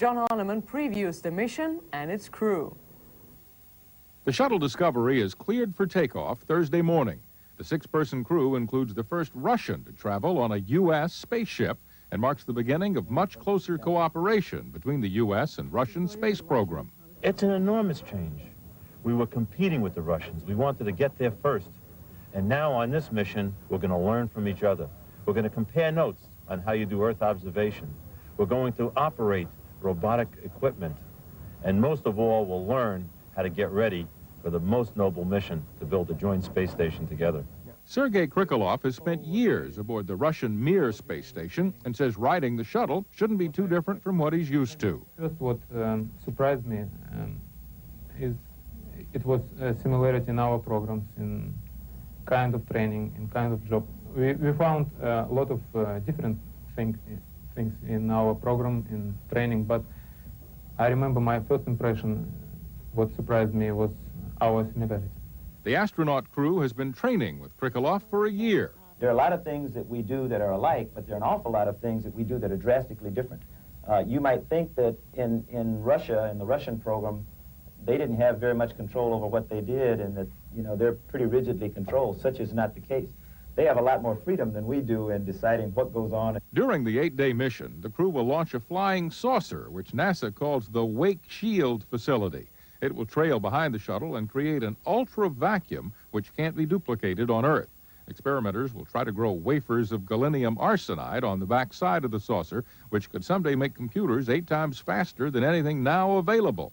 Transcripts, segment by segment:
John Holliman previews the mission and its crew. The Shuttle Discovery is cleared for takeoff Thursday morning. The 6-person crew includes the first Russian to travel on a U.S. spaceship and marks the beginning of much closer cooperation between the U.S. and Russian space program. It's an enormous change. We were competing with the Russians. We wanted to get there first. And now on this mission, we're going to learn from each other. We're going to compare notes on how you do Earth observation. We're going to operate robotic equipment. And most of all, we'll learn how to get ready for the most noble mission to build a joint space station together. Sergei Krikalev has spent years aboard the Russian Mir space station and says riding the shuttle shouldn't be too different from what he's used to. First, what surprised me is it was a similarity in our programs, in kind of training, in kind of job. We found a lot of different things in our program, in training, but I remember my first impression, what surprised me was our similarity. The astronaut crew has been training with Krikalev for a year. There are a lot of things that we do that are alike, but there are an awful lot of things that we do that are drastically different. You might think that in Russia, in the Russian program, they didn't have very much control over what they did and that, you know, they're pretty rigidly controlled. Such is not the case. They have a lot more freedom than we do in deciding what goes on. During the 8-day mission, the crew will launch a flying saucer, which NASA calls the Wake Shield facility. It will trail behind the shuttle and create an ultra vacuum which can't be duplicated on Earth. Experimenters will try to grow wafers of gallium arsenide on the back side of the saucer, which could someday make computers 8 times faster than anything now available.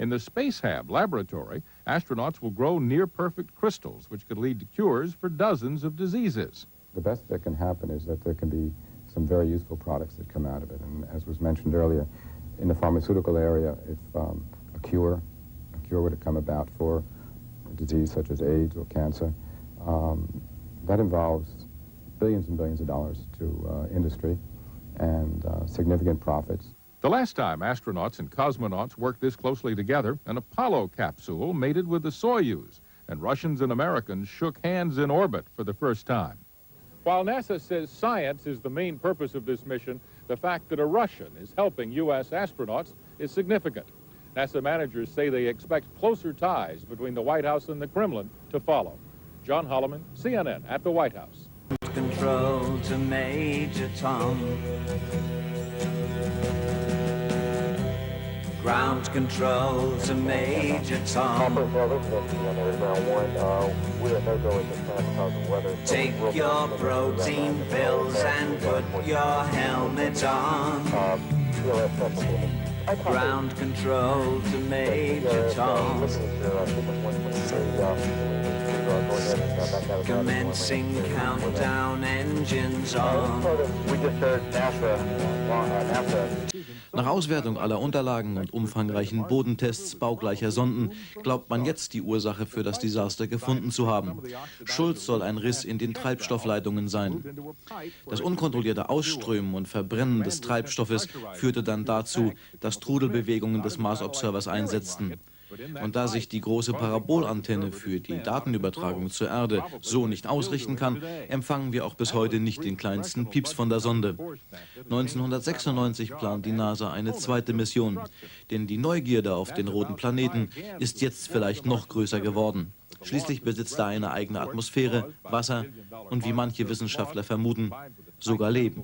In the Space Hab laboratory, astronauts will grow near-perfect crystals, which could lead to cures for dozens of diseases. The best that can happen is that there can be some very useful products that come out of it. And as was mentioned earlier, in the pharmaceutical area, if a cure were to come about for a disease such as AIDS or cancer, that involves billions and billions of dollars to industry and significant profits. The last time astronauts and cosmonauts worked this closely together, an Apollo capsule mated with the Soyuz, and Russians and Americans shook hands in orbit for the first time. While NASA says science is the main purpose of this mission, the fact that a Russian is helping U.S. astronauts is significant. NASA managers say they expect closer ties between the White House and the Kremlin to follow. John Holliman, CNN at the White House. Control to Major Tom. Ground control to Major Tom. Take your protein pills and put your helmet on. Ground control to Major Tom. Commencing countdown, engines on. Nach Auswertung aller Unterlagen und umfangreichen Bodentests baugleicher Sonden glaubt man jetzt, die Ursache für das Desaster gefunden zu haben. Schuld soll ein Riss in den Treibstoffleitungen sein. Das unkontrollierte Ausströmen und Verbrennen des Treibstoffes führte dann dazu, dass Trudelbewegungen des Mars-Observers einsetzten. Und da sich die große Parabolantenne für die Datenübertragung zur Erde so nicht ausrichten kann, empfangen wir auch bis heute nicht den kleinsten Pieps von der Sonde. 1996 plant die NASA eine zweite Mission, denn die Neugierde auf den roten Planeten ist jetzt vielleicht noch größer geworden. Schließlich besitzt er eine eigene Atmosphäre, Wasser und, wie manche Wissenschaftler vermuten, sogar Leben.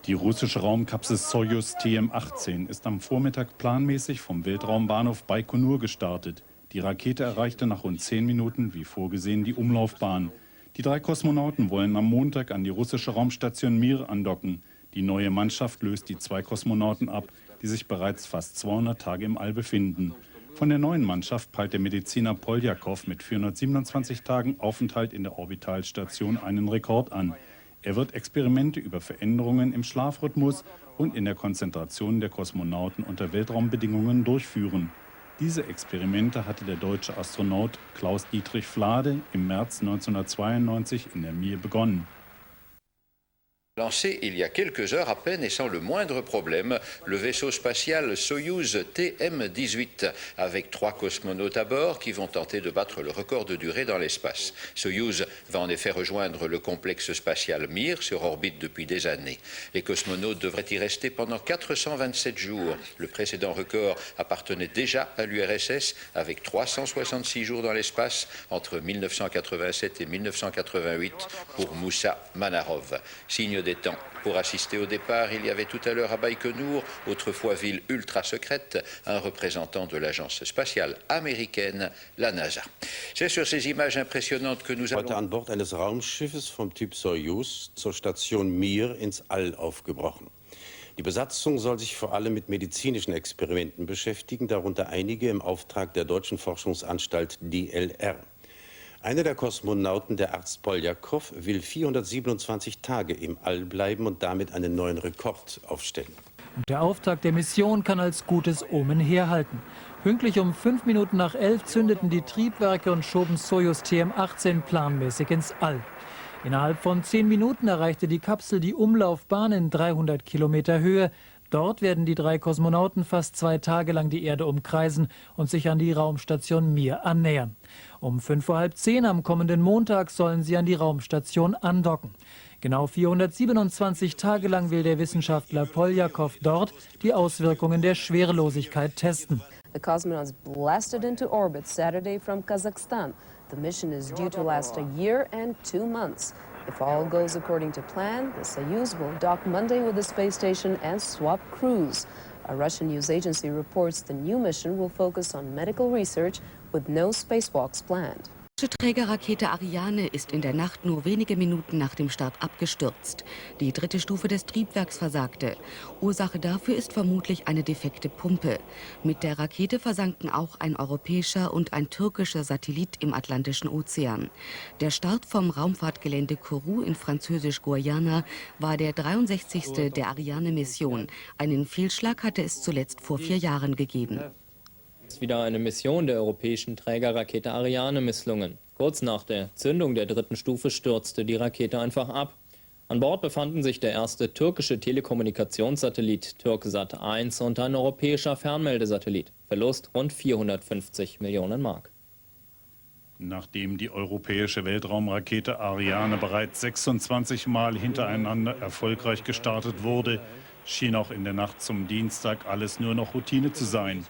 Die russische Raumkapsel Soyuz TM-18 ist am Vormittag planmäßig vom Weltraumbahnhof Baikonur gestartet. Die Rakete erreichte nach rund 10 Minuten, wie vorgesehen, die Umlaufbahn. Die 3 Kosmonauten wollen am Montag an die russische Raumstation Mir andocken. Die neue Mannschaft löst die 2 Kosmonauten ab, die sich bereits fast 200 Tage im All befinden. Von der neuen Mannschaft peilt der Mediziner Poljakow mit 427 Tagen Aufenthalt in der Orbitalstation einen Rekord an. Er wird Experimente über Veränderungen im Schlafrhythmus und in der Konzentration der Kosmonauten unter Weltraumbedingungen durchführen. Diese Experimente hatte der deutsche Astronaut Klaus-Dietrich Flade im März 1992 in der Mir begonnen. Lancé il y a quelques heures à peine et sans le moindre problème, le vaisseau spatial Soyouz TM-18 avec 3 cosmonautes à bord qui vont tenter de battre le record de durée dans l'espace. Soyouz va en effet rejoindre le complexe spatial Mir sur orbite depuis des années. Les cosmonautes devraient y rester pendant 427 jours. Le précédent record appartenait déjà à l'URSS avec 366 jours dans l'espace entre 1987 et 1988 pour Moussa Manarov. Signe des temps. Pour assister au départ, il y avait tout à l'heure à Baïkonour, autrefois ville ultra secrète, un représentant de l'agence spatiale américaine, la NASA. C'est sur ces images impressionnantes que nous allons... Heute an Bord eines Raumschiffes vom Typ Soyuz zur Station Mir ins All aufgebrochen. Die Besatzung soll sich vor allem mit medizinischen Experimenten beschäftigen, darunter einige im Auftrag der deutschen Forschungsanstalt DLR. Einer der Kosmonauten, der Arzt Poljakow, will 427 Tage im All bleiben und damit einen neuen Rekord aufstellen. Und der Auftakt der Mission kann als gutes Omen herhalten. Pünktlich um 5 Minuten nach 11 zündeten die Triebwerke und schoben Soyuz TM-18 planmäßig ins All. Innerhalb von 10 Minuten erreichte die Kapsel die Umlaufbahn in 300 Kilometer Höhe. Dort werden die 3 Kosmonauten fast 2 Tage lang die Erde umkreisen und sich an die Raumstation Mir annähern. Um 5:30 am kommenden Montag sollen sie an die Raumstation andocken. Genau 427 Tage lang will der Wissenschaftler Poljakow dort die Auswirkungen der Schwerelosigkeit testen. The cosmonauts blasted into orbit Saturday from Kazakhstan. The mission is due to last a year and 2 months. If all goes according to plan, the Soyuz will dock Monday with the space station and swap crews. A Russian news agency reports the new mission will focus on medical research with no spacewalks planned. Die Trägerrakete Ariane ist in der Nacht nur wenige Minuten nach dem Start abgestürzt. Die 3. Stufe des Triebwerks versagte. Ursache dafür ist vermutlich eine defekte Pumpe. Mit der Rakete versanken auch ein europäischer und ein türkischer Satellit im Atlantischen Ozean. Der Start vom Raumfahrtgelände Kourou in französisch-Guayana war der 63. der Ariane-Mission. Einen Fehlschlag hatte es zuletzt vor 4 Jahren gegeben. Wieder eine Mission der europäischen Trägerrakete Ariane misslungen. Kurz nach der Zündung der 3. Stufe stürzte die Rakete einfach ab. An Bord befanden sich der erste türkische Telekommunikationssatellit Türksat 1 und ein europäischer Fernmeldesatellit. Verlust rund 450 Millionen Mark. Nachdem die europäische Weltraumrakete Ariane bereits 26 Mal hintereinander erfolgreich gestartet wurde, schien auch in der Nacht zum Dienstag alles nur noch Routine zu sein.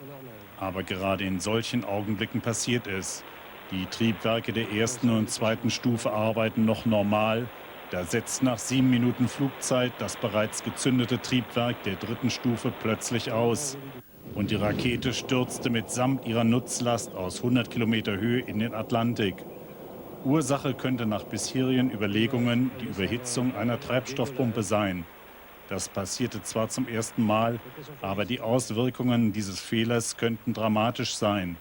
Aber gerade in solchen Augenblicken passiert es. Die Triebwerke der 1. und 2. Stufe arbeiten noch normal. Da setzt nach 7 Minuten Flugzeit das bereits gezündete Triebwerk der 3. Stufe plötzlich aus. Und die Rakete stürzte mitsamt ihrer Nutzlast aus 100 Kilometer Höhe in den Atlantik. Ursache könnte nach bisherigen Überlegungen die Überhitzung einer Treibstoffpumpe sein. Das passierte zwar zum ersten Mal, aber die Auswirkungen dieses Fehlers könnten dramatisch sein.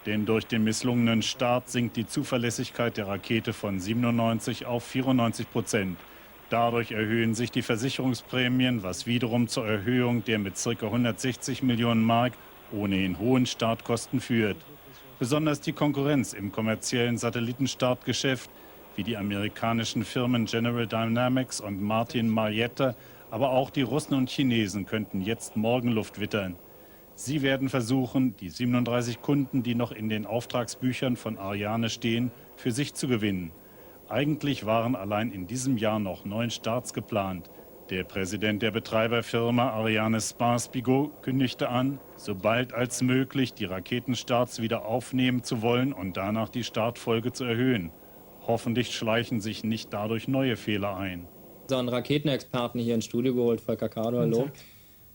Denn durch den misslungenen Start sinkt die Zuverlässigkeit der Rakete von 97 auf 94%. Dadurch erhöhen sich die Versicherungsprämien, was wiederum zur Erhöhung der mit ca. 160 Millionen Mark ohnehin hohen Startkosten führt. Besonders die Konkurrenz im kommerziellen Satellitenstartgeschäft, wie die amerikanischen Firmen General Dynamics und Martin Marietta, aber auch die Russen und Chinesen könnten jetzt Morgenluft wittern. Sie werden versuchen, die 37 Kunden, die noch in den Auftragsbüchern von Ariane stehen, für sich zu gewinnen. Eigentlich waren allein in diesem Jahr noch 9 Starts geplant. Der Präsident der Betreiberfirma Ariane Space Bigot kündigte an, sobald als möglich die Raketenstarts wieder aufnehmen zu wollen und danach die Startfolge zu erhöhen. Hoffentlich schleichen sich nicht dadurch neue Fehler ein. Unseren Raketenexperten hier ins Studio geholt, Volker Kado, hallo.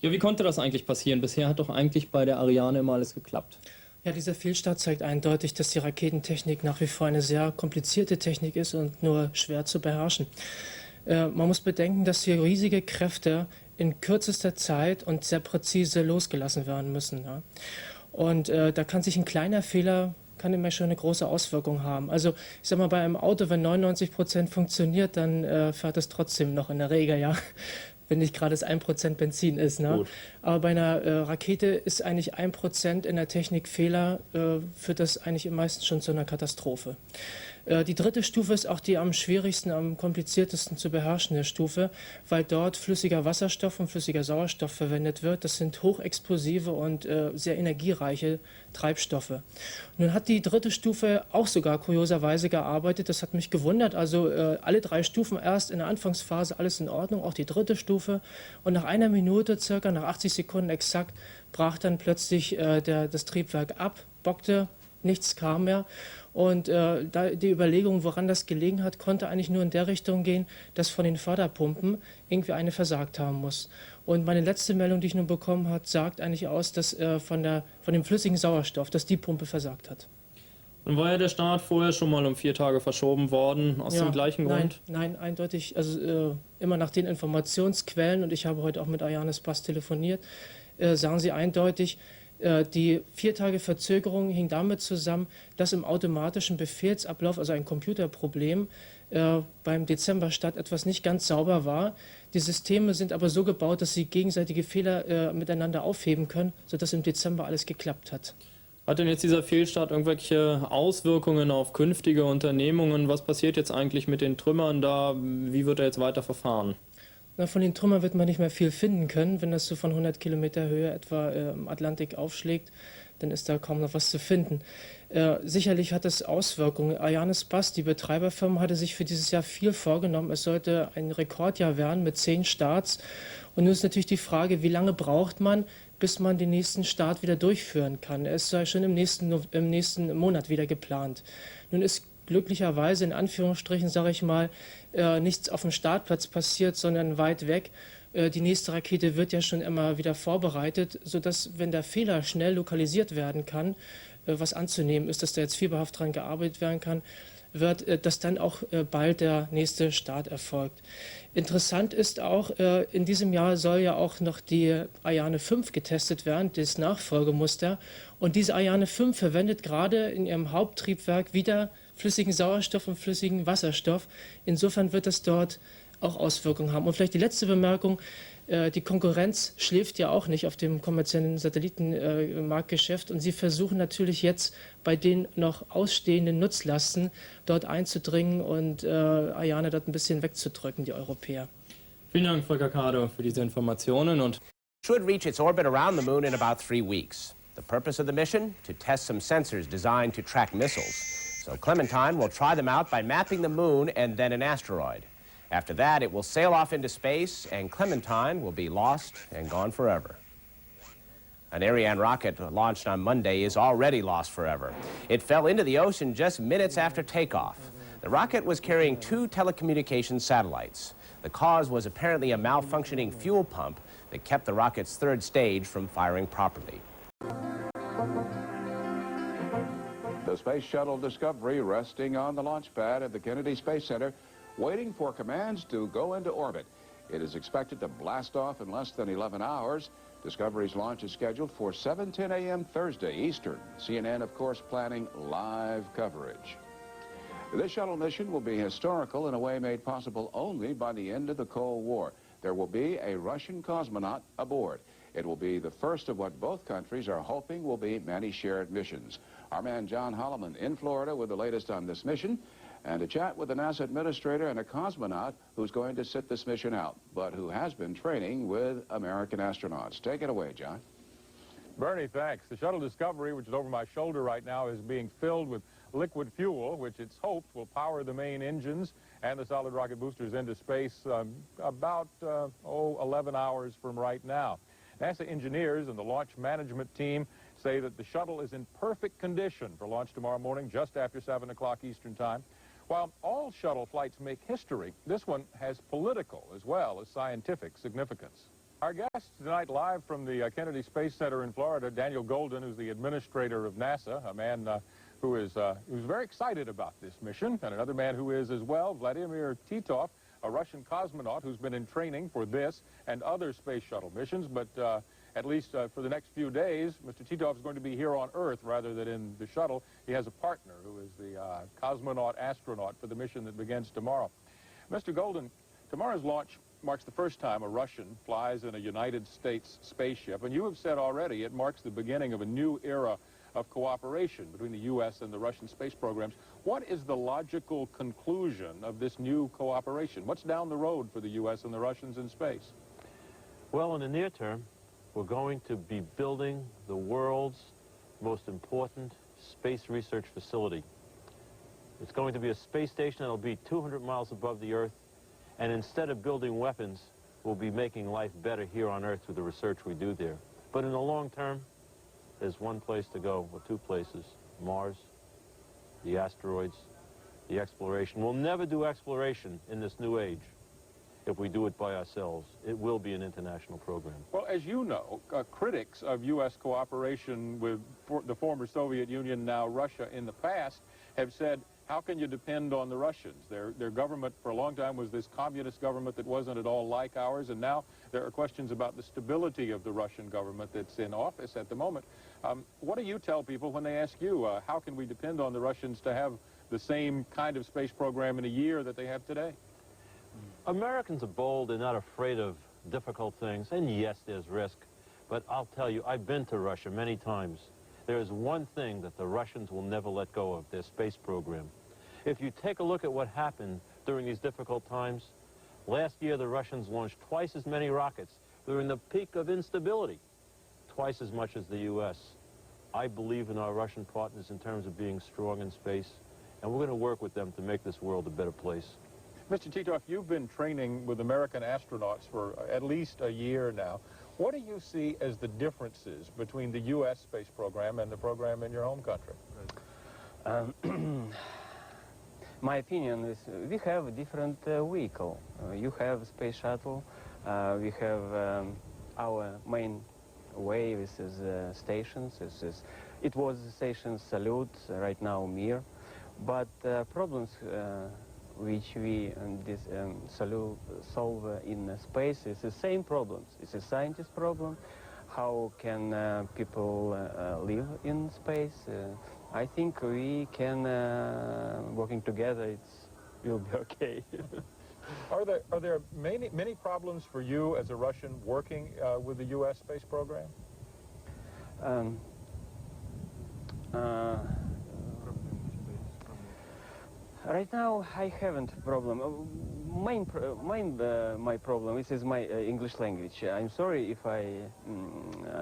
Ja, wie konnte das eigentlich passieren? Bisher hat doch eigentlich bei der Ariane immer alles geklappt. Ja, dieser Fehlstart zeigt eindeutig, dass die Raketentechnik nach wie vor eine sehr komplizierte Technik ist und nur schwer zu beherrschen. Man muss bedenken, dass hier riesige Kräfte in kürzester Zeit und sehr präzise losgelassen werden müssen. Ja. Und da kann sich ein kleiner Fehler kann immer schon eine große Auswirkung haben. Also ich sag mal, bei einem Auto, wenn 99% funktioniert, dann fährt es trotzdem noch in der Regel, ja. Wenn nicht gerade das 1% Benzin ist. Ne? Aber bei einer Rakete ist eigentlich 1% in der Technik Fehler, führt das eigentlich meistens schon zu einer Katastrophe. Die dritte Stufe ist auch die am schwierigsten, am kompliziertesten zu beherrschende Stufe, weil dort flüssiger Wasserstoff und flüssiger Sauerstoff verwendet wird. Das sind hochexplosive und sehr energiereiche Treibstoffe. Nun hat die dritte Stufe auch sogar kurioserweise gearbeitet. Das hat mich gewundert. Also alle drei Stufen erst in der Anfangsphase alles in Ordnung, auch die dritte Stufe. Und nach einer Minute, circa nach 80 Sekunden exakt, brach dann plötzlich das Triebwerk ab, bockte, nichts kam mehr. Und die Überlegung, woran das gelegen hat, konnte eigentlich nur in der Richtung gehen, dass von den Förderpumpen irgendwie eine versagt haben muss. Und meine letzte Meldung, die ich nun bekommen habe, sagt eigentlich aus, dass von dem flüssigen Sauerstoff, dass die Pumpe versagt hat. Und war ja der Start vorher schon mal um 4 Tage verschoben worden, aus dem gleichen Grund? Nein, eindeutig, also immer nach den Informationsquellen, und ich habe heute auch mit Arianes Bass telefoniert, sagen sie eindeutig, die 4 Tage Verzögerung hing damit zusammen, dass im automatischen Befehlsablauf, also ein Computerproblem, beim Dezemberstart etwas nicht ganz sauber war. Die Systeme sind aber so gebaut, dass sie gegenseitige Fehler miteinander aufheben können, sodass im Dezember alles geklappt hat. Hat denn jetzt dieser Fehlstart irgendwelche Auswirkungen auf künftige Unternehmungen? Was passiert jetzt eigentlich mit den Trümmern da? Wie wird er jetzt weiter verfahren? Na, von den Trümmern wird man nicht mehr viel finden können. Wenn das so von 100 Kilometer Höhe etwa im Atlantik aufschlägt, dann ist da kaum noch was zu finden. Sicherlich hat das Auswirkungen. Arianes Bass, die Betreiberfirma, hatte sich für dieses Jahr viel vorgenommen. Es sollte ein Rekordjahr werden mit 10 Starts. Und nun ist natürlich die Frage, wie lange braucht man, bis man den nächsten Start wieder durchführen kann. Er ist ja schon im nächsten Monat wieder geplant. Nun ist glücklicherweise, in Anführungsstrichen, sage ich mal, nichts auf dem Startplatz passiert, sondern weit weg. Die nächste Rakete wird ja schon immer wieder vorbereitet, sodass, wenn der Fehler schnell lokalisiert werden kann, was anzunehmen ist, dass da jetzt fieberhaft dran gearbeitet werden kann, wird, dass dann auch bald der nächste Start erfolgt. Interessant ist auch, in diesem Jahr soll ja auch noch die Ariane 5 getestet werden, das Nachfolgemuster. Und diese Ariane 5 verwendet gerade in ihrem Haupttriebwerk wieder flüssigen Sauerstoff und flüssigen Wasserstoff. Insofern wird das dort auch Auswirkungen haben. Und vielleicht die letzte Bemerkung, die Konkurrenz schläft ja auch nicht auf dem kommerziellen Satellitenmarktgeschäft, und sie versuchen natürlich jetzt bei den noch ausstehenden Nutzlasten dort einzudringen und Ariane dort ein bisschen wegzudrücken, die Europäer. Vielen Dank, Frau Krikalev, für diese Informationen. Und should reach its orbit around the moon in about 3 weeks. The purpose of the mission? To test some sensors designed to track missiles. So Clementine will try them out by mapping the moon and then an asteroid. After that, it will sail off into space, and Clementine will be lost and gone forever. An Ariane rocket launched on Monday is already lost forever. It fell into the ocean just minutes after takeoff. The rocket was carrying 2 telecommunications satellites. The cause was apparently a malfunctioning fuel pump that kept the rocket's 3rd stage from firing properly. The Space Shuttle Discovery resting on the launch pad at the Kennedy Space Center, waiting for commands to go into orbit. It is expected to blast off in less than 11 hours. Discovery's launch is scheduled for 7:10 a.m. Thursday Eastern. CNN, of course, planning live coverage. This shuttle mission will be historical in a way made possible only by the end of the Cold War. There will be a Russian cosmonaut aboard. It will be the first of what both countries are hoping will be many shared missions. Our man John Holloman in Florida with the latest on this mission, and a chat with the NASA administrator and a cosmonaut who's going to sit this mission out, but who has been training with American astronauts. Take it away, John. Bernie, thanks. The Shuttle Discovery, which is over my shoulder right now, is being filled with liquid fuel, which it's hoped will power the main engines and the solid rocket boosters into space about 11 hours from right now. NASA engineers and the launch management team say that the shuttle is in perfect condition for launch tomorrow morning just after 7 o'clock Eastern Time. While all shuttle flights make history, this one has political as well as scientific significance. Our guest tonight live from the Kennedy Space Center in Florida, Daniel Golden, who's the administrator of NASA, a man who's very excited about this mission, and another man who is as well, Vladimir Titov, a Russian cosmonaut who's been in training for this and other space shuttle missions, but at least for the next few days, Mr. Titov is going to be here on Earth rather than in the shuttle. He has a partner who is the cosmonaut astronaut for the mission that begins tomorrow. Mr. Golden, tomorrow's launch marks the first time a Russian flies in a United States spaceship, and you have said already it marks the beginning of a new era of cooperation between the U.S. and the Russian space programs. What is the logical conclusion of this new cooperation? What's down the road for the U.S. and the Russians in space? Well, in the near term, we're going to be building the world's most important space research facility. It's going to be a space station that'll be 200 miles above the Earth, and instead of building weapons, we'll be making life better here on Earth through the research we do there. But in the long term, there's one place to go, or two places: Mars, the asteroids, the exploration. We'll never do exploration in this new age if we do it by ourselves. It will be an international program. Well, as you know, critics of U.S. cooperation with the former Soviet Union, now Russia, in the past, have said, how can you depend on the Russians? Their government for a long time was this communist government that wasn't at all like ours, and now there are questions about the stability of the Russian government that's in office at the moment. What do you tell people when they ask you, how can we depend on the Russians to have the same kind of space program in a year that they have today? Americans are bold. They're not afraid of difficult things, and yes, there's risk. But I'll tell you, I've been to Russia many times. There is one thing that the Russians will never let go of: their space program. If you take a look at what happened during these difficult times, last year the Russians launched twice as many rockets during the peak of instability, twice as much as the U.S. I believe in our Russian partners in terms of being strong in space, and we're going to work with them to make this world a better place. Mr. Titov, you've been training with American astronauts for at least a year now. What do you see as the differences between the U.S. space program and the program in your home country? My opinion is we have a different vehicle. You have Space Shuttle. We have our main way. This is stations. It was station Salute, right now Mir. But problems which we solve in space is the same problems. It's a scientist problem. How can people live in space? I think we can, working together, it will be okay. Are there many problems for you as a Russian working with the U.S. space program? Right now, I haven't a problem. My problem is my English language. I'm sorry if I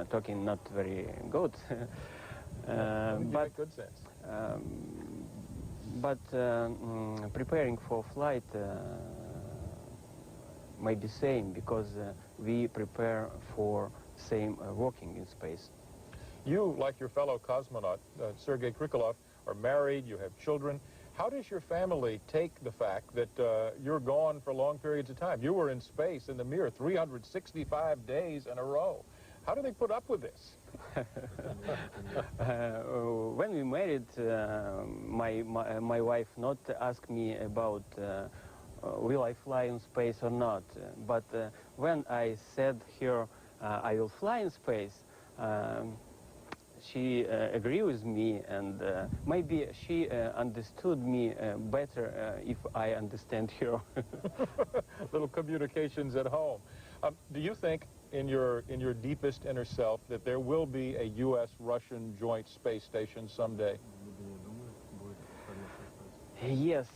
talking not very good. But good sense. But preparing for flight might be same, because we prepare for same working in space. You, like your fellow cosmonaut, Sergei Krikalev, are married, you have children. How does your family take the fact that you're gone for long periods of time? You were in space in the Mir 365 days in a row. How do they put up with this? When we married, my wife not asked me about will I fly in space or not. But when I said here I will fly in space, she agreed with me, and maybe she understood me better if I understand her. Little communications at home. Do you think, in your deepest inner self, that there will be a U.S.-Russian joint space station someday? Yes.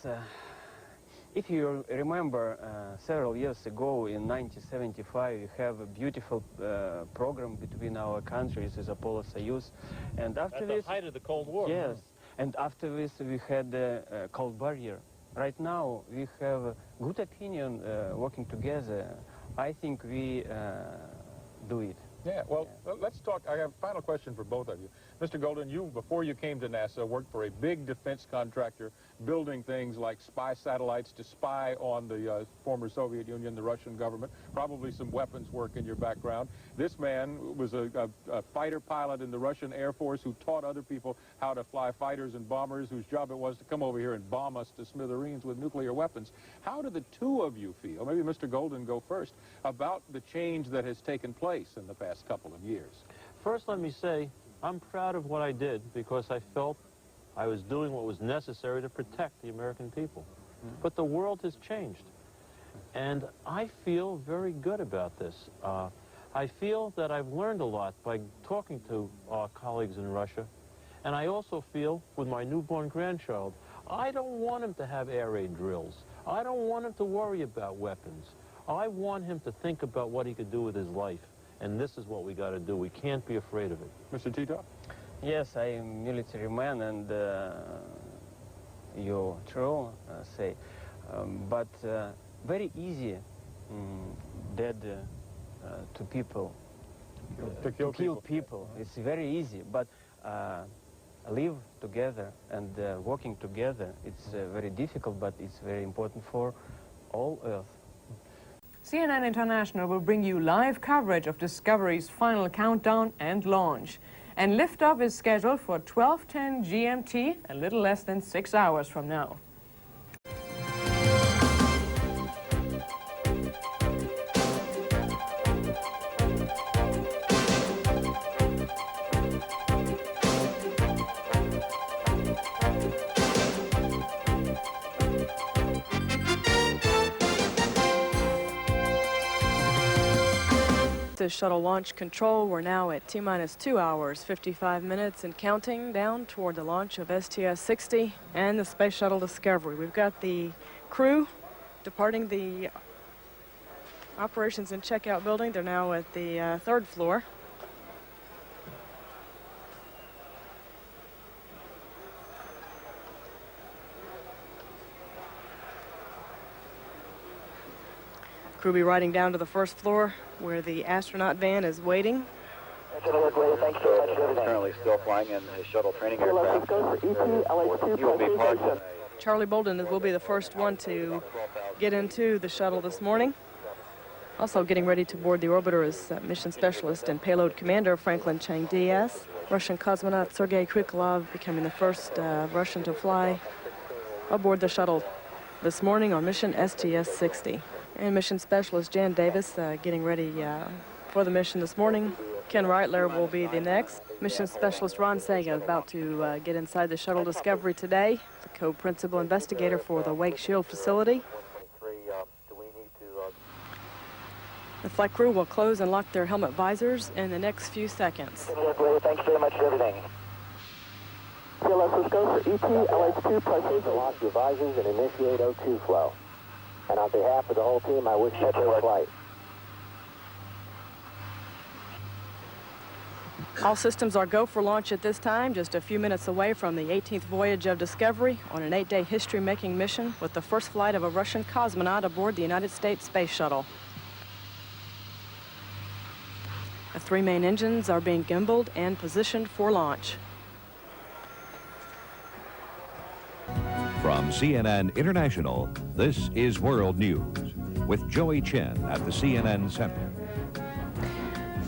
If you remember, several years ago, in 1975, we have a beautiful program between our countries, is Apollo-Soyuz, and after At this, the height of the Cold War. yes, and after this we had a cold barrier. Right now we have a good opinion working together. I think we do it. Yeah, well, let's talk. I have a final question for both of you. Mr. Golden, you, before you came to NASA, worked for a big defense contractor building things like spy satellites to spy on the former Soviet Union, the Russian government, probably some weapons work in your background. This man was a fighter pilot in the Russian Air Force who taught other people how to fly fighters and bombers, whose job it was to come over here and bomb us to smithereens with nuclear weapons. How do the two of you feel, maybe Mr. Golden go first, about the change that has taken place in the past couple of years? First, let me say, I'm proud of what I did, because I felt I was doing what was necessary to protect the American people. But the world has changed, and I feel very good about this. I feel that I've learned a lot by talking to our colleagues in Russia, And I also feel with my newborn grandchild, I don't want him to have air raid drills. I don't want him to worry about weapons. I want him to think about what he could do with his life. And this is what we got to do. We can't be afraid of it. Mr. Tito? Yes, I am military man, and you're true, say. But very easy dead to people. To kill people. It's very easy, but live together and working together, it's very difficult, but it's very important for all Earth. CNN International will bring you live coverage of Discovery's final countdown and launch. And liftoff is scheduled for 12:10 GMT, a little less than 6 hours from now. To shuttle launch control, we're now at T-minus 2 hours, 55 minutes and counting down toward the launch of STS-60 and the Space Shuttle Discovery. We've got the crew departing the operations and checkout building. They're now at the third floor. Crew will be riding down to the first floor where the astronaut van is waiting. Currently still flying in his shuttle training aircraft. He will be parked. Charlie Bolden will be the first one to get into the shuttle this morning. Also getting ready to board the orbiter is mission specialist and payload commander Franklin Chang Diaz. Russian cosmonaut Sergei Krikalev becoming the first Russian to fly aboard the shuttle this morning on mission STS-60. And mission specialist Jan Davis getting ready for the mission this morning. Ken Reitler will be the next. Mission specialist Ron Saga about to get inside the shuttle Discovery today, the co-principal investigator for the Wake Shield facility. The flight crew will close and lock their helmet visors in the next few seconds. Thanks very much for everything. CLS, let's go for ET, LH2, proceed to lock your visors and initiate O2 flow. And on behalf of the whole team, I wish you a safe flight. All systems are go for launch at this time, just a few minutes away from the 18th voyage of Discovery on an 8-day history-making mission with the first flight of a Russian cosmonaut aboard the United States Space Shuttle. The three main engines are being gimbaled and positioned for launch. From CNN International, this is World News with Joey Chen at the CNN Center.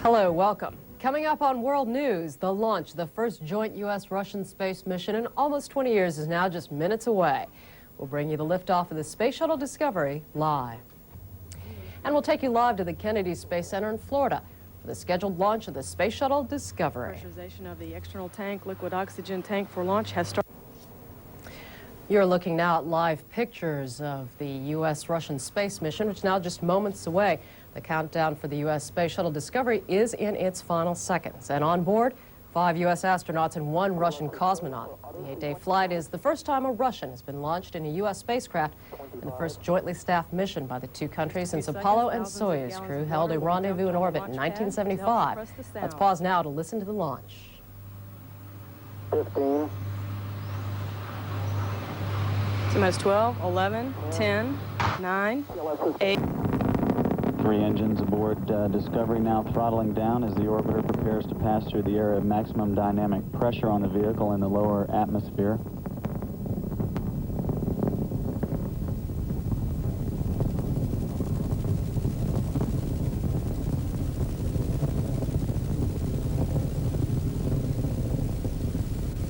Hello, welcome. Coming up on World News, the launch of the first joint U.S.-Russian space mission in almost 20 years is now just minutes away. We'll bring you the liftoff of the Space Shuttle Discovery live. And we'll take you live to the Kennedy Space Center in Florida for the scheduled launch of the Space Shuttle Discovery. Pressurization of the external tank, liquid oxygen tank for launch has started. You're looking now at live pictures of the U.S.-Russian space mission, which is now just moments away. The countdown for the U.S. Space Shuttle Discovery is in its final seconds. And on board, 5 U.S. astronauts and 1 Russian cosmonaut. The 8-day flight is the first time a Russian has been launched in a U.S. spacecraft and the first jointly staffed mission by the two countries since Apollo and Soyuz crew held a rendezvous in orbit in 1975. Let's pause now to listen to the launch. 15. T-minus 12, 11, 10, 9, 8. 3 engines aboard Discovery now throttling down as the orbiter prepares to pass through the area of maximum dynamic pressure on the vehicle in the lower atmosphere.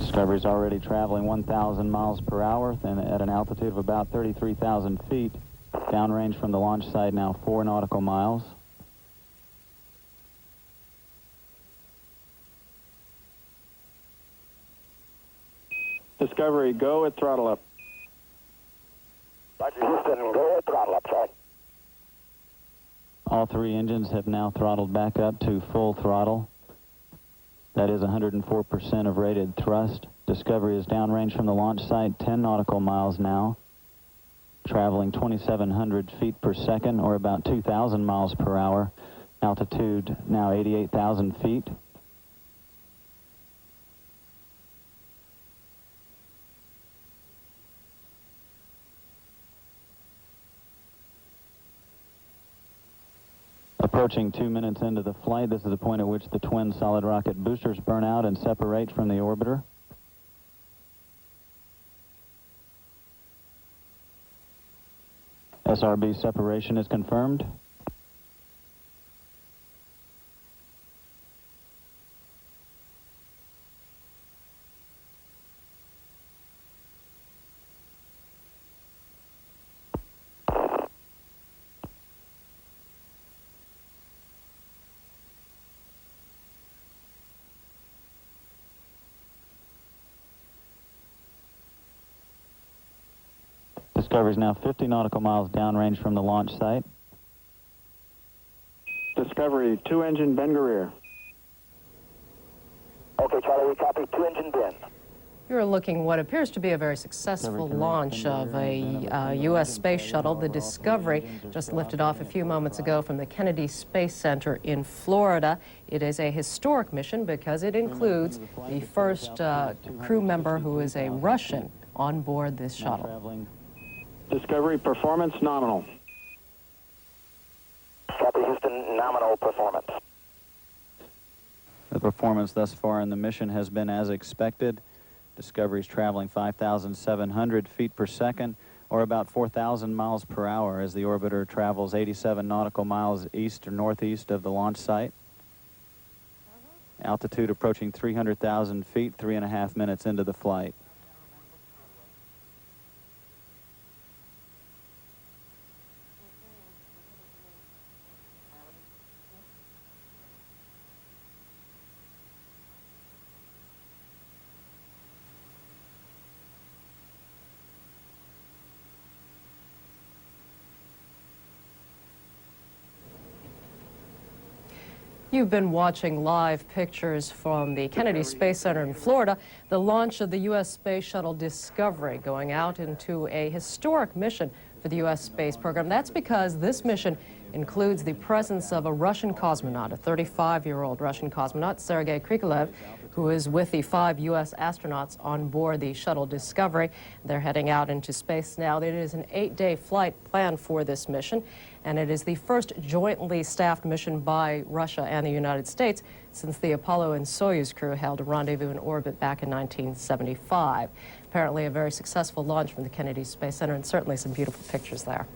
Discovery's already traveling 1,000 miles per hour and at an altitude of about 33,000 feet. Downrange from the launch site now 4 nautical miles. Discovery, go at throttle up. Roger, Houston, go at throttle up, sorry. All 3 engines have now throttled back up to full throttle. That is 104% of rated thrust. Discovery is downrange from the launch site 10 nautical miles now, traveling 2,700 feet per second, or about 2,000 miles per hour. Altitude now 88,000 feet. Approaching 2 minutes into the flight, this is the point at which the twin solid rocket boosters burn out and separate from the orbiter. SRB separation is confirmed. Discovery is now 50 nautical miles downrange from the launch site. Discovery, 2-engine Ben Guerrier. Okay, Charlie, we copy 2-engine Ben. You're looking what appears to be a very successful launch of a U.S. space shuttle. The Discovery just lifted off a few moments ago from the Kennedy Space Center in Florida. It is a historic mission because it includes the first crew member who is a Russian on board this shuttle. Discovery, performance nominal. Copy, Houston, nominal performance. The performance thus far in the mission has been as expected. Discovery is traveling 5,700 feet per second, or about 4,000 miles per hour, as the orbiter travels 87 nautical miles east or northeast of the launch site. Altitude approaching 300,000 feet, 3.5 minutes into the flight. You've been watching live pictures from the Kennedy Space Center in Florida, the launch of the U.S. Space Shuttle Discovery, going out into a historic mission for the U.S. space program. That's because this mission includes the presence of a Russian cosmonaut, a 35-year-old Russian cosmonaut, Sergei Krikalev, who is with the 5 U.S. astronauts on board the shuttle Discovery. They're heading out into space now. It is an 8-day flight planned for this mission, and it is the first jointly staffed mission by Russia and the United States since the Apollo and Soyuz crew held a rendezvous in orbit back in 1975. Apparently a very successful launch from the Kennedy Space Center, and certainly some beautiful pictures there.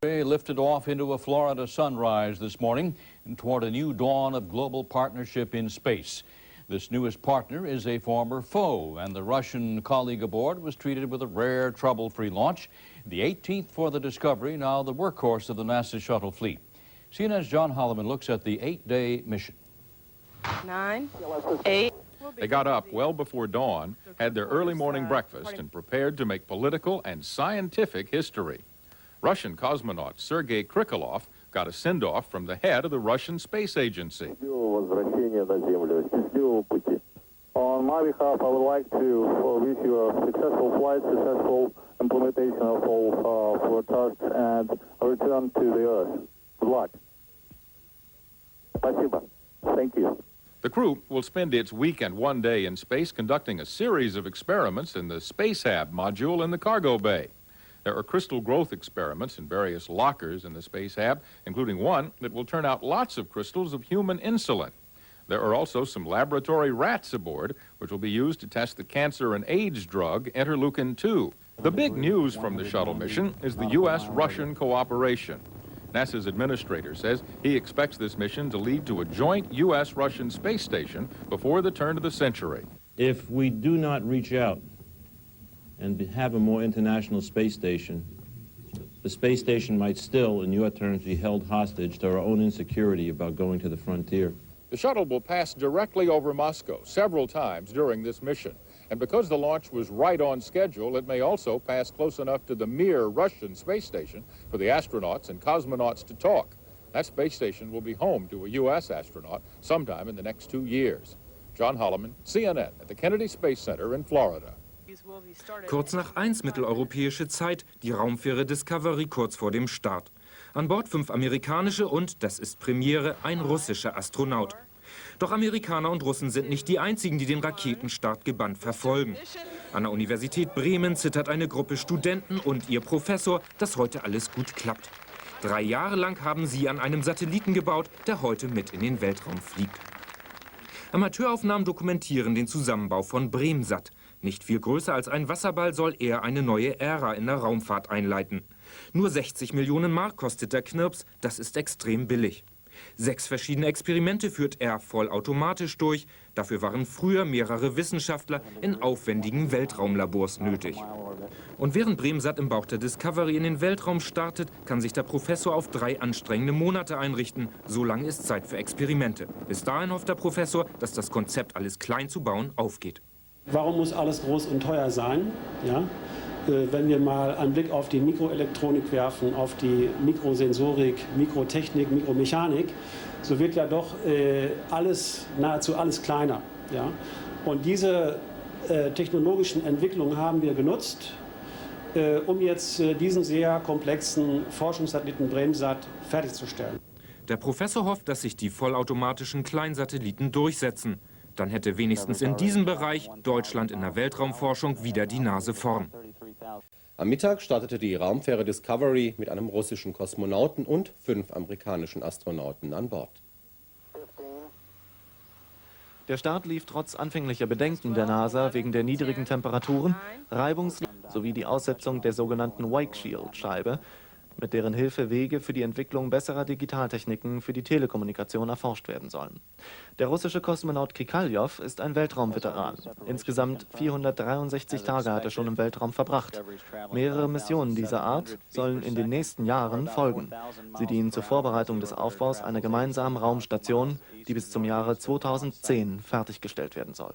Lifted off into a Florida sunrise this morning and toward a new dawn of global partnership in space. This newest partner is a former foe, and the Russian colleague aboard was treated with a rare, trouble-free launch. The 18th for the Discovery, now the workhorse of the NASA shuttle fleet. CNN's John Holloman looks at the 8-day mission. 9, 8. They got up well before dawn, had their early morning breakfast, and prepared to make political and scientific history. Russian cosmonaut Sergei Krikalev got a send-off from the head of the Russian Space Agency. On my behalf, I would like to wish you a successful flight, successful implementation of all four tasks, and a return to the Earth. Good luck. Спасибо. Thank you. The crew will spend its week and 1 day in space conducting a series of experiments in the Space Hab module in the cargo bay. There are crystal growth experiments in various lockers in the Space Hab, including one that will turn out lots of crystals of human insulin. There are also some laboratory rats aboard, which will be used to test the cancer and AIDS drug interleukin-2. The big news from the shuttle mission is the U.S.-Russian cooperation. NASA's administrator says he expects this mission to lead to a joint U.S.-Russian space station before the turn of the century. If we do not reach out and have a more international space station, the space station might still, in your terms, be held hostage to our own insecurity about going to the frontier. The shuttle will pass directly over Moscow several times during this mission. And because the launch was right on schedule, it may also pass close enough to the Mir Russian space station for the astronauts and cosmonauts to talk. That space station will be home to a U.S. astronaut sometime in the next 2 years. John Holloman, CNN at the Kennedy Space Center in Florida. Kurz nach 1 mitteleuropäische Zeit, die Raumfähre Discovery kurz vor dem Start. An Bord 5 amerikanische und, das ist Premiere, ein russischer Astronaut. Doch Amerikaner und Russen sind nicht die einzigen, die den Raketenstart gebannt verfolgen. An der Universität Bremen zittert eine Gruppe Studenten und ihr Professor, dass heute alles gut klappt. 3 Jahre lang haben sie an einem Satelliten gebaut, der heute mit in den Weltraum fliegt. Amateuraufnahmen dokumentieren den Zusammenbau von Bremsat. Nicht viel größer als ein Wasserball soll er eine neue Ära in der Raumfahrt einleiten. Nur 60 Millionen Mark kostet der Knirps, das ist extrem billig. 6 verschiedene Experimente führt er vollautomatisch durch. Dafür waren früher mehrere Wissenschaftler in aufwendigen Weltraumlabors nötig. Und während Bremsat im Bauch der Discovery in den Weltraum startet, kann sich der Professor auf 3 anstrengende Monate einrichten. So lange ist Zeit für Experimente. Bis dahin hofft der Professor, dass das Konzept, alles klein zu bauen, aufgeht. Warum muss alles groß und teuer sein? Ja? Wenn wir mal einen Blick auf die Mikroelektronik werfen, auf die Mikrosensorik, Mikrotechnik, Mikromechanik, so wird ja doch nahezu alles kleiner. Ja? Und diese technologischen Entwicklungen haben wir genutzt, um jetzt diesen sehr komplexen Forschungssatelliten Bremsat fertigzustellen. Der Professor hofft, dass sich die vollautomatischen Kleinsatelliten durchsetzen. Dann hätte wenigstens in diesem Bereich Deutschland in der Weltraumforschung wieder die Nase vorn. Am Mittag startete die Raumfähre Discovery mit einem russischen Kosmonauten und 5 amerikanischen Astronauten an Bord. Der Start lief trotz anfänglicher Bedenken der NASA wegen der niedrigen Temperaturen reibungslos sowie die Aussetzung der sogenannten Wake Shield-Scheibe, mit deren Hilfe Wege für die Entwicklung besserer Digitaltechniken für die Telekommunikation erforscht werden sollen. Der russische Kosmonaut Krikalev ist ein Weltraumveteran. Insgesamt 463 Tage hat er schon im Weltraum verbracht. Mehrere Missionen dieser Art sollen in den nächsten Jahren folgen. Sie dienen zur Vorbereitung des Aufbaus einer gemeinsamen Raumstation, die bis zum Jahre 2010 fertiggestellt werden soll.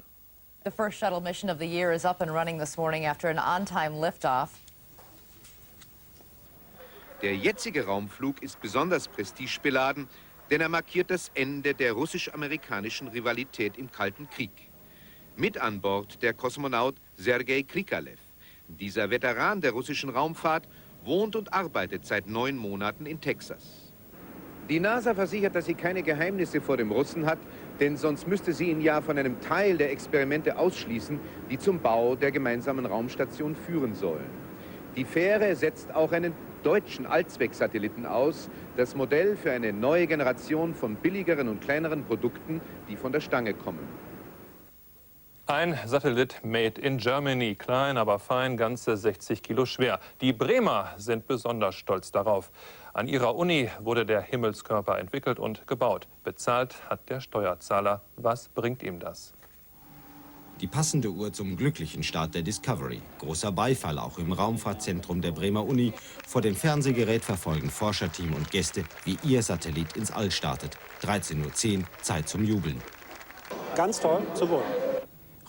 The first shuttle mission of the year is up and running this morning after an on-time liftoff. Der jetzige Raumflug ist besonders prestigebeladen, denn er markiert das Ende der russisch-amerikanischen Rivalität im Kalten Krieg. Mit an Bord der Kosmonaut Sergei Krikalev. Dieser Veteran der russischen Raumfahrt wohnt und arbeitet seit 9 Monaten in Texas. Die NASA versichert, dass sie keine Geheimnisse vor dem Russen hat, denn sonst müsste sie ihn ja von einem Teil der Experimente ausschließen, die zum Bau der gemeinsamen Raumstation führen sollen. Die Fähre setzt auch einen deutschen Allzwecksatelliten aus, das Modell für eine neue Generation von billigeren und kleineren Produkten, die von der Stange kommen. Ein Satellit made in Germany, klein, aber fein, ganze 60 Kilo schwer. Die Bremer sind besonders stolz darauf. An ihrer Uni wurde der Himmelskörper entwickelt und gebaut. Bezahlt hat der Steuerzahler. Was bringt ihm das? Die passende Uhr zum glücklichen Start der Discovery. Großer Beifall auch im Raumfahrtzentrum der Bremer Uni. Vor dem Fernsehgerät verfolgen Forscherteam und Gäste, wie ihr Satellit ins All startet. 13:10 Uhr, Zeit zum Jubeln. Ganz toll, zu Wohl.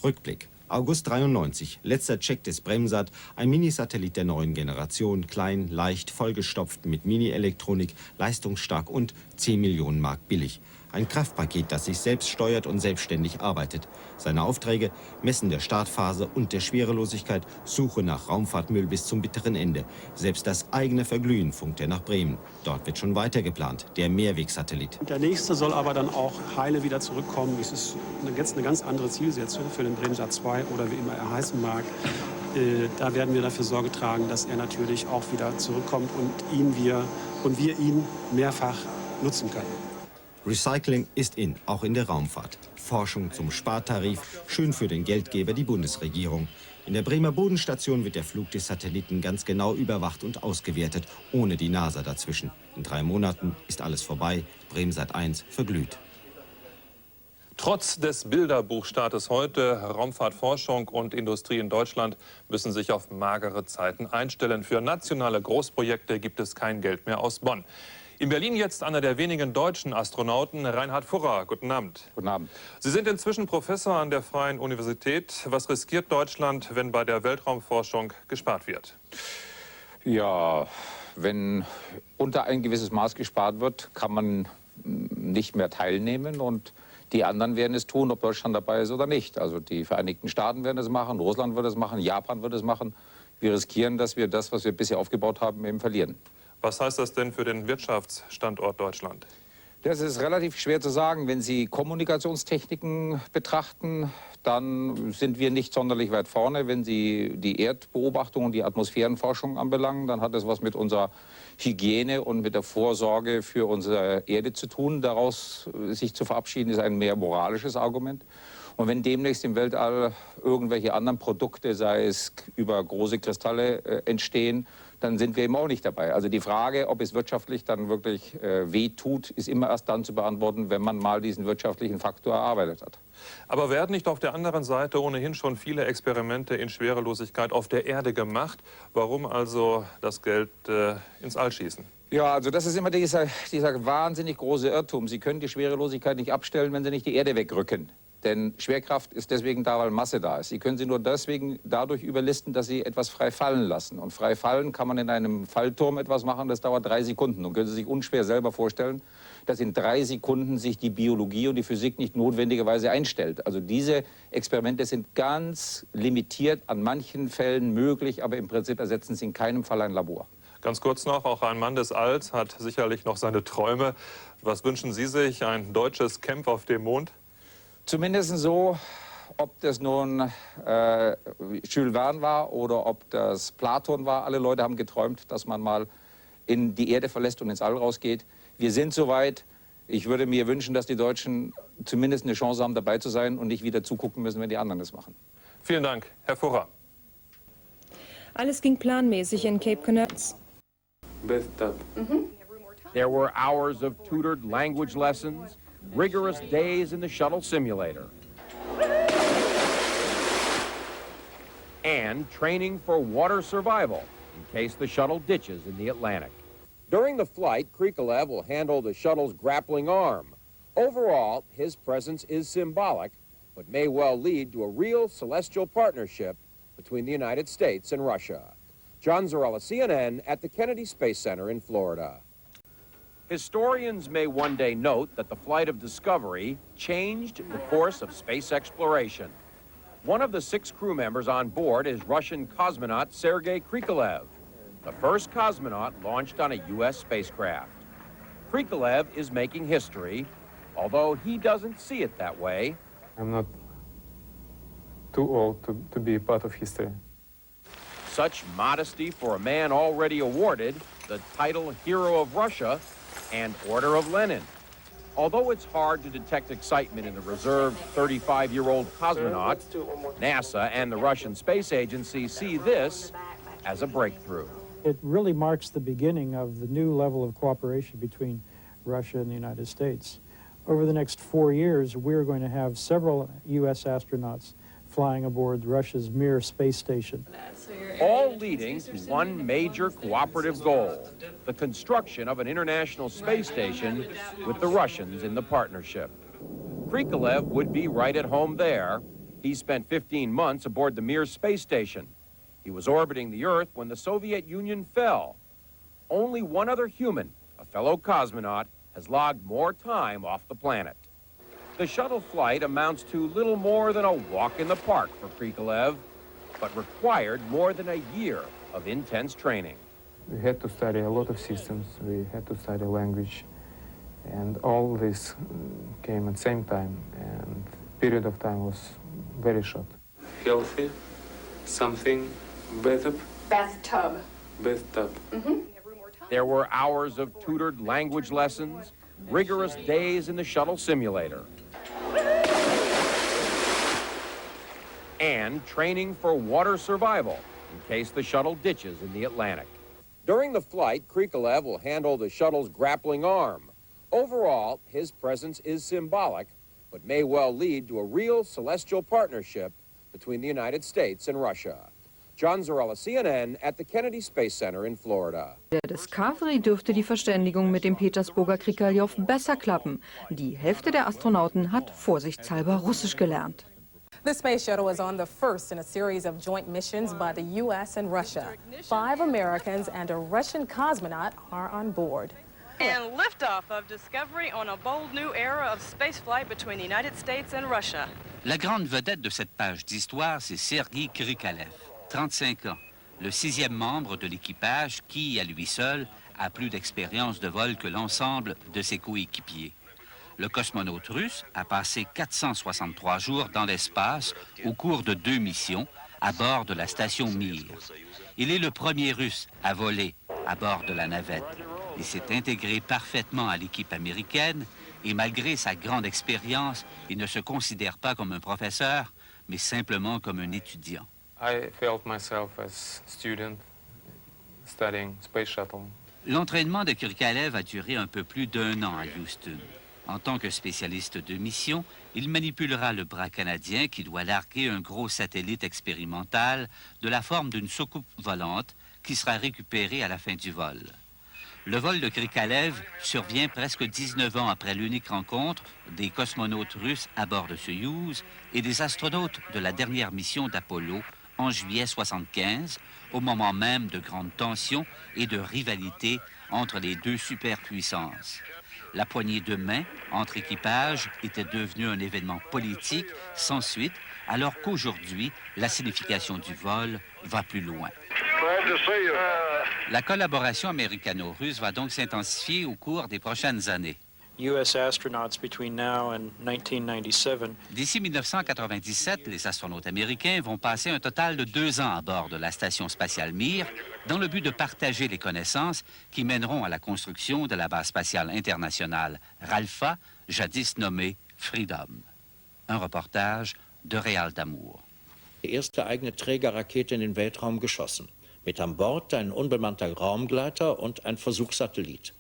Rückblick. August 93, letzter Check des Bremsat, ein Minisatellit der neuen Generation, klein, leicht, vollgestopft mit Mini-Elektronik, leistungsstark und 10 Millionen Mark billig. Ein Kraftpaket, das sich selbst steuert und selbstständig arbeitet. Seine Aufträge: Messen der Startphase und der Schwerelosigkeit, Suche nach Raumfahrtmüll bis zum bitteren Ende. Selbst das eigene Verglühen funkt er nach Bremen. Dort wird schon weiter geplant, der Mehrwegsatellit. Der nächste soll aber dann auch heile wieder zurückkommen. Das ist jetzt eine ganz andere Zielsetzung für den Bremsat 2 oder wie immer er heißen mag. Da werden wir dafür Sorge tragen, dass er natürlich auch wieder zurückkommt und wir ihn mehrfach nutzen können. Recycling ist in, auch in der Raumfahrt. Forschung zum Spartarif, schön für den Geldgeber, die Bundesregierung. In der Bremer Bodenstation wird der Flug des Satelliten ganz genau überwacht und ausgewertet, ohne die NASA dazwischen. In 3 Monaten ist alles vorbei, Bremsat 1 verglüht. Trotz des Bilderbuchstartes heute, Raumfahrtforschung und Industrie in Deutschland müssen sich auf magere Zeiten einstellen. Für nationale Großprojekte gibt es kein Geld mehr aus Bonn. In Berlin jetzt einer der wenigen deutschen Astronauten, Reinhard Furrer. Guten Abend. Guten Abend. Sie sind inzwischen Professor an der Freien Universität. Was riskiert Deutschland, wenn bei der Weltraumforschung gespart wird? Ja, wenn unter ein gewisses Maß gespart wird, kann man nicht mehr teilnehmen. Und Die anderen werden es tun, ob Deutschland dabei ist oder nicht. Also die Vereinigten Staaten werden es machen, Russland wird es machen, Japan wird es machen. Wir riskieren, dass wir das, was wir bisher aufgebaut haben, eben verlieren. Was heißt das denn für den Wirtschaftsstandort Deutschland? Das ist relativ schwer zu sagen. Wenn Sie Kommunikationstechniken betrachten, dann sind wir nicht sonderlich weit vorne. Wenn Sie die Erdbeobachtung und die Atmosphärenforschung anbelangen, dann hat das was mit unserer Hygiene und mit der Vorsorge für unsere Erde zu tun. Daraus sich zu verabschieden, ist ein mehr moralisches Argument. Und wenn demnächst im Weltall irgendwelche anderen Produkte, sei es über große Kristalle, entstehen, dann sind wir eben auch nicht dabei. Also die Frage, ob es wirtschaftlich dann wirklich weh tut, ist immer erst dann zu beantworten, wenn man mal diesen wirtschaftlichen Faktor erarbeitet hat. Aber werden nicht auf der anderen Seite ohnehin schon viele Experimente in Schwerelosigkeit auf der Erde gemacht? Warum also das Geld ins All schießen? Ja, also das ist immer dieser wahnsinnig große Irrtum. Sie können die Schwerelosigkeit nicht abstellen, wenn Sie nicht die Erde wegrücken. Denn Schwerkraft ist deswegen da, weil Masse da ist. Sie können sie nur deswegen dadurch überlisten, dass Sie etwas frei fallen lassen. Und frei fallen kann man in einem Fallturm etwas machen, das dauert 3 Sekunden. Und können Sie sich unschwer selber vorstellen, dass in 3 Sekunden sich die Biologie und die Physik nicht notwendigerweise einstellt. Also diese Experimente sind ganz limitiert, an manchen Fällen möglich, aber im Prinzip ersetzen sie in keinem Fall ein Labor. Ganz kurz noch, auch ein Mann des Alls hat sicherlich noch seine Träume. Was wünschen Sie sich? Ein deutsches Camp auf dem Mond? Zumindest so, ob das nun Jules Verne war oder ob das Platon war. Alle Leute haben geträumt, dass man mal in die Erde verlässt und ins All rausgeht. Wir sind soweit. Ich würde mir wünschen, dass die Deutschen zumindest eine Chance haben, dabei zu sein und nicht wieder zugucken müssen, wenn die anderen das machen. Vielen Dank, Herr Furrer. Alles ging planmäßig in Cape Canaveral. There were hours of tutored language lessons, rigorous days in the shuttle simulator, and training for water survival in case the shuttle ditches in the Atlantic. During the flight, Krikalev will handle the shuttle's grappling arm. Overall, his presence is symbolic, but may well lead to a real celestial partnership between the United States and Russia. John Zarella, CNN, at the Kennedy Space Center in Florida. Historians may one day note that the flight of Discovery changed the course of space exploration. One of the 6 crew members on board is Russian cosmonaut Sergei Krikalev, the first cosmonaut launched on a U.S. spacecraft. Krikalev is making history, although he doesn't see it that way. I'm not too old to be part of history. Such modesty for a man already awarded the title Hero of Russia and Order of Lenin. Although it's hard to detect excitement in the reserved 35-year-old cosmonaut, NASA and the Russian Space Agency see this as a breakthrough. It really marks the beginning of the new level of cooperation between Russia and the United States. Over the next 4 years, we're going to have several U.S. astronauts flying aboard Russia's Mir space station. All leading to one major cooperative goal, the construction of an international space station with the Russians in the partnership. Krikalev would be right at home there. He spent 15 months aboard the Mir space station. He was orbiting the Earth when the Soviet Union fell. Only one other human, a fellow cosmonaut, has logged more time off the planet. The shuttle flight amounts to little more than a walk in the park for Krikalev, but required more than a year of intense training. We had to study a lot of systems, we had to study language, and all this came at the same time, and the period of time was very short. Healthy, something, bathtub? Bathtub. Bathtub. There were hours of tutored language lessons, rigorous days in the shuttle simulator, and training for water survival in case the shuttle ditches in the Atlantic. During the flight, Krikalev will handle the shuttle's grappling arm. Overall, his presence is symbolic, but may well lead to a real celestial partnership between the United States and Russia. John Zarella, CNN, at the Kennedy Space Center in Florida. Der Discovery dürfte die Verständigung mit dem Petersburger Krikalev besser klappen. Die Hälfte der Astronauten hat vorsichtshalber Russisch gelernt. The space shuttle is on the first in a series of joint missions by the U.S. and Russia. 5 Americans and a Russian cosmonaut are on board. And liftoff of Discovery on a bold new era of spaceflight between the United States and Russia. La grande vedette de cette page d'histoire, c'est Sergei Krikalev, 35 ans, le 6e membre de l'équipage qui, à lui seul, a plus d'expérience de vol que l'ensemble de ses coéquipiers. Le cosmonaute russe a passé 463 jours dans l'espace au cours de 2 missions à bord de la station Mir. Il est le premier russe à voler à bord de la navette. Il s'est intégré parfaitement à l'équipe américaine et malgré sa grande expérience, il ne se considère pas comme un professeur, mais simplement comme un étudiant. I felt myself as student studying space shuttle. L'entraînement de Krikalev a duré un peu plus d'1 an à Houston. En tant que spécialiste de mission, il manipulera le bras canadien qui doit larguer un gros satellite expérimental de la forme d'une soucoupe volante qui sera récupérée à la fin du vol. Le vol de Krikalev survient presque 19 ans après l'unique rencontre des cosmonautes russes à bord de Soyouz et des astronautes de la dernière mission d'Apollo en juillet 1975, au moment même de grandes tensions et de rivalité entre les deux superpuissances. La poignée de main entre équipages était devenue un événement politique sans suite, alors qu'aujourd'hui, la signification du vol va plus loin. La collaboration américano-russe va donc s'intensifier au cours des prochaines années. US astronauts between now and 1997. D'ici 1997, les astronautes américains vont passer un total de 2 ans à bord de la station spatiale Mir dans le but de partager les connaissances qui mèneront à la construction de la base spatiale internationale Ralpha, jadis nommée Freedom. Un reportage de Réal Damour. Die erste eigene Trägerrakete in den Weltraum geschossen. Mit an Bord ein unbemannter Raumgleiter und ein Versuchssatellit.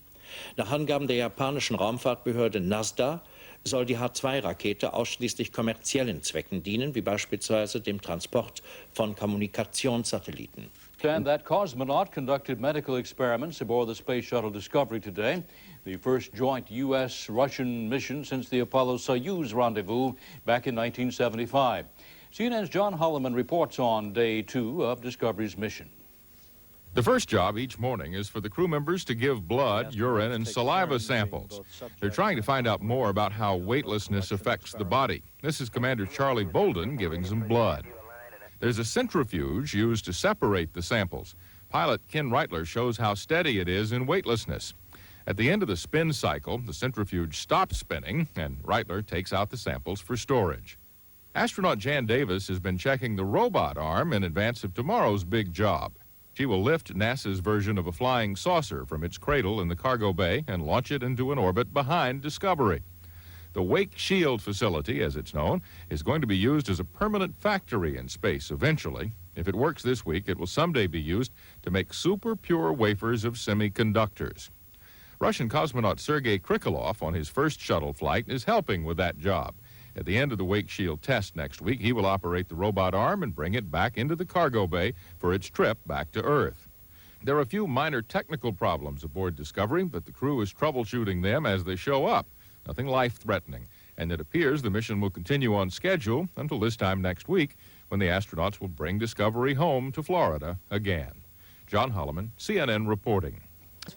Nach Angaben der japanischen Raumfahrtbehörde NASA soll die H-2-Rakete ausschließlich kommerziellen Zwecken dienen, wie beispielsweise dem Transport von Kommunikationssatelliten. And that cosmonaut conducted medical experiments aboard the Space Shuttle Discovery today, the first joint U.S.-Russian mission since the Apollo-Soyuz rendezvous back in 1975. CNN's John Holloman reports on day 2 of Discovery's mission. The first job each morning is for the crew members to give blood, urine, and saliva samples. They're trying to find out more about how weightlessness affects the body. This is Commander Charlie Bolden giving some blood. There's a centrifuge used to separate the samples. Pilot Ken Reitler shows how steady it is in weightlessness. At the end of the spin cycle, the centrifuge stops spinning, and Reitler takes out the samples for storage. Astronaut Jan Davis has been checking the robot arm in advance of tomorrow's big job. She will lift NASA's version of a flying saucer from its cradle in the cargo bay and launch it into an orbit behind Discovery. The Wake Shield facility, as it's known, is going to be used as a permanent factory in space eventually. If it works this week, it will someday be used to make super pure wafers of semiconductors. Russian cosmonaut Sergei Krikalev on his first shuttle flight is helping with that job. At the end of the Wake Shield test next week, he will operate the robot arm and bring it back into the cargo bay for its trip back to Earth. There are a few minor technical problems aboard Discovery, but the crew is troubleshooting them as they show up. Nothing life-threatening. And it appears the mission will continue on schedule until this time next week, when the astronauts will bring Discovery home to Florida again. John Holloman, CNN reporting.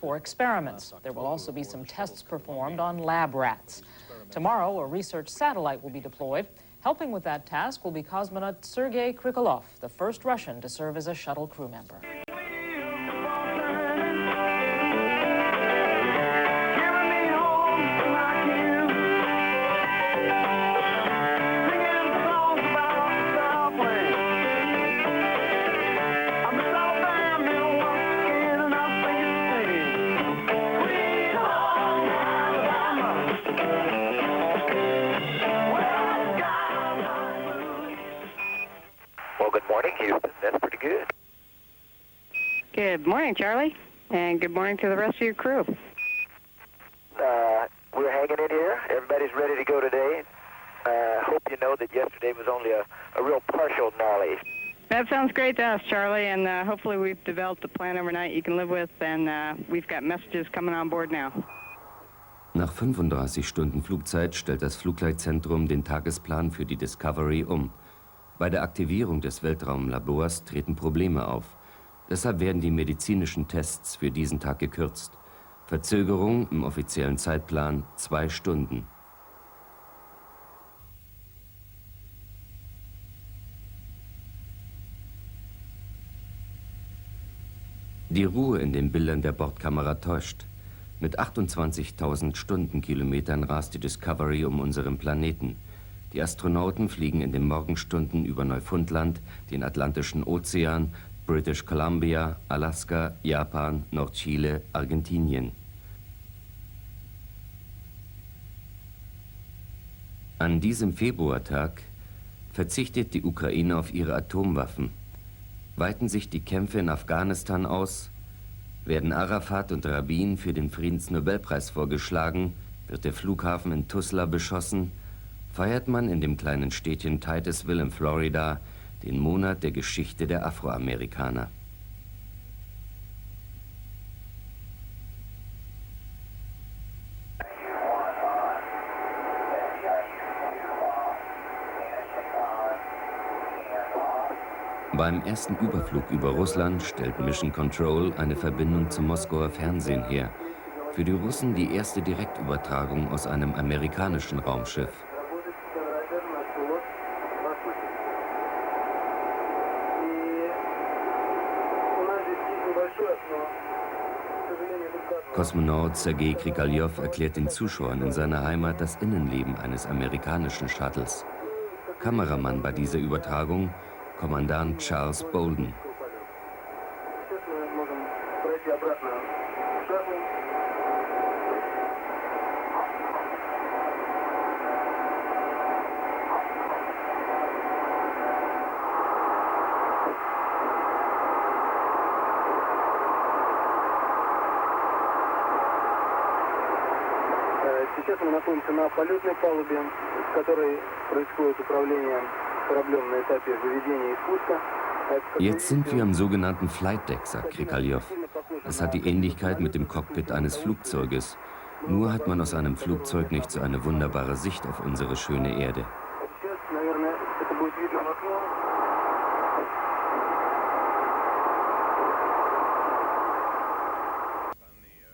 For experiments. There will also be some tests performed on lab rats. Tomorrow, a research satellite will be deployed. Helping with that task will be cosmonaut Sergei Krikalev, the first Russian to serve as a shuttle crew member. Good morning, Charlie, and good morning to the rest of your crew. We're hanging in here. Everybody's ready to go today. Hope you know that yesterday was only a real partial knowledge. That sounds great to us, Charlie, and hopefully we've developed a plan overnight you can live with, and we've got messages coming on board now. Nach 35 Stunden Flugzeit stellt das Flugleitzentrum den Tagesplan für die Discovery um. Bei der Aktivierung des Weltraumlabors treten Probleme auf. Deshalb werden die medizinischen Tests für diesen Tag gekürzt. Verzögerung im offiziellen Zeitplan 2 Stunden. Die Ruhe in den Bildern der Bordkamera täuscht. Mit 28.000 Stundenkilometern rast die Discovery um unseren Planeten. Die Astronauten fliegen in den Morgenstunden über Neufundland, den Atlantischen Ozean, British Columbia, Alaska, Japan, Nordchile, Argentinien. An diesem Februartag verzichtet die Ukraine auf ihre Atomwaffen. Weiten sich die Kämpfe in Afghanistan aus, werden Arafat und Rabin für den Friedensnobelpreis vorgeschlagen, wird der Flughafen in Tuzla beschossen, feiert man in dem kleinen Städtchen Titusville in Florida den Monat der Geschichte der Afroamerikaner. Beim ersten Überflug über Russland stellt Mission Control eine Verbindung zum Moskauer Fernsehen her. Für die Russen die erste Direktübertragung aus einem amerikanischen Raumschiff. Kosmonaut Sergei Krikalev erklärt den Zuschauern in seiner Heimat das Innenleben eines amerikanischen Shuttles. Kameramann bei dieser Übertragung Kommandant Charles Bolden. Сейчас мы находимся на полетной палубе, с которой происходит управление кораблем на этапе выведения и спуска. Jetzt sind wir am sogenannten Flight Deck, sagt Krikalev. Es hat die Ähnlichkeit mit dem Cockpit eines Flugzeuges. Nur hat man aus einem Flugzeug nicht so eine wunderbare Sicht auf unsere schöne Erde.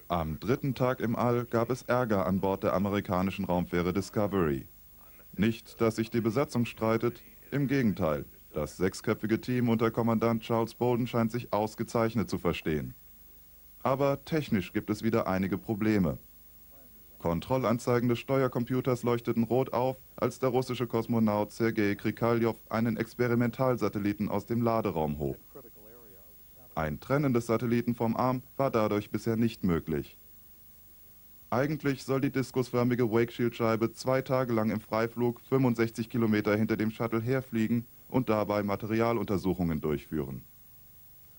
Am dritten Tag im All gab es Ärger an Bord der amerikanischen Raumfähre Discovery. Nicht, dass sich die Besatzung streitet, im Gegenteil. Das sechsköpfige Team unter Kommandant Charles Bolden scheint sich ausgezeichnet zu verstehen. Aber technisch gibt es wieder einige Probleme. Kontrollanzeigen des Steuercomputers leuchteten rot auf, als der russische Kosmonaut Sergei Krikalev einen Experimentalsatelliten aus dem Laderaum hob. Ein Trennen des Satelliten vom Arm war dadurch bisher nicht möglich. Eigentlich soll die diskusförmige Wake-Shield-Scheibe 2 Tage lang im Freiflug 65 Kilometer hinter dem Shuttle herfliegen und dabei Materialuntersuchungen durchführen.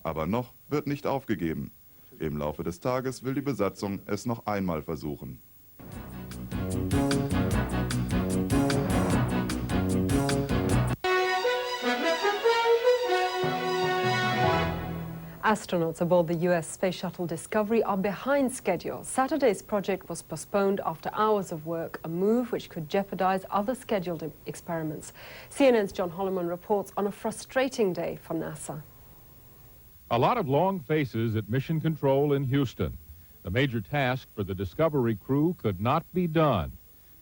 Aber noch wird nicht aufgegeben. Im Laufe des Tages will die Besatzung es noch einmal versuchen. Astronauts aboard the US Space Shuttle Discovery are behind schedule. Saturday's project was postponed after hours of work, a move which could jeopardize other scheduled experiments. CNN's John Holloman reports on a frustrating day for NASA. A lot of long faces at Mission Control in Houston. The major task for the Discovery crew could not be done.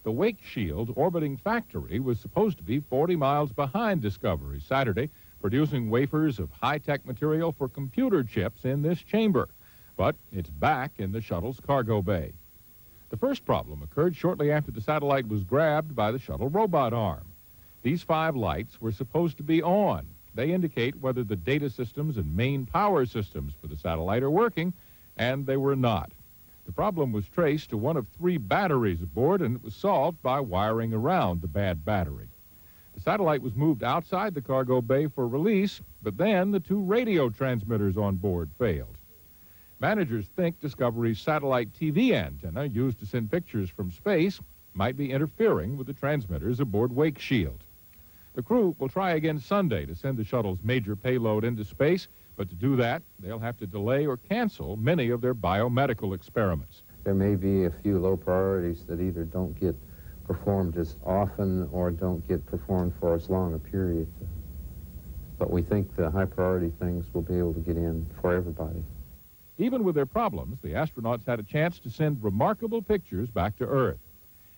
The Wake Shield orbiting factory was supposed to be 40 miles behind Discovery Saturday, producing wafers of high-tech material for computer chips in this chamber. But it's back in the shuttle's cargo bay. The first problem occurred shortly after the satellite was grabbed by the shuttle robot arm. These 5 lights were supposed to be on. They indicate whether the data systems and main power systems for the satellite are working, and they were not. The problem was traced to one of 3 batteries aboard, and it was solved by wiring around the bad battery. The satellite was moved outside the cargo bay for release, but then the 2 radio transmitters on board failed. Managers think Discovery's satellite TV antenna, used to send pictures from space, might be interfering with the transmitters aboard Wake Shield. The crew will try again Sunday to send the shuttle's major payload into space, but to do that, they'll have to delay or cancel many of their biomedical experiments. There may be a few low priorities that either don't get performed as often or don't get performed for as long a period. But we think the high priority things will be able to get in for everybody. Even with their problems, the astronauts had a chance to send remarkable pictures back to Earth.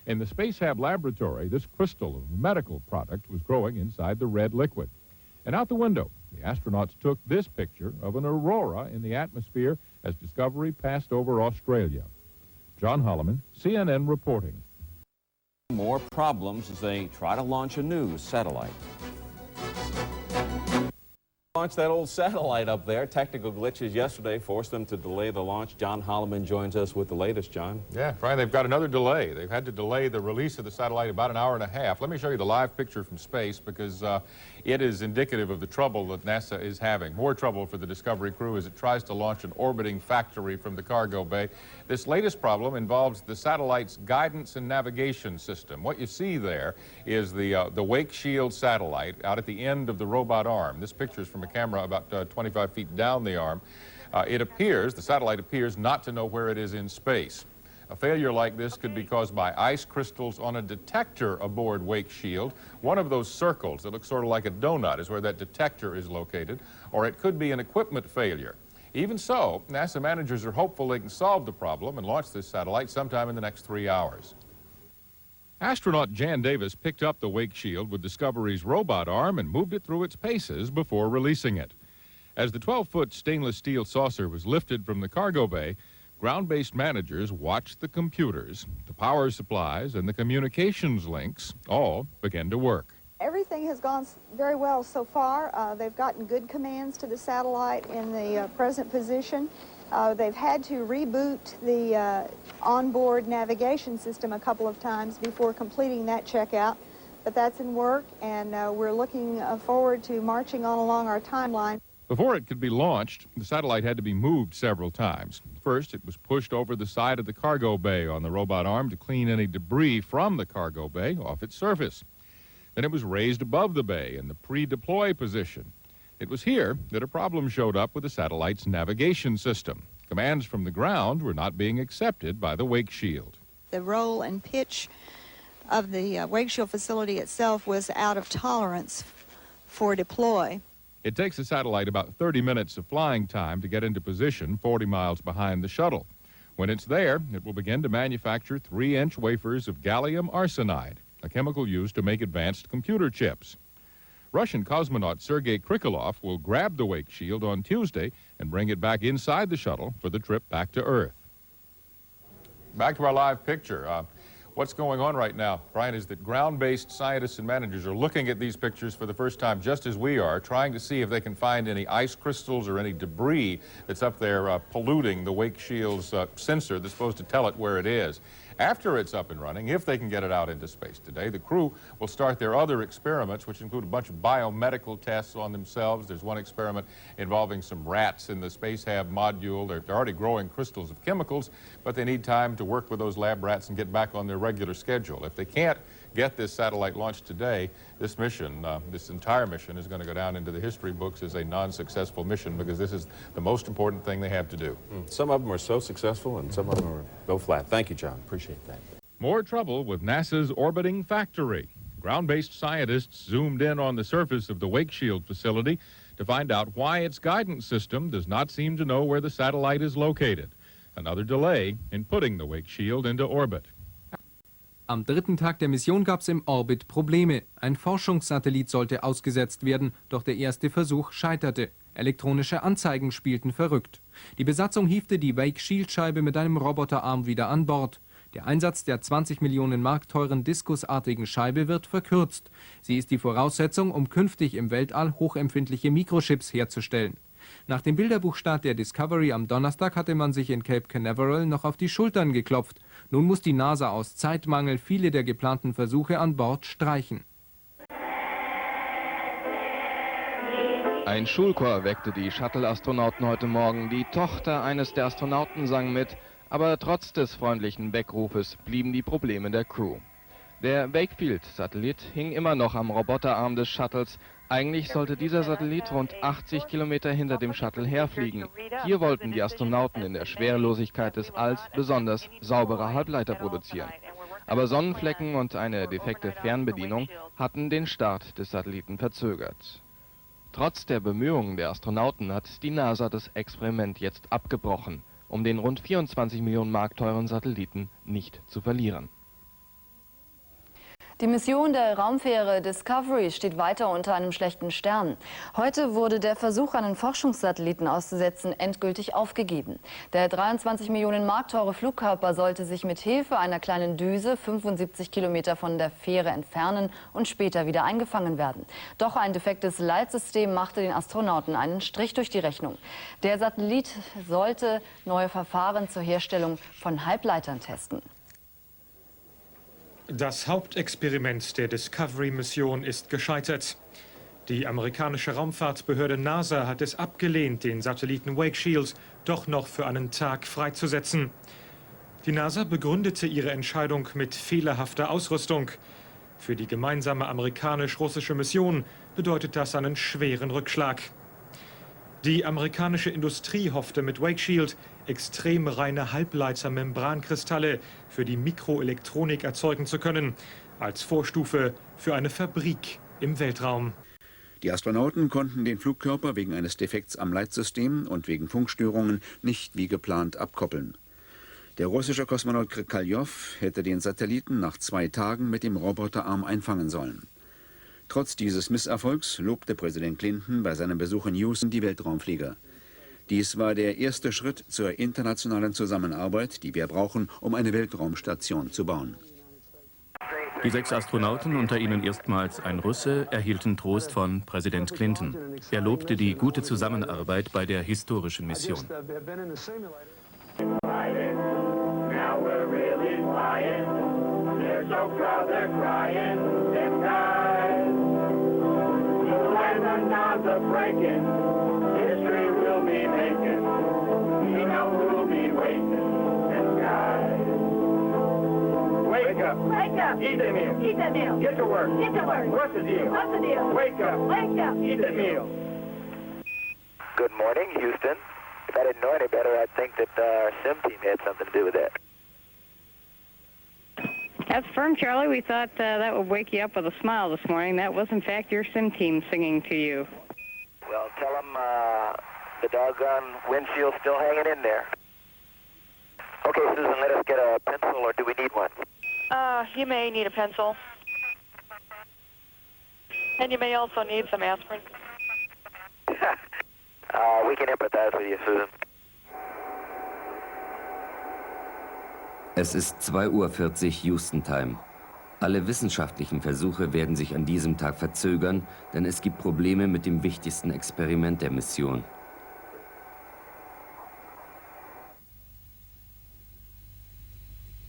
In the Space Hab laboratory, this crystal of a medical product was growing inside the red liquid. And out the window, the astronauts took this picture of an aurora in the atmosphere as Discovery passed over Australia. John Holloman, CNN reporting. More problems as they try to launch a new satellite. Launch that old satellite up there. Technical glitches yesterday forced them to delay the launch. John Holloman joins us with the latest, John. Yeah, Brian, they've got another delay. They've had to delay the release of the satellite about an hour and a half. Let me show you the live picture from space because it is indicative of the trouble that NASA is having. More trouble for the Discovery crew as it tries to launch an orbiting factory from the cargo bay. This latest problem involves the satellite's guidance and navigation system. What you see there is the Wake Shield satellite out at the end of the robot arm. This picture is from a camera about 25 feet down the arm. The satellite appears not to know where it is in space. A failure like this could be caused by ice crystals on a detector aboard Wake Shield. One of those circles that looks sort of like a donut is where that detector is located, or it could be an equipment failure. Even so, NASA managers are hopeful they can solve the problem and launch this satellite sometime in the next 3 hours. Astronaut Jan Davis picked up the Wake Shield with Discovery's robot arm and moved it through its paces before releasing it. As the 12-foot stainless steel saucer was lifted from the cargo bay, ground-based managers watched the computers, the power supplies, and the communications links all begin to work. Everything has gone very well so far. They've gotten good commands to the satellite in the present position. They've had to reboot the onboard navigation system a couple of times before completing that checkout, but that's in work, and we're looking forward to marching on along our timeline. Before it could be launched, the satellite had to be moved several times. First, it was pushed over the side of the cargo bay on the robot arm to clean any debris from the cargo bay off its surface. Then it was raised above the bay in the pre-deploy position. It was here that a problem showed up with the satellite's navigation system. Commands from the ground were not being accepted by the Wake Shield. The roll and pitch of the Wake Shield facility itself was out of tolerance for deploy. It takes the satellite about 30 minutes of flying time to get into position 40 miles behind the shuttle. When it's there, it will begin to manufacture 3-inch wafers of gallium arsenide, a chemical used to make advanced computer chips. Russian cosmonaut Sergei Krikalev will grab the Wake Shield on Tuesday and bring it back inside the shuttle for the trip back to Earth. Back to our live picture. What's going on right now, Brian, is that ground-based scientists and managers are looking at these pictures for the first time, just as we are, trying to see if they can find any ice crystals or any debris that's up there polluting the Wake Shield's sensor that's supposed to tell it where it is. After it's up and running, if they can get it out into space today, the crew will start their other experiments, which include a bunch of biomedical tests on themselves. There's one experiment involving some rats in the Space Hab module. They're already growing crystals of chemicals, but they need time to work with those lab rats and get back on their regular schedule. If they can't get this satellite launched today, this mission, this entire mission, is going to go down into the history books as a non-successful mission because this is the most important thing they have to do. Some of them are so successful and some of them go flat. Thank you, John. Appreciate that. More trouble with NASA's orbiting factory. Ground-based scientists zoomed in on the surface of the Wake Shield facility to find out why its guidance system does not seem to know where the satellite is located. Another delay in putting the Wake Shield into orbit. Am dritten Tag der Mission gab es im Orbit Probleme. Ein Forschungssatellit sollte ausgesetzt werden, doch der erste Versuch scheiterte. Elektronische Anzeigen spielten verrückt. Die Besatzung hiefte die Wake-Shield-Scheibe mit einem Roboterarm wieder an Bord. Der Einsatz der 20 Millionen Mark teuren diskusartigen Scheibe wird verkürzt. Sie ist die Voraussetzung, um künftig im Weltall hochempfindliche Mikrochips herzustellen. Nach dem Bilderbuchstart der Discovery am Donnerstag hatte man sich in Cape Canaveral noch auf die Schultern geklopft. Nun muss die NASA aus Zeitmangel viele der geplanten Versuche an Bord streichen. Ein Schulchor weckte die Shuttle-Astronauten heute Morgen. Die Tochter eines der Astronauten sang mit, aber trotz des freundlichen Weckrufes blieben die Probleme der Crew. Der Wakefield-Satellit hing immer noch am Roboterarm des Shuttles. Eigentlich sollte dieser Satellit rund 80 Kilometer hinter dem Shuttle herfliegen. Hier wollten die Astronauten in der Schwerelosigkeit des Alls besonders saubere Halbleiter produzieren. Aber Sonnenflecken und eine defekte Fernbedienung hatten den Start des Satelliten verzögert. Trotz der Bemühungen der Astronauten hat die NASA das Experiment jetzt abgebrochen, um den rund 24 Millionen Mark teuren Satelliten nicht zu verlieren. Die Mission der Raumfähre Discovery steht weiter unter einem schlechten Stern. Heute wurde der Versuch, einen Forschungssatelliten auszusetzen, endgültig aufgegeben. Der 23 Millionen Mark teure Flugkörper sollte sich mit Hilfe einer kleinen Düse 75 Kilometer von der Fähre entfernen und später wieder eingefangen werden. Doch ein defektes Leitsystem machte den Astronauten einen Strich durch die Rechnung. Der Satellit sollte neue Verfahren zur Herstellung von Halbleitern testen. Das Hauptexperiment der Discovery-Mission ist gescheitert. Die amerikanische Raumfahrtbehörde NASA hat es abgelehnt, den Satelliten Wake Shield doch noch für einen Tag freizusetzen. Die NASA begründete ihre Entscheidung mit fehlerhafter Ausrüstung. Für die gemeinsame amerikanisch-russische Mission bedeutet das einen schweren Rückschlag. Die amerikanische Industrie hoffte mit Wake Shield extrem reine Halbleiter-Membrankristalle für die Mikroelektronik erzeugen zu können, als Vorstufe für eine Fabrik im Weltraum. Die Astronauten konnten den Flugkörper wegen eines Defekts am Leitsystem und wegen Funkstörungen nicht wie geplant abkoppeln. Der russische Kosmonaut Krikalev hätte den Satelliten nach 2 Tagen mit dem Roboterarm einfangen sollen. Trotz dieses Misserfolgs lobte Präsident Clinton bei seinem Besuch in Houston die Weltraumflieger. Dies war der erste Schritt zur internationalen Zusammenarbeit, die wir brauchen, um eine Weltraumstation zu bauen. Die 6 Astronauten, unter ihnen erstmals ein Russe, erhielten Trost von Präsident Clinton. Er lobte die gute Zusammenarbeit bei der historischen Mission. Wake up. Wake up. Eat that meal. Eat that meal. Get to work. Get to work. What's the deal? What's the deal? Wake up. Wake up. Eat that meal. Good morning, Houston. If I didn't know any better, I'd think that our sim team had something to do with that. That's firm, Charlie. We thought that would wake you up with a smile this morning. That was, in fact, your sim team singing to you. Well, tell them the doggone windshield's still hanging in there. Okay, Susan, let us get a pencil, or do we need one? You may need a pencil. And you may also need some aspirin. We can empathize with you, Susan. Es ist 2:40 Uhr Houston-Time. Alle wissenschaftlichen Versuche werden sich an diesem Tag verzögern, denn es gibt Probleme mit dem wichtigsten Experiment der Mission.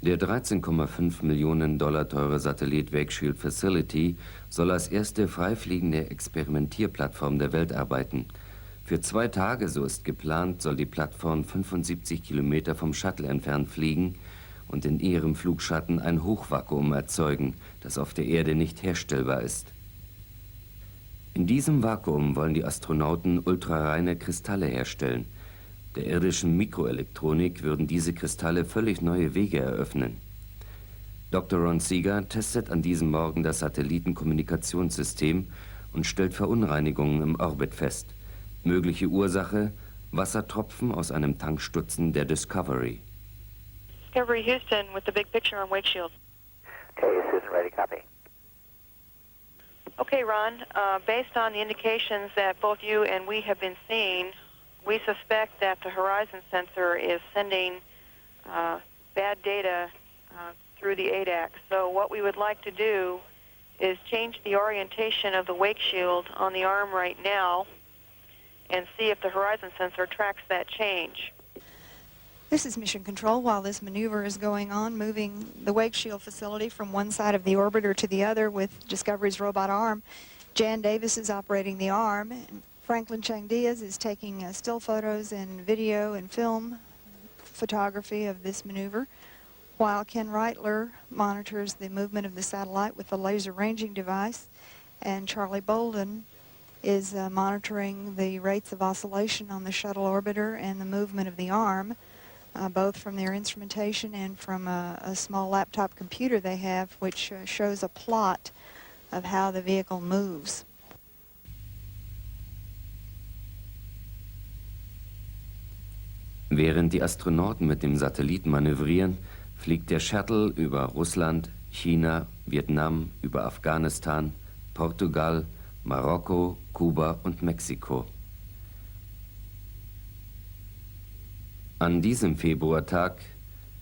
Der 13,5 Millionen Dollar teure Satellit Wake Shield Facility soll als erste freifliegende Experimentierplattform der Welt arbeiten. Für 2 Tage, so ist geplant, soll die Plattform 75 Kilometer vom Shuttle entfernt fliegen und in ihrem Flugschatten ein Hochvakuum erzeugen, das auf der Erde nicht herstellbar ist. In diesem Vakuum wollen die Astronauten ultrareine Kristalle herstellen. Der irdischen Mikroelektronik würden diese Kristalle völlig neue Wege eröffnen. Dr. Ron Seeger testet an diesem Morgen das Satellitenkommunikationssystem und stellt Verunreinigungen im Orbit fest. Mögliche Ursache: Wassertropfen aus einem Tankstutzen der Discovery. Discovery Houston with the big picture on Wake Shield. Okay, Susan, ready, copy. Okay, Ron, based on the indications that both you and we have been seeing, we suspect that the horizon sensor is sending bad data through the ADAC. So what we would like to do is change the orientation of the wake shield on the arm right now and see if the horizon sensor tracks that change. This is Mission Control. While this maneuver is going on, moving the wake shield facility from one side of the orbiter to the other with Discovery's robot arm, Jan Davis is operating the arm. And Franklin Chang Diaz is taking still photos and video and film photography of this maneuver, while Ken Reitler monitors the movement of the satellite with the laser ranging device, and Charlie Bolden is monitoring the rates of oscillation on the shuttle orbiter and the movement of the arm, both from their instrumentation and from a small laptop computer they have, which shows a plot of how the vehicle moves. Während die Astronauten mit dem Satelliten manövrieren, fliegt der Shuttle über Russland, China, Vietnam, über Afghanistan, Portugal, Marokko, Kuba und Mexiko. An diesem Februartag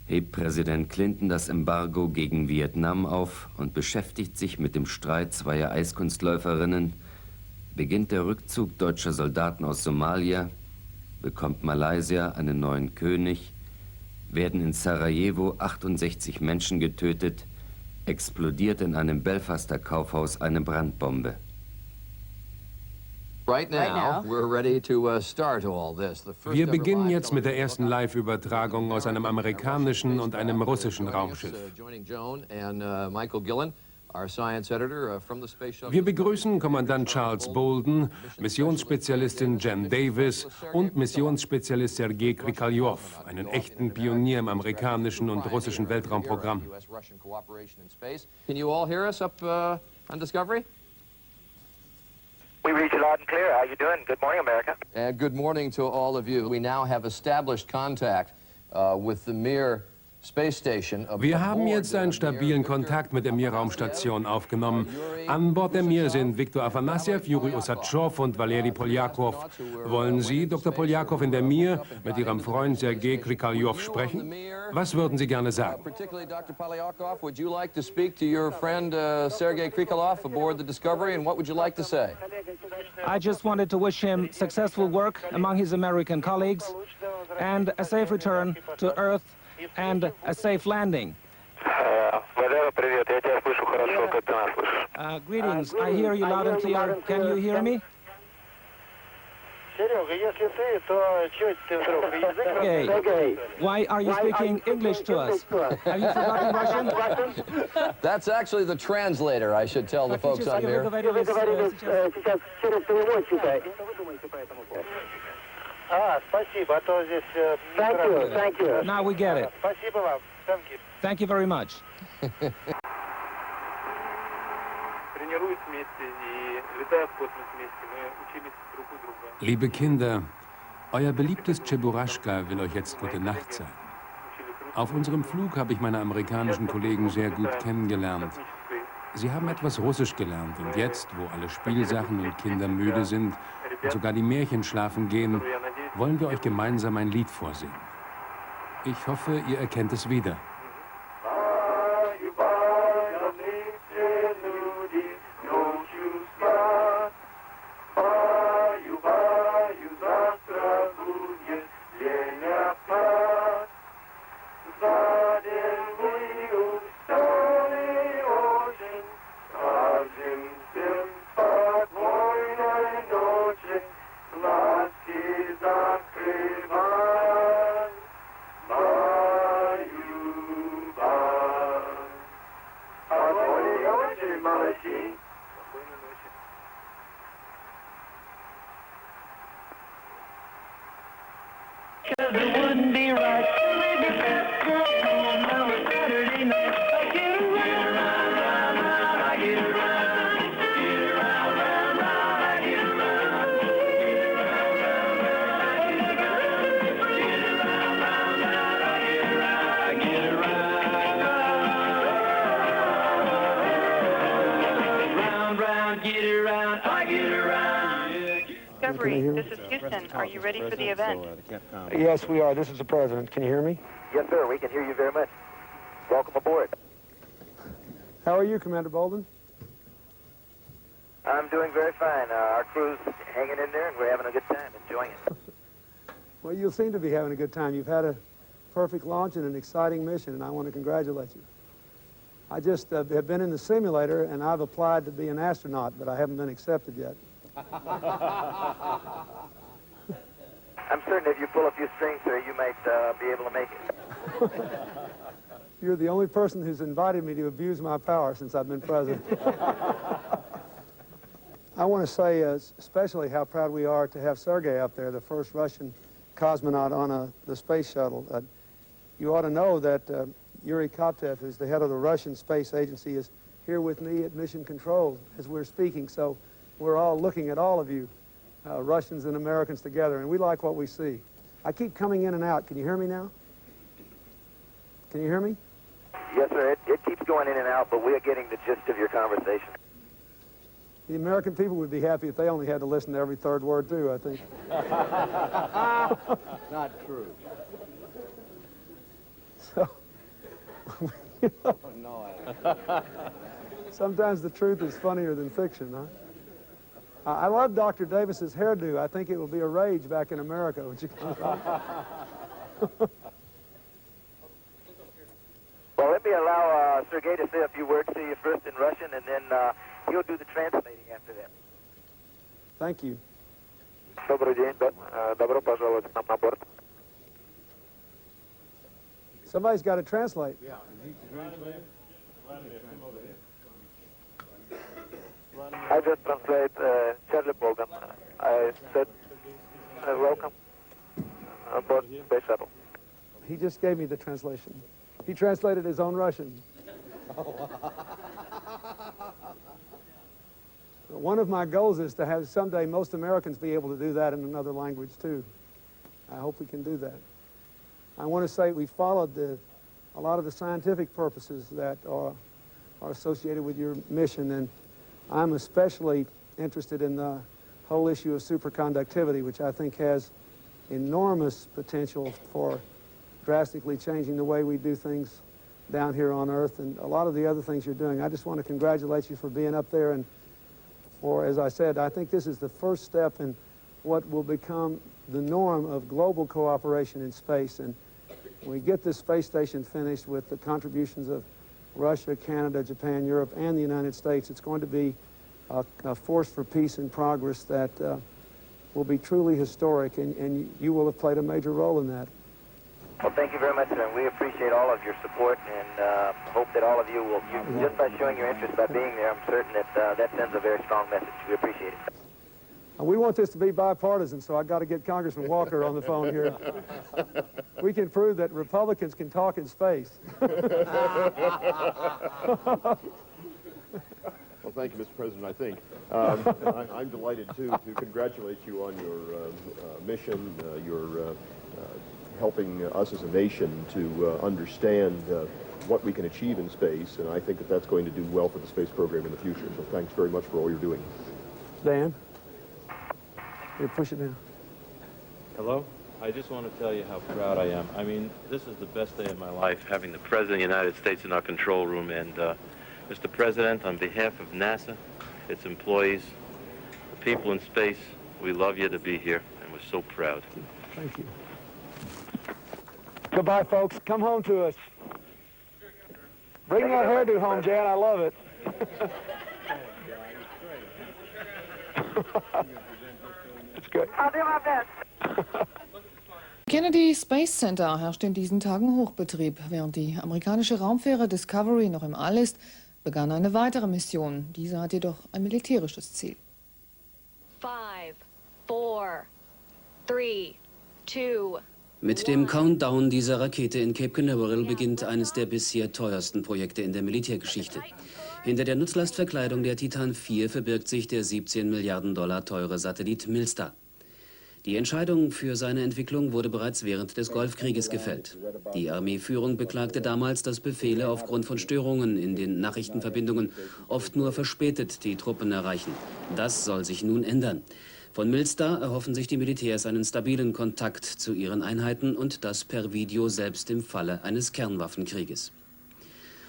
hebt Präsident Clinton das Embargo gegen Vietnam auf und beschäftigt sich mit dem Streit zweier Eiskunstläuferinnen, beginnt der Rückzug deutscher Soldaten aus Somalia, bekommt Malaysia einen neuen König, werden in Sarajevo 68 Menschen getötet, explodiert in einem Belfaster Kaufhaus eine Brandbombe. Wir beginnen jetzt mit der ersten Live-Übertragung aus einem amerikanischen und einem russischen Raumschiff. Wir begrüßen Kommandant Charles Bolden, Missionsspezialistin Jen Davis und Missionsspezialist Sergei Krikalev, einen echten Pionier im amerikanischen und russischen Weltraumprogramm. Can you all hear us up on Discovery? We reach you loud and clear. How you doing? Good morning, America. And good morning to all of you. We now have established contact with the Mir space station. Wir haben jetzt einen stabilen Kontakt mit der Mir-Raumstation aufgenommen. An Bord der Mir sind Viktor Afanasyev, Juri Usatschow und Valeri Poljakov. Wollen Sie, Dr. Poljakov, in der Mir mit Ihrem Freund Sergei Krikalev sprechen? Was würden Sie gerne sagen? Particularly Dr. Polyakov, would you like to speak to your friend Sergei Krikalev aboard the Discovery, and what would you like to say? I just wanted to wish him successful work among his American colleagues and a safe return to Earth and a safe landing. Greetings, I hear you loud and clear. Can you hear me? Sergei, why are you speaking English to us? Have you forgotten Russian? That's actually the translator, I should tell the folks on here. Thank you. Now we get it. Thank you very much. Liebe Kinder, euer beliebtes Cheburashka will euch jetzt gute Nacht sagen. Auf unserem Flug habe ich meine amerikanischen Kollegen sehr gut kennengelernt. Sie haben etwas Russisch gelernt und jetzt, wo alle Spielsachen und Kinder müde sind und sogar die Märchen schlafen gehen, wollen wir euch gemeinsam ein Lied vorsingen. Ich hoffe, ihr erkennt es wieder. This is Houston. Are you ready for the event? Yes, we are. This is the President. Can you hear me? Yes, sir. We can hear you very much. Welcome aboard. How are you, Commander Bolden? I'm doing very fine. Our crew's hanging in there, and we're having a good time, enjoying it. Well, you seem to be having a good time. You've had a perfect launch and an exciting mission, and I want to congratulate you. I just have been in the simulator, and I've applied to be an astronaut, but I haven't been accepted yet. I'm certain if you pull a few strings, sir, you might be able to make it. You're the only person who's invited me to abuse my power since I've been president. I want to say especially how proud we are to have Sergei up there, the first Russian cosmonaut on the space shuttle. You ought to know that Yuri Koptev, who's the head of the Russian Space Agency, is here with me at Mission Control as we're speaking. So we're all looking at all of you, Russians and Americans together, and we like what we see. I keep coming in and out. Can you hear me now? Can you hear me? Yes, sir. It keeps going in and out, but we are getting the gist of your conversation. The American people would be happy if they only had to listen to every third word, too, I think. Not true. So, No, sometimes the truth is funnier than fiction, huh? I love Dr. Davis's hairdo. I think it will be a rage back in America when she comes home. Well, let me allow Sergei to say a few words to you first in Russian, and then he'll do the translating after that. Thank you. Добрый день, добро пожаловать к нам на борт. Somebody's got to translate. Yeah. I just translate Charlie Bolden. I said, welcome aboard Space Shuttle. He just gave me the translation. He translated his own Russian. One of my goals is to have someday most Americans be able to do that in another language too. I hope we can do that. I want to say we followed a lot of the scientific purposes that are associated with your mission, and I'm especially interested in the whole issue of superconductivity, which I think has enormous potential for drastically changing the way we do things down here on Earth and a lot of the other things you're doing. I just want to congratulate you for being up there, and for, as I said, I think this is the first step in what will become the norm of global cooperation in space. And when we get this space station finished with the contributions of Russia, Canada, Japan, Europe, and the United States, it's going to be a force for peace and progress that will be truly historic, and you will have played a major role in that. Well, thank you very much, sir. We appreciate all of your support, and hope that all of you will, just by showing your interest by being there, I'm certain that that sends a very strong message. We appreciate it. We want this to be bipartisan, so I got to get Congressman Walker on the phone here. We can prove that Republicans can talk in space. Well, thank you, Mr. President. I think I'm delighted to congratulate you on your mission, your helping us as a nation to understand what we can achieve in space, and I think that that's going to do well for the space program in the future. So thanks very much for all you're doing. Dan? Here, push it down. Hello? I just want to tell you how proud I am. I mean, this is the best day of my life, having the President of the United States in our control room. And, Mr. President, on behalf of NASA, its employees, the people in space, we love you to be here, and we're so proud. Thank you. Goodbye, folks. Come home to us. Bring that hairdo home, Jan. I love it. It's good. I'll do my best. Kennedy Space Center herrscht in diesen Tagen Hochbetrieb. Während die amerikanische Raumfähre Discovery noch im All ist, begann eine weitere Mission. Diese hat jedoch ein militärisches Ziel. 5, 4, 3, 2. Mit dem Countdown dieser Rakete in Cape Canaveral beginnt eines der bisher teuersten Projekte in der Militärgeschichte. Hinter der Nutzlastverkleidung der Titan IV verbirgt sich der 17 Milliarden Dollar teure Satellit Milstar. Die Entscheidung für seine Entwicklung wurde bereits während des Golfkrieges gefällt. Die Armeeführung beklagte damals, dass Befehle aufgrund von Störungen in den Nachrichtenverbindungen oft nur verspätet die Truppen erreichen. Das soll sich nun ändern. Von Milstar erhoffen sich die Militärs einen stabilen Kontakt zu ihren Einheiten und das per Video selbst im Falle eines Kernwaffenkrieges.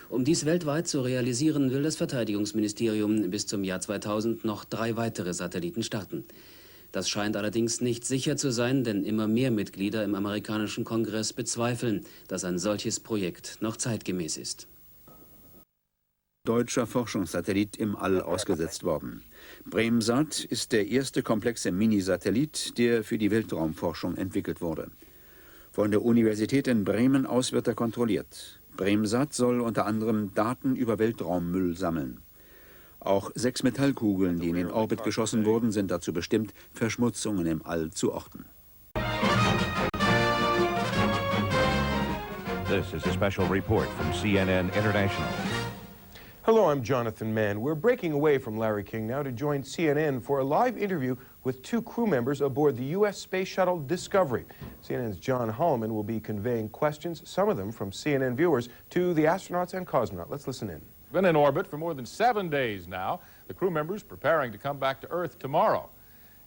Um dies weltweit zu realisieren, will das Verteidigungsministerium bis zum Jahr 2000 noch 3 weitere Satelliten starten. Das scheint allerdings nicht sicher zu sein, denn immer mehr Mitglieder im amerikanischen Kongress bezweifeln, dass ein solches Projekt noch zeitgemäß ist. Deutscher Forschungssatellit im All ausgesetzt worden. BremSat ist der erste komplexe Minisatellit, der für die Weltraumforschung entwickelt wurde. Von der Universität in Bremen aus wird er kontrolliert. BremSat soll unter anderem Daten über Weltraummüll sammeln. Auch 6 Metallkugeln, die in den Orbit geschossen wurden, sind dazu bestimmt, Verschmutzungen im All zu orten. This is a special report from CNN International. Hello, I'm Jonathan Mann. We're breaking away from Larry King now to join CNN for a live interview with 2 crew members aboard the U.S. Space Shuttle Discovery. CNN's John Holloman will be conveying questions, some of them from CNN viewers, to the astronauts and cosmonauts. Let's listen in. Been in orbit for more than 7 days now. The crew members preparing to come back to Earth tomorrow.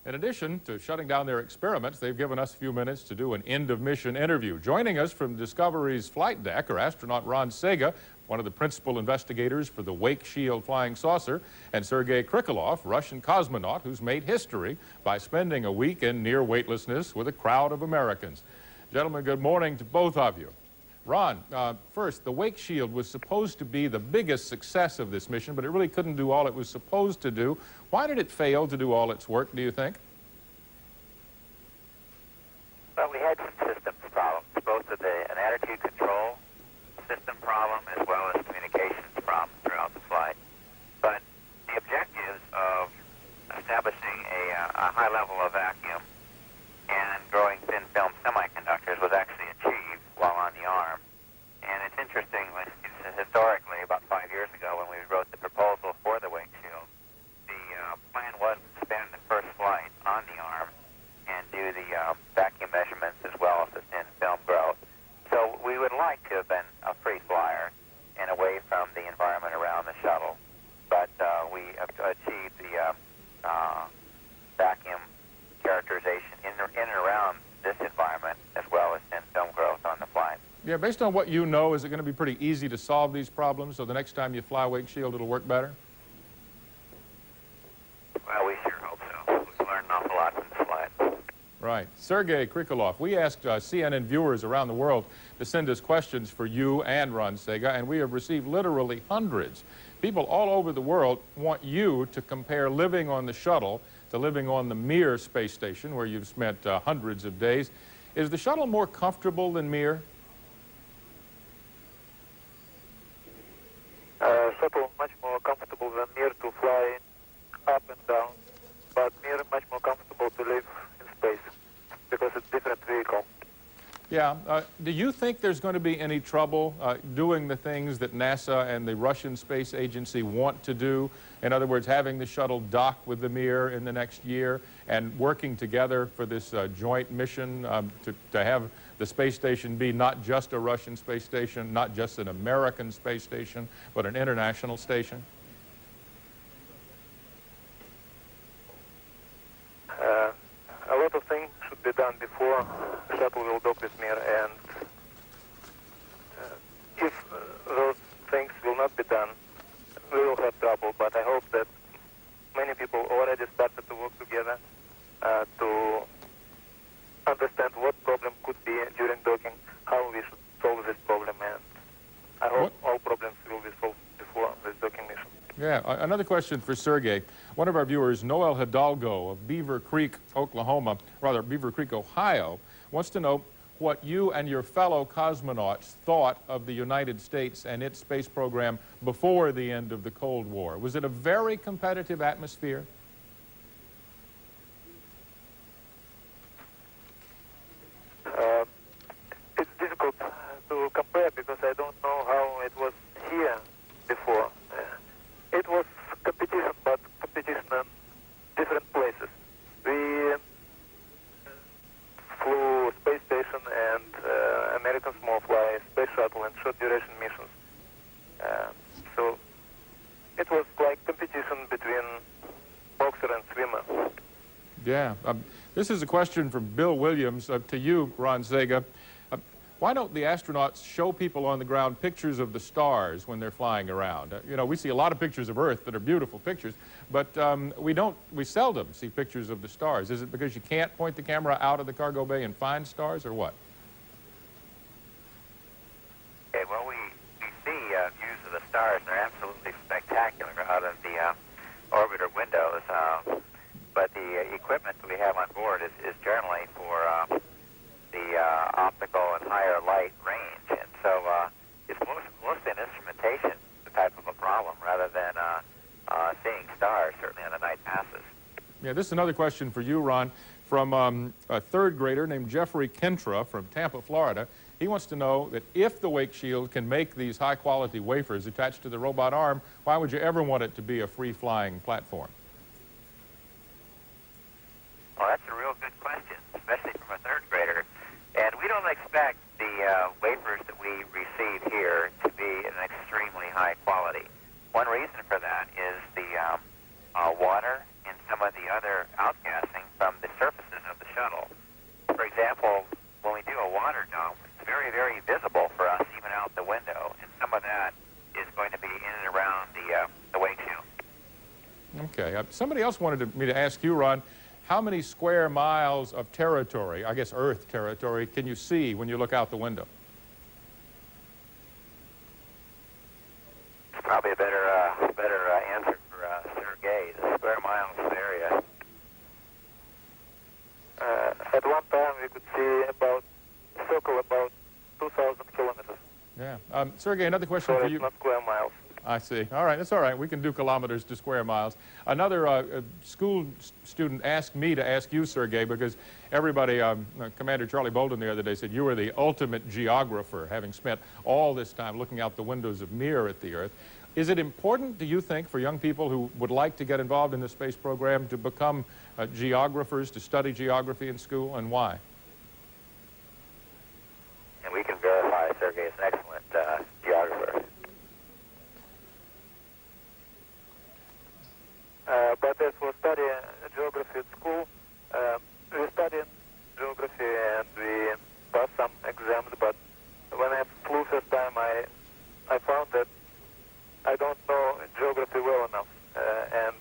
In addition to shutting down their experiments, they've given us a few minutes to do an end-of-mission interview. Joining us from Discovery's flight deck are astronaut Ron Sega, one of the principal investigators for the Wake Shield flying saucer, and Sergei Krikalev, Russian cosmonaut who's made history by spending a week in near weightlessness with a crowd of Americans. Gentlemen, good morning to both of you. Ron, first, the Wake Shield was supposed to be the biggest success of this mission, but it really couldn't do all it was supposed to do. Why did it fail to do all its work, do you think? Well, we had some systems problems, both an attitude control system problem as well as communications problems throughout the flight. But the objectives of establishing a high level of vacuum and growing thin film semiconductors was actually achieved while on the arm. And it's interesting, historically, about 5 years ago when we wrote the proposal for the Wake Shield, the plan was to spend the first flight on the arm and do the vacuum measurements as well as the thin film growth. So we would like to have been a free flyer and away from the environment around the shuttle. But we have achieved the vacuum characterization in and around this environment as well as thin film growth on the flight. Yeah, based on what you know, is it going to be pretty easy to solve these problems so the next time you fly Wake Shield it'll work better? Well, we sure hope so. We've learned an awful lot from this flight. Right. Sergei Krikalev, we asked CNN viewers around the world to send us questions for you and Ron Sega, and we have received literally hundreds. People all over the world want you to compare living on the shuttle to living on the Mir space station, where you've spent hundreds of days. Is the shuttle more comfortable than Mir? Shuttle much more comfortable than Mir to fly up and down, but Mir much more comfortable to live in space because it's a different vehicle. Yeah. Do you think there's going to be any trouble doing the things that NASA and the Russian Space Agency want to do? In other words, having the shuttle dock with the Mir in the next year and working together for this joint mission to have the space station be not just a Russian space station, not just an American space station, but an international station? A lot of things should be done before the shuttle will dock with Mir, and if those things will not be done, we will have trouble. But I hope that many people already started to work together to understand what problem could be during docking, how we should solve this problem, and I hope all problems will be solved before this docking mission. Yeah, another question for Sergei. One of our viewers, Noel Hidalgo of Beaver Creek, Beaver Creek, Ohio, wants to know what you and your fellow cosmonauts thought of the United States and its space program before the end of the Cold War. Was it a very competitive atmosphere? It's difficult to compare because I don't know how it was here before. It was competition, but competition in different places. We flew space station and American small fly, space shuttle, and short duration missions. So it was like competition between boxer and swimmer. Yeah. This is a question from Bill Williams to you, Ron Sega. Why don't the astronauts show people on the ground pictures of the stars when they're flying around? You know, we see a lot of pictures of Earth that are beautiful pictures, but we seldom see pictures of the stars. Is it because you can't point the camera out of the cargo bay and find stars, or what? Okay, well, we see views of the stars, and they're absolutely spectacular out of the orbiter windows, but the equipment that we have on board is generally for the optical and higher light range, and so it's mostly an instrumentation type of a problem rather than seeing stars, certainly on the night passes. Yeah, this is another question for you, Ron, from a third grader named Jeffrey Kentra from Tampa, Florida. He wants to know that if the Wake Shield can make these high-quality wafers attached to the robot arm, why would you ever want it to be a free-flying platform? of that is going to be in and around the wake shield. Okay. Somebody else wanted me to ask you, Ron, how many square miles of territory, I guess Earth territory, can you see when you look out the window? It's probably a better answer for Sergei. The square miles area. At one time, we could see circle about 2,000 kilometers. Yeah. Sergei, another question for you. It's not square miles. I see. All right, that's all right. We can do kilometers to square miles. Another school student asked me to ask you, Sergei, because everybody, Commander Charlie Bolden the other day said you were the ultimate geographer, having spent all this time looking out the windows of Mir at the Earth. Is it important, do you think, for young people who would like to get involved in the space program to become geographers, to study geography in school, and why? And we can verify Sergei is an excellent geographer. But as for studying geography at school, we studied geography and we passed some exams, but when I flew first time, I found that I don't know geography well enough, and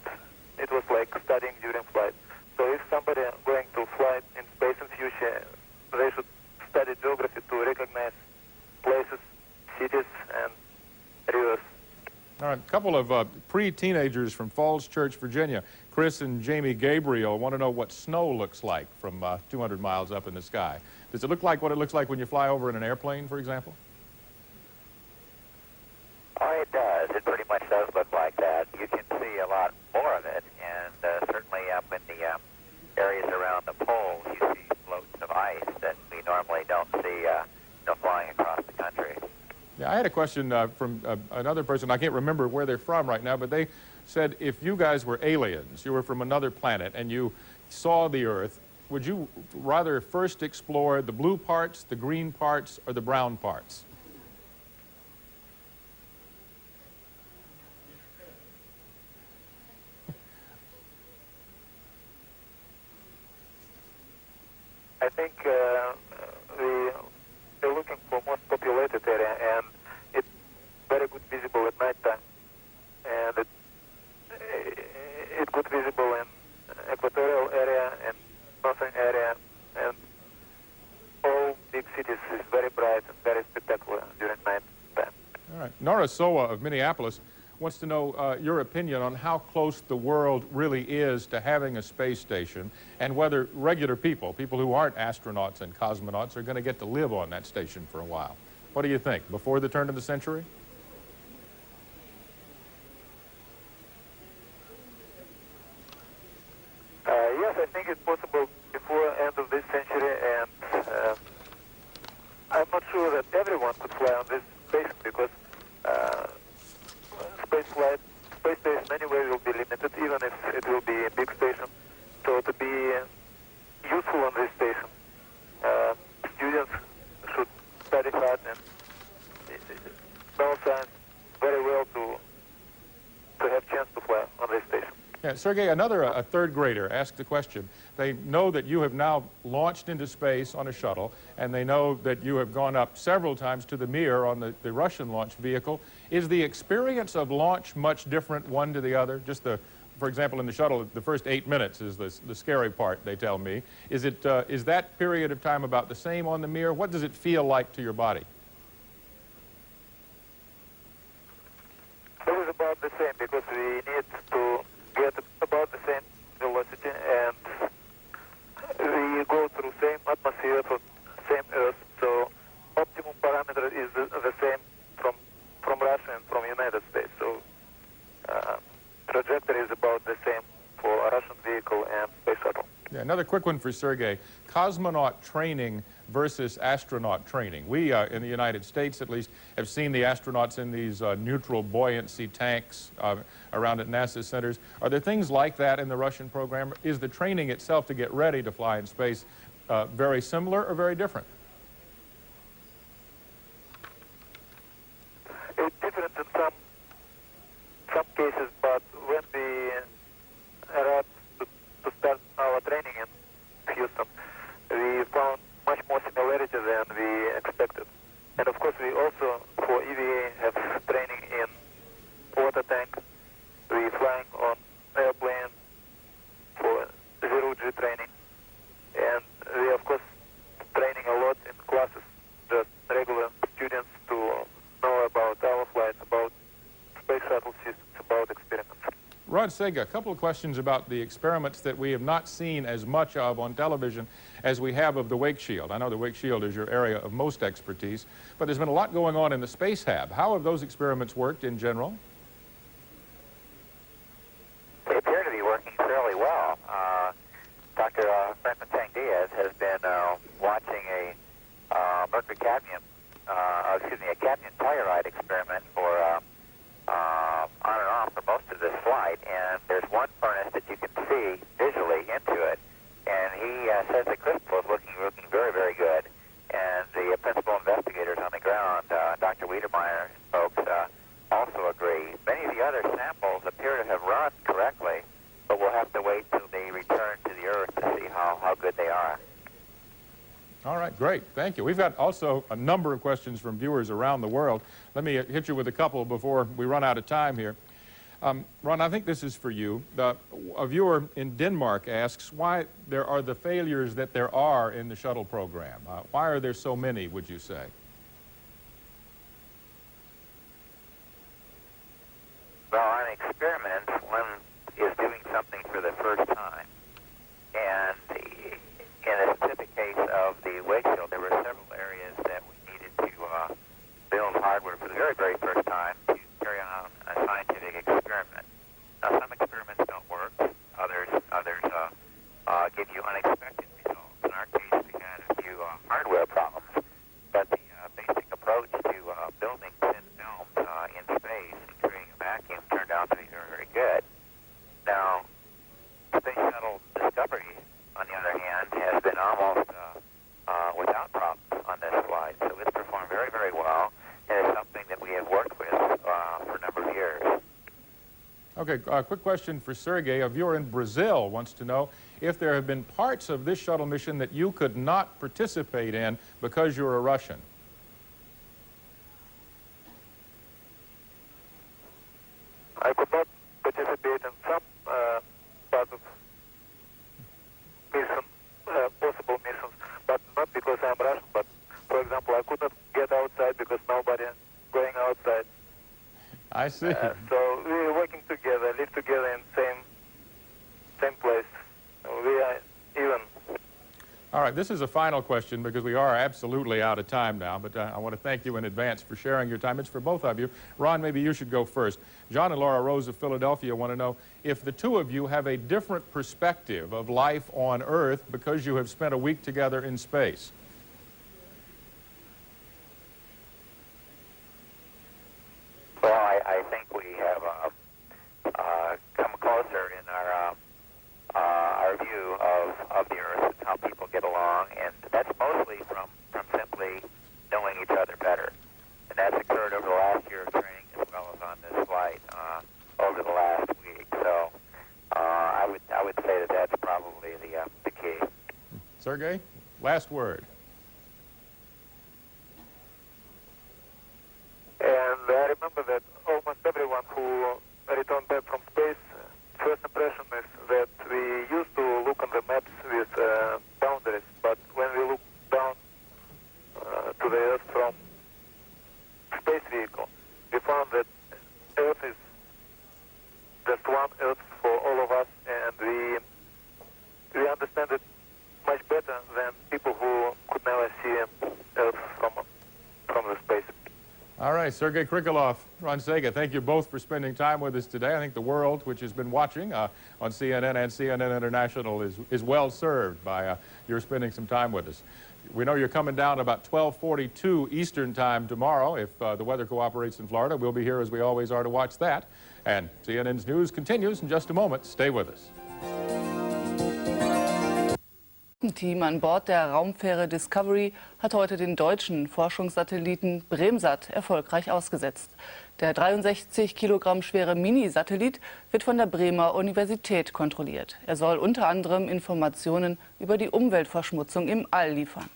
it was like studying during flight. So if somebody going to fly in space in future, they should study geography to recognize places, cities, and rivers. All right, a couple of pre-teenagers from Falls Church, Virginia, Chris and Jamie Gabriel, want to know what snow looks like from 200 miles up in the sky. Does it look like what it looks like when you fly over in an airplane, for example? Oh, it does. It pretty much does look like that. You can see a lot more of it, and certainly up in the areas around the poles, you see floats of ice that we normally don't see flying across the country. Yeah, I had a question from another person. I can't remember where they're from right now, but they said if you guys were aliens, you were from another planet, and you saw the Earth, would you rather first explore the blue parts, the green parts, or the brown parts? I think we're looking for most populated area, and it's very good visible at night time, and it's good visible in equatorial area and northern area, and all big cities is very bright and very spectacular during night time. All right. Nora Soa of Minneapolis wants to know your opinion on how close the world really is to having a space station, and whether regular people who aren't astronauts and cosmonauts, are going to get to live on that station for a while. What do you think, before the turn of the century? Yes, I think it's possible before end of this century, and I'm not sure that everyone could fly on this station, because space station anyway will be limited, even if it will be a big station. So to be useful on this station, students should study hard and know science very well to have chance to fly on this station. Yeah, Sergei, a third grader asked the question. They know that you have now launched into space on a shuttle, and they know that you have gone up several times to the Mir on the Russian launch vehicle. Is the experience of launch much different one to the other? Just for example, in the shuttle, the first 8 minutes is the scary part, they tell me. Is that period of time about the same on the Mir? What does it feel like to your body? It is about the same, because we need to get about the same velocity, and we go through same atmosphere for same Earth, so optimum parameter is the same from Russia and from United States. So trajectory is about the same for a Russian vehicle and space shuttle. Yeah, another quick one for Sergei. Cosmonaut training versus astronaut training. We, in the United States at least, have seen the astronauts in these neutral buoyancy tanks around at NASA centers. Are there things like that in the Russian program? Is the training itself to get ready to fly in space very similar or very different? It's different in some cases, but when we arrived to start our training in Houston, we found much more similarity than we expected. And of course, we also, for EVA, have Ron Sega, a couple of questions about the experiments that we have not seen as much of on television as we have of the wake shield. I know the wake shield is your area of most expertise, but there's been a lot going on in the Space Hab. How have those experiments worked in general? They appear to be working fairly well. Dr. Franklin Chang-Diaz has been watching a a cadmium telluride experiment for on and off for most of this flight, and there's one furnace that you can see visually into it, and he says the crystal is looking very, very good, and the principal investigators on the ground, Dr. Wiedemeyer and folks, also agree. Many of the other samples appear to have run correctly, but we'll have to wait till they return to the Earth to see how good they are. All right, great. Thank you. We've got also a number of questions from viewers around the world. Let me hit you with a couple before we run out of time here. Ron, I think this is for you. A viewer in Denmark asks why there are the failures that there are in the shuttle program. Why are there so many, would you say? Well, on experiments, one is doing something for the first time. And in a specific case of the wake shield, there were several areas that we needed to build hardware for the very, very first time to carry on a scientific experiment. Now, some experiments don't work. Others give you unexpected results. In our case, we had a few hardware problems, but the basic approach to building thin films in space and creating a vacuum turned out to be very, very good. Now, Space Shuttle Discovery, on the other hand, has been almost without problems on this flight. So it's performed very, very well, and it's something that we have worked with for a number of years. Okay, a quick question for Sergei. A viewer in Brazil wants to know if there have been parts of this shuttle mission that you could not participate in because you're a Russian. I could not participate in some part of mission, possible missions, but not because I'm Russian, but for example, I could not get outside because nobody going outside. I see. So we are working together, live together in same place. We are even. All right, this is a final question because we are absolutely out of time now, but I want to thank you in advance for sharing your time. It's for both of you. Ron, maybe you should go first. John and Laura Rose of Philadelphia want to know if the two of you have a different perspective of life on Earth because you have spent a week together in space. Well, I think we have come closer in our view of the Earth and how people get along, and that's mostly from simply knowing each other better. And that's occurred over the last year of training as well as on this flight over the last week. So I would say that that's probably the key. Sergei, last word. And I remember that almost everyone who returned back from space, first impression is that we used to look on the maps with boundaries, but when we look down to the Earth from space vehicle, we found that Earth is just one Earth for all of us, and we understand it much better than people who could never see Earth from the space. All right, Sergei Krikalev, Ron Sega, thank you both for spending time with us today. I think the world, which has been watching on CNN and CNN International, is well served by your spending some time with us. We know you're coming down about 12:42 Eastern Time tomorrow. If the weather cooperates in Florida, we'll be here as we always are to watch that. And CNN's news continues in just a moment. Stay with us. Ein Team an Bord der Raumfähre Discovery hat heute den deutschen Forschungssatelliten BREMSAT erfolgreich ausgesetzt. Der 63 Kilogramm schwere Mini-Satellit wird von der Bremer Universität kontrolliert. Er soll unter anderem Informationen über die Umweltverschmutzung im All liefern.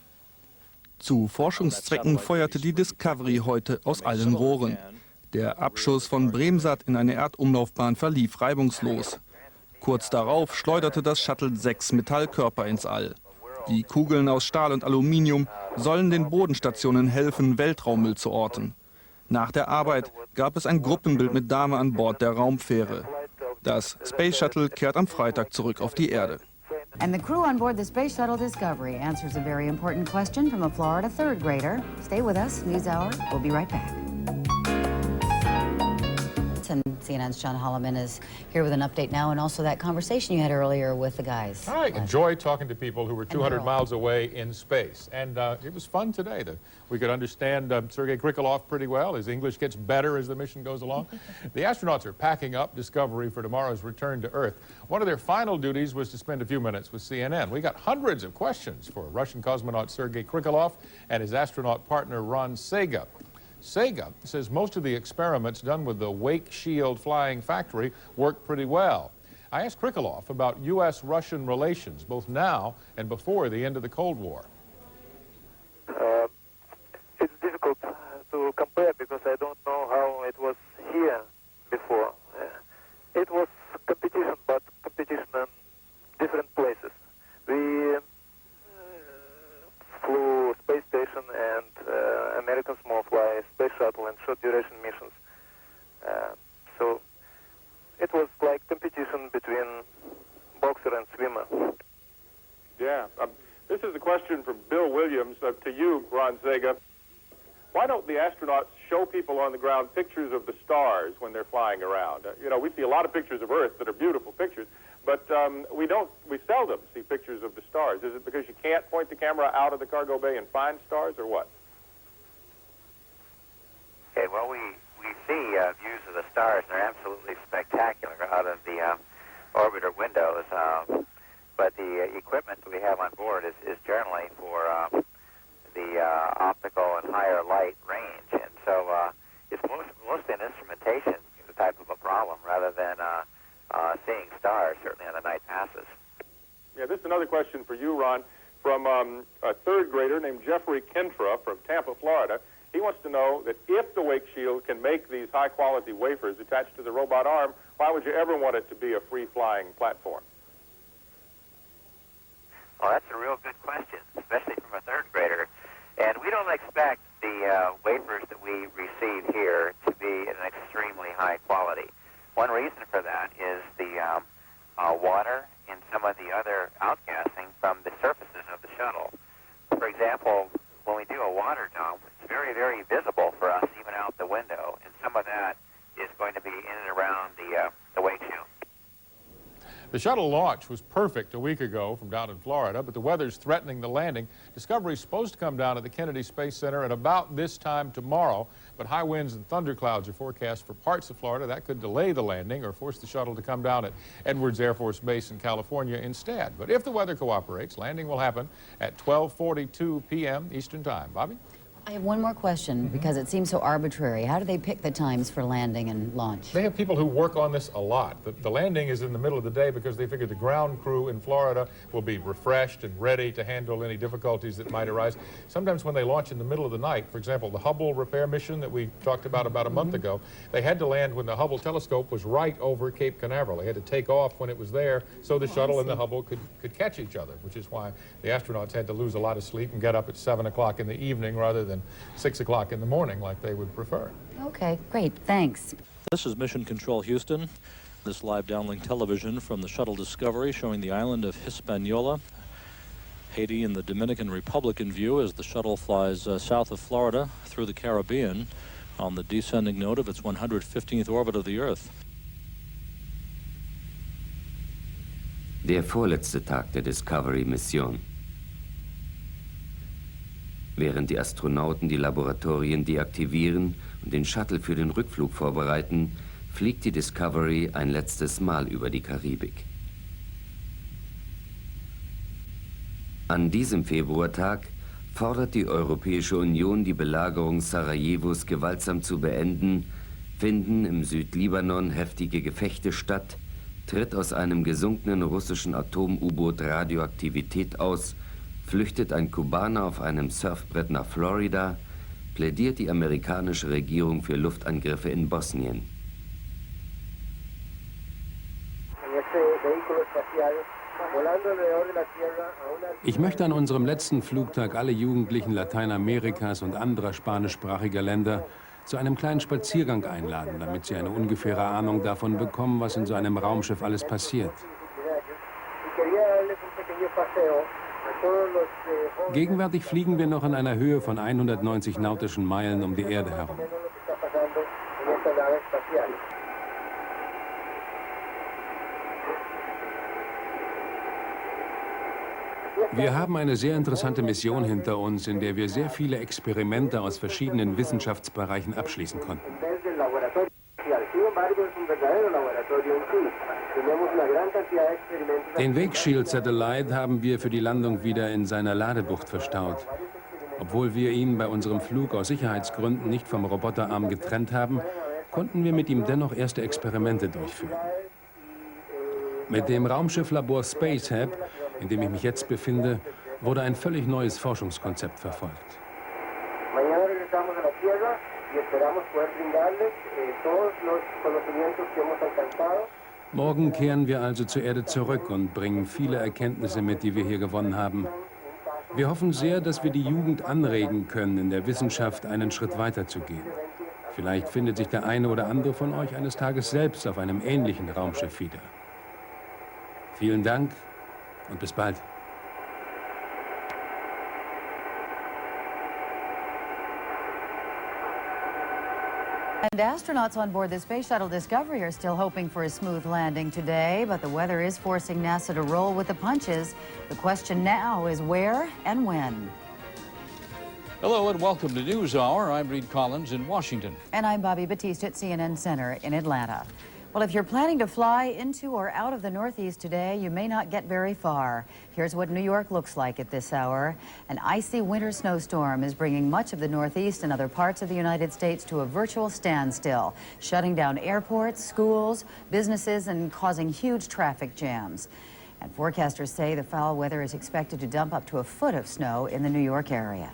Zu Forschungszwecken feuerte die Discovery heute aus allen Rohren. Der Abschuss von BREMSAT in eine Erdumlaufbahn verlief reibungslos. Kurz darauf schleuderte das Shuttle 6 Metallkörper ins All. Die Kugeln aus Stahl und Aluminium sollen den Bodenstationen helfen, Weltraummüll zu orten. Nach der Arbeit gab es ein Gruppenbild mit Dame an Bord der Raumfähre. Das Space Shuttle kehrt am Freitag zurück auf die Erde. And the crew on board the Space Shuttle Discovery answers a very important question from a Florida third grader. Stay with us, NewsHour. We'll be right back. And CNN's John Holloman is here with an update now, and also that conversation you had earlier with the guys. I enjoy talking to people who were 200 miles away in space, and it was fun today. We could understand Sergei Krikalev pretty well. His English gets better as the mission goes along. The astronauts are packing up Discovery for tomorrow's return to Earth. One of their final duties was to spend a few minutes with CNN. We got hundreds of questions for Russian cosmonaut Sergei Krikalev and his astronaut partner Ron Sega. Sega says most of the experiments done with the Wake Shield flying factory work pretty well. I asked Krikalev about U.S.-Russian relations, both now and before the end of the Cold War. It's difficult to compare because I don't know how it was here before. It was competition, but competition in different places. We flew space station and American small fly, space shuttle and short duration missions. So it was like competition between boxer and swimmer. Yeah. This is a question from Bill Williams to you, Ron Sega. Why don't the astronauts show people on the ground pictures of the stars when they're flying around? You know, we see a lot of pictures of Earth that are beautiful pictures, but we seldom see pictures of the stars. Is it because you can't point the camera out of the cargo bay and find stars, or what? Okay, well, we see views of the stars, and they're absolutely spectacular out of the orbiter windows. But the equipment that we have on board is generally for the optical and higher light range, and so it's mostly an instrumentation type of a problem rather than seeing stars, certainly on the night passes. Yeah, this is another question for you, Ron, from a third grader named Jeffrey Kentra from Tampa, Florida. He wants to know that if the Wake Shield can make these high-quality wafers attached to the robot arm, why would you ever want it to be a free-flying platform? Well, that's a real good question, especially from a third grader. And we don't expect the wafers that we receive here to be an extremely high quality. One reason for that is the water and some of the other outgassing from the surfaces of the shuttle. For example, when we do a water dump, it's very, very visible for us even out the window, and some of that is going to be in and around the wake shield. The shuttle launch was perfect a week ago from down in Florida, but the weather's threatening the landing. Discovery's supposed to come down at the Kennedy Space Center at about this time tomorrow, but high winds and thunderclouds are forecast for parts of Florida. That could delay the landing or force the shuttle to come down at Edwards Air Force Base in California instead. But if the weather cooperates, landing will happen at 12:42 p.m. Eastern Time. Bobby? I have one more question, because it seems so arbitrary. How do they pick the times for landing and launch? They have people who work on this a lot. The landing is in the middle of the day because they figure the ground crew in Florida will be refreshed and ready to handle any difficulties that might arise. Sometimes when they launch in the middle of the night, for example, the Hubble repair mission that we talked about a month ago, they had to land when the Hubble telescope was right over Cape Canaveral. They had to take off when it was there so the shuttle and the Hubble could catch each other, which is why the astronauts had to lose a lot of sleep and get up at 7 o'clock in the evening rather than 6 o'clock in the morning like they would prefer. Okay, great, thanks. This is Mission Control Houston. This live downlink television from the Shuttle Discovery showing the island of Hispaniola, Haiti and the Dominican Republic in view as the shuttle flies south of Florida through the Caribbean on the descending node of its 115th orbit of the Earth. Der vorletzte Tag der Discovery-Mission. Während die Astronauten die Laboratorien deaktivieren und den Shuttle für den Rückflug vorbereiten, fliegt die Discovery ein letztes Mal über die Karibik. An diesem Februartag fordert die Europäische Union, die Belagerung Sarajevos gewaltsam zu beenden, finden im Südlibanon heftige Gefechte statt, tritt aus einem gesunkenen russischen Atom-U-Boot Radioaktivität aus, flüchtet ein Kubaner auf einem Surfbrett nach Florida, plädiert die amerikanische Regierung für Luftangriffe in Bosnien. Ich möchte an unserem letzten Flugtag alle Jugendlichen Lateinamerikas und anderer spanischsprachiger Länder zu einem kleinen Spaziergang einladen, damit Sie eine ungefähre Ahnung davon bekommen, was in so einem Raumschiff alles passiert. Gegenwärtig fliegen wir noch in einer Höhe von 190 nautischen Meilen um die Erde herum. Wir haben eine sehr interessante Mission hinter uns, in der wir sehr viele Experimente aus verschiedenen Wissenschaftsbereichen abschließen konnten. Den Wake-Shield Satellite haben wir für die Landung wieder in seiner Ladebucht verstaut. Obwohl wir ihn bei unserem Flug aus Sicherheitsgründen nicht vom Roboterarm getrennt haben, konnten wir mit ihm dennoch erste Experimente durchführen. Mit dem Raumschifflabor Space Hub, in dem ich mich jetzt befinde, wurde ein völlig neues Forschungskonzept verfolgt. Morgen kehren wir also zur Erde zurück und bringen viele Erkenntnisse mit, die wir hier gewonnen haben. Wir hoffen sehr, dass wir die Jugend anregen können, in der Wissenschaft einen Schritt weiter zu gehen. Vielleicht findet sich der eine oder andere von euch eines Tages selbst auf einem ähnlichen Raumschiff wieder. Vielen Dank und bis bald. And astronauts on board the Space Shuttle Discovery are still hoping for a smooth landing today, but the weather is forcing NASA to roll with the punches. The question now is where and when. Hello and welcome to NewsHour. I'm Reed Collins in Washington. And I'm Bobby Batista at CNN Center in Atlanta. Well, if you're planning to fly into or out of the Northeast today, you may not get very far. Here's what New York looks like at this hour. An icy winter snowstorm is bringing much of the Northeast and other parts of the United States to a virtual standstill, shutting down airports, schools, businesses, and causing huge traffic jams. And forecasters say the foul weather is expected to dump up to a foot of snow in the New York area.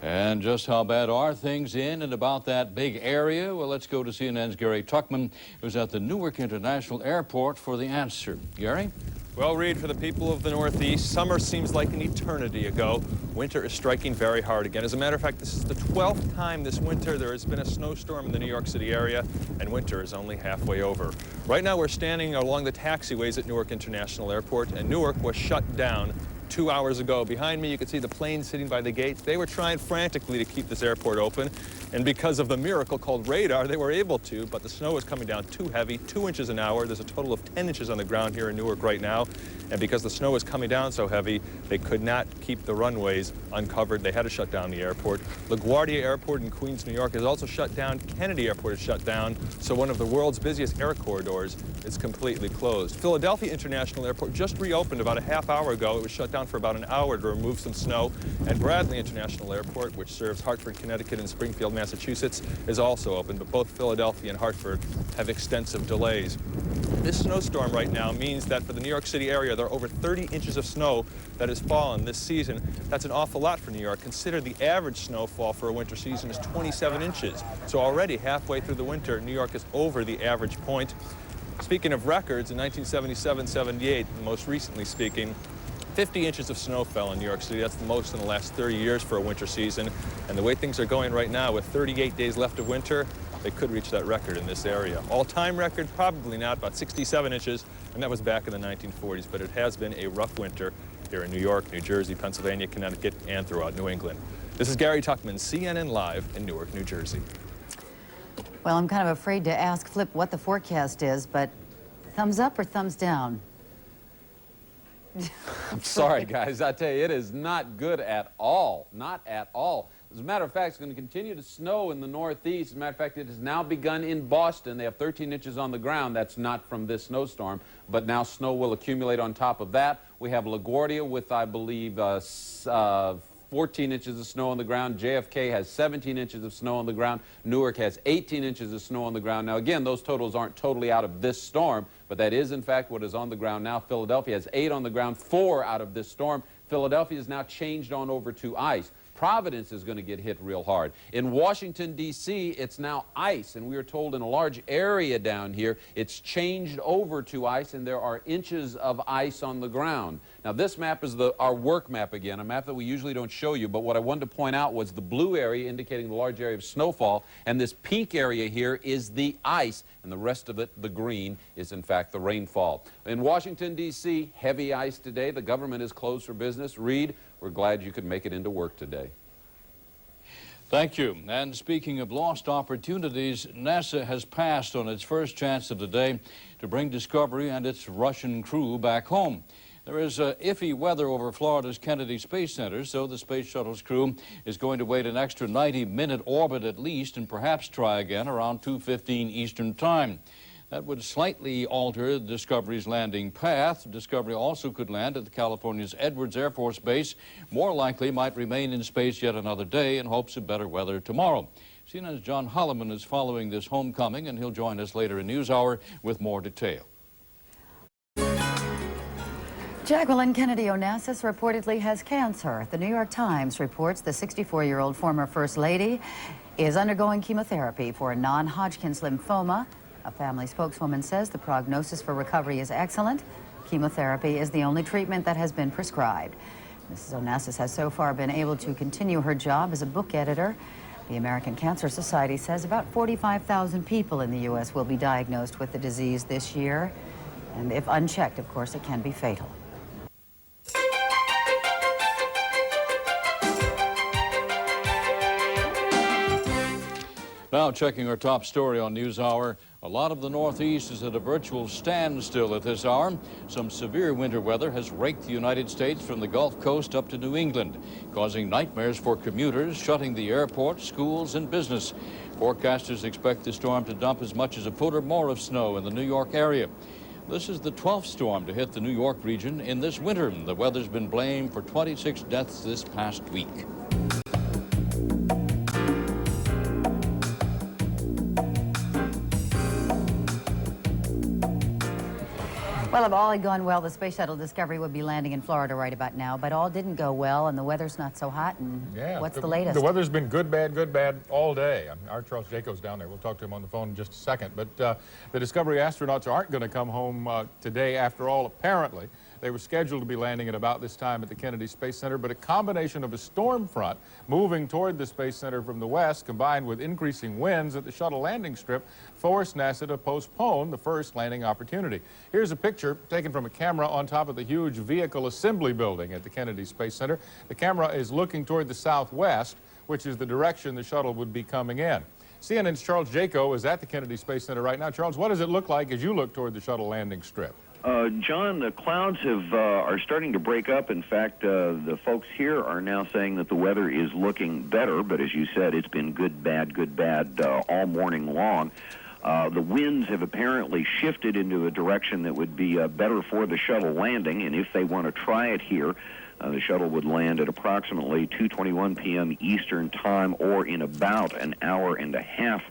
And just how bad are things in and about that big area? Well, let's go to CNN's Gary Tuckman, who's at the Newark International Airport for the answer. Gary? Well, Reed, for the people of the Northeast, summer seems like an eternity ago. Winter is striking very hard again. As a matter of fact, this is the 12th time this winter there has been a snowstorm in the New York City area, and winter is only halfway over. Right now, we're standing along the taxiways at Newark International Airport, and Newark was shut down 2 hours ago. Behind me, you can see the planes sitting by the gates. They were trying frantically to keep this airport open, and because of the miracle called radar, they were able to, but the snow is coming down too heavy, 2 inches an hour. There's a total of 10 inches on the ground here in Newark right now, and because the snow is coming down so heavy, they could not keep the runways uncovered. They had to shut down the airport. LaGuardia Airport in Queens, New York is also shut down. Kennedy Airport is shut down, so one of the world's busiest air corridors is completely closed. Philadelphia International Airport just reopened about a half hour ago. It was shut down for about an hour to remove some snow. And Bradley International Airport, which serves Hartford, Connecticut, and Springfield, Massachusetts, is also open, but both Philadelphia and Hartford have extensive delays. This snowstorm right now means that for the New York City area, there are over 30 inches of snow that has fallen this season. That's an awful lot for New York. Consider the average snowfall for a winter season is 27 inches. So already halfway through the winter, New York is over the average point. Speaking of records, in 1977-78, most recently speaking, 50 inches of snow fell in New York City. That's the most in the last 30 years for a winter season. And the way things are going right now, with 38 days left of winter, they could reach that record in this area. All-time record, probably not, about 67 inches, and that was back in the 1940s. But it has been a rough winter here in New York, New Jersey, Pennsylvania, Connecticut, and throughout New England. This is Gary Tuckman, CNN Live in Newark, New Jersey. Well, I'm kind of afraid to ask Flip what the forecast is, but thumbs up or thumbs down? I'm sorry, guys. I tell you, it is not good at all. Not at all. As a matter of fact, it's going to continue to snow in the Northeast. As a matter of fact, it has now begun in Boston. They have 13 inches on the ground. That's not from this snowstorm, but now snow will accumulate on top of that. We have LaGuardia with, I believe, 14 inches of snow on the ground. JFK has 17 inches of snow on the ground. Newark has 18 inches of snow on the ground. Now, again, those totals aren't totally out of this storm, but that is, in fact, what is on the ground now. Philadelphia has 8 on the ground, 4 out of this storm. Philadelphia is now changed on over to ice. Providence is going to get hit real hard. In Washington, D.C., it's now ice, and we are told in a large area down here it's changed over to ice, and there are inches of ice on the ground. Now, Now this map is our work map again, a map that we usually don't show you, but what I wanted to point out was the blue area indicating the large area of snowfall, and this pink area here is the ice, and the rest of it, the green, is in fact the rainfall. In Washington, D.C., heavy ice today. The government is closed for business. Reed, we're glad you could make it into work today. Thank you. And speaking of lost opportunities, NASA has passed on its first chance of the day to bring Discovery and its Russian crew back home. There is iffy weather over Florida's Kennedy Space Center, so the Space Shuttle's crew is going to wait an extra 90-minute orbit at least and perhaps try again around 2:15 Eastern Time. That would slightly alter Discovery's landing path. Discovery also could land at California's Edwards Air Force Base. More likely might remain in space yet another day in hopes of better weather tomorrow. CNN's John Holloman is following this homecoming, and he'll join us later in NewsHour with more detail. Jacqueline Kennedy Onassis reportedly has cancer. The New York Times reports the 64-year-old former First Lady is undergoing chemotherapy for a non-Hodgkin's lymphoma. A family spokeswoman says the prognosis for recovery is excellent. Chemotherapy is the only treatment that has been prescribed. Mrs. Onassis has so far been able to continue her job as a book editor. The American Cancer Society says about 45,000 people in the U.S. will be diagnosed with the disease this year. And if unchecked, of course, it can be fatal. Now checking our top story on NewsHour. A lot of the Northeast is at a virtual standstill at this hour. Some severe winter weather has raked the United States from the Gulf Coast up to New England, causing nightmares for commuters, shutting the airport, schools, and business. Forecasters expect the storm to dump as much as a foot or more of snow in the New York area. This is the 12th storm to hit the New York region in this winter. The weather's been blamed for 26 deaths this past week. Well, if all had gone well, the Space Shuttle Discovery would be landing in Florida right about now, but all didn't go well, and the weather's not so hot, and what's the latest? The weather's been good, bad all day. Our Charles Jacob's down there. We'll talk to him on the phone in just a second. But the Discovery astronauts aren't going to come home today after all, apparently. They were scheduled to be landing at about this time at the Kennedy Space Center, but a combination of a storm front moving toward the Space Center from the west, combined with increasing winds at the shuttle landing strip, forced NASA to postpone the first landing opportunity. Here's a picture taken from a camera on top of the huge vehicle assembly building at the Kennedy Space Center. The camera is looking toward the southwest, which is the direction the shuttle would be coming in. CNN's Charles Jaco is at the Kennedy Space Center right now. Charles, what does it look like as you look toward the shuttle landing strip? John, the clouds are starting to break up. In fact, the folks here are now saying that the weather is looking better, but as you said, it's been good, bad all morning long. The winds have apparently shifted into a direction that would be better for the shuttle landing, and if they want to try it here, the shuttle would land at approximately 2:21 p.m. Eastern Time, or in about an hour and a half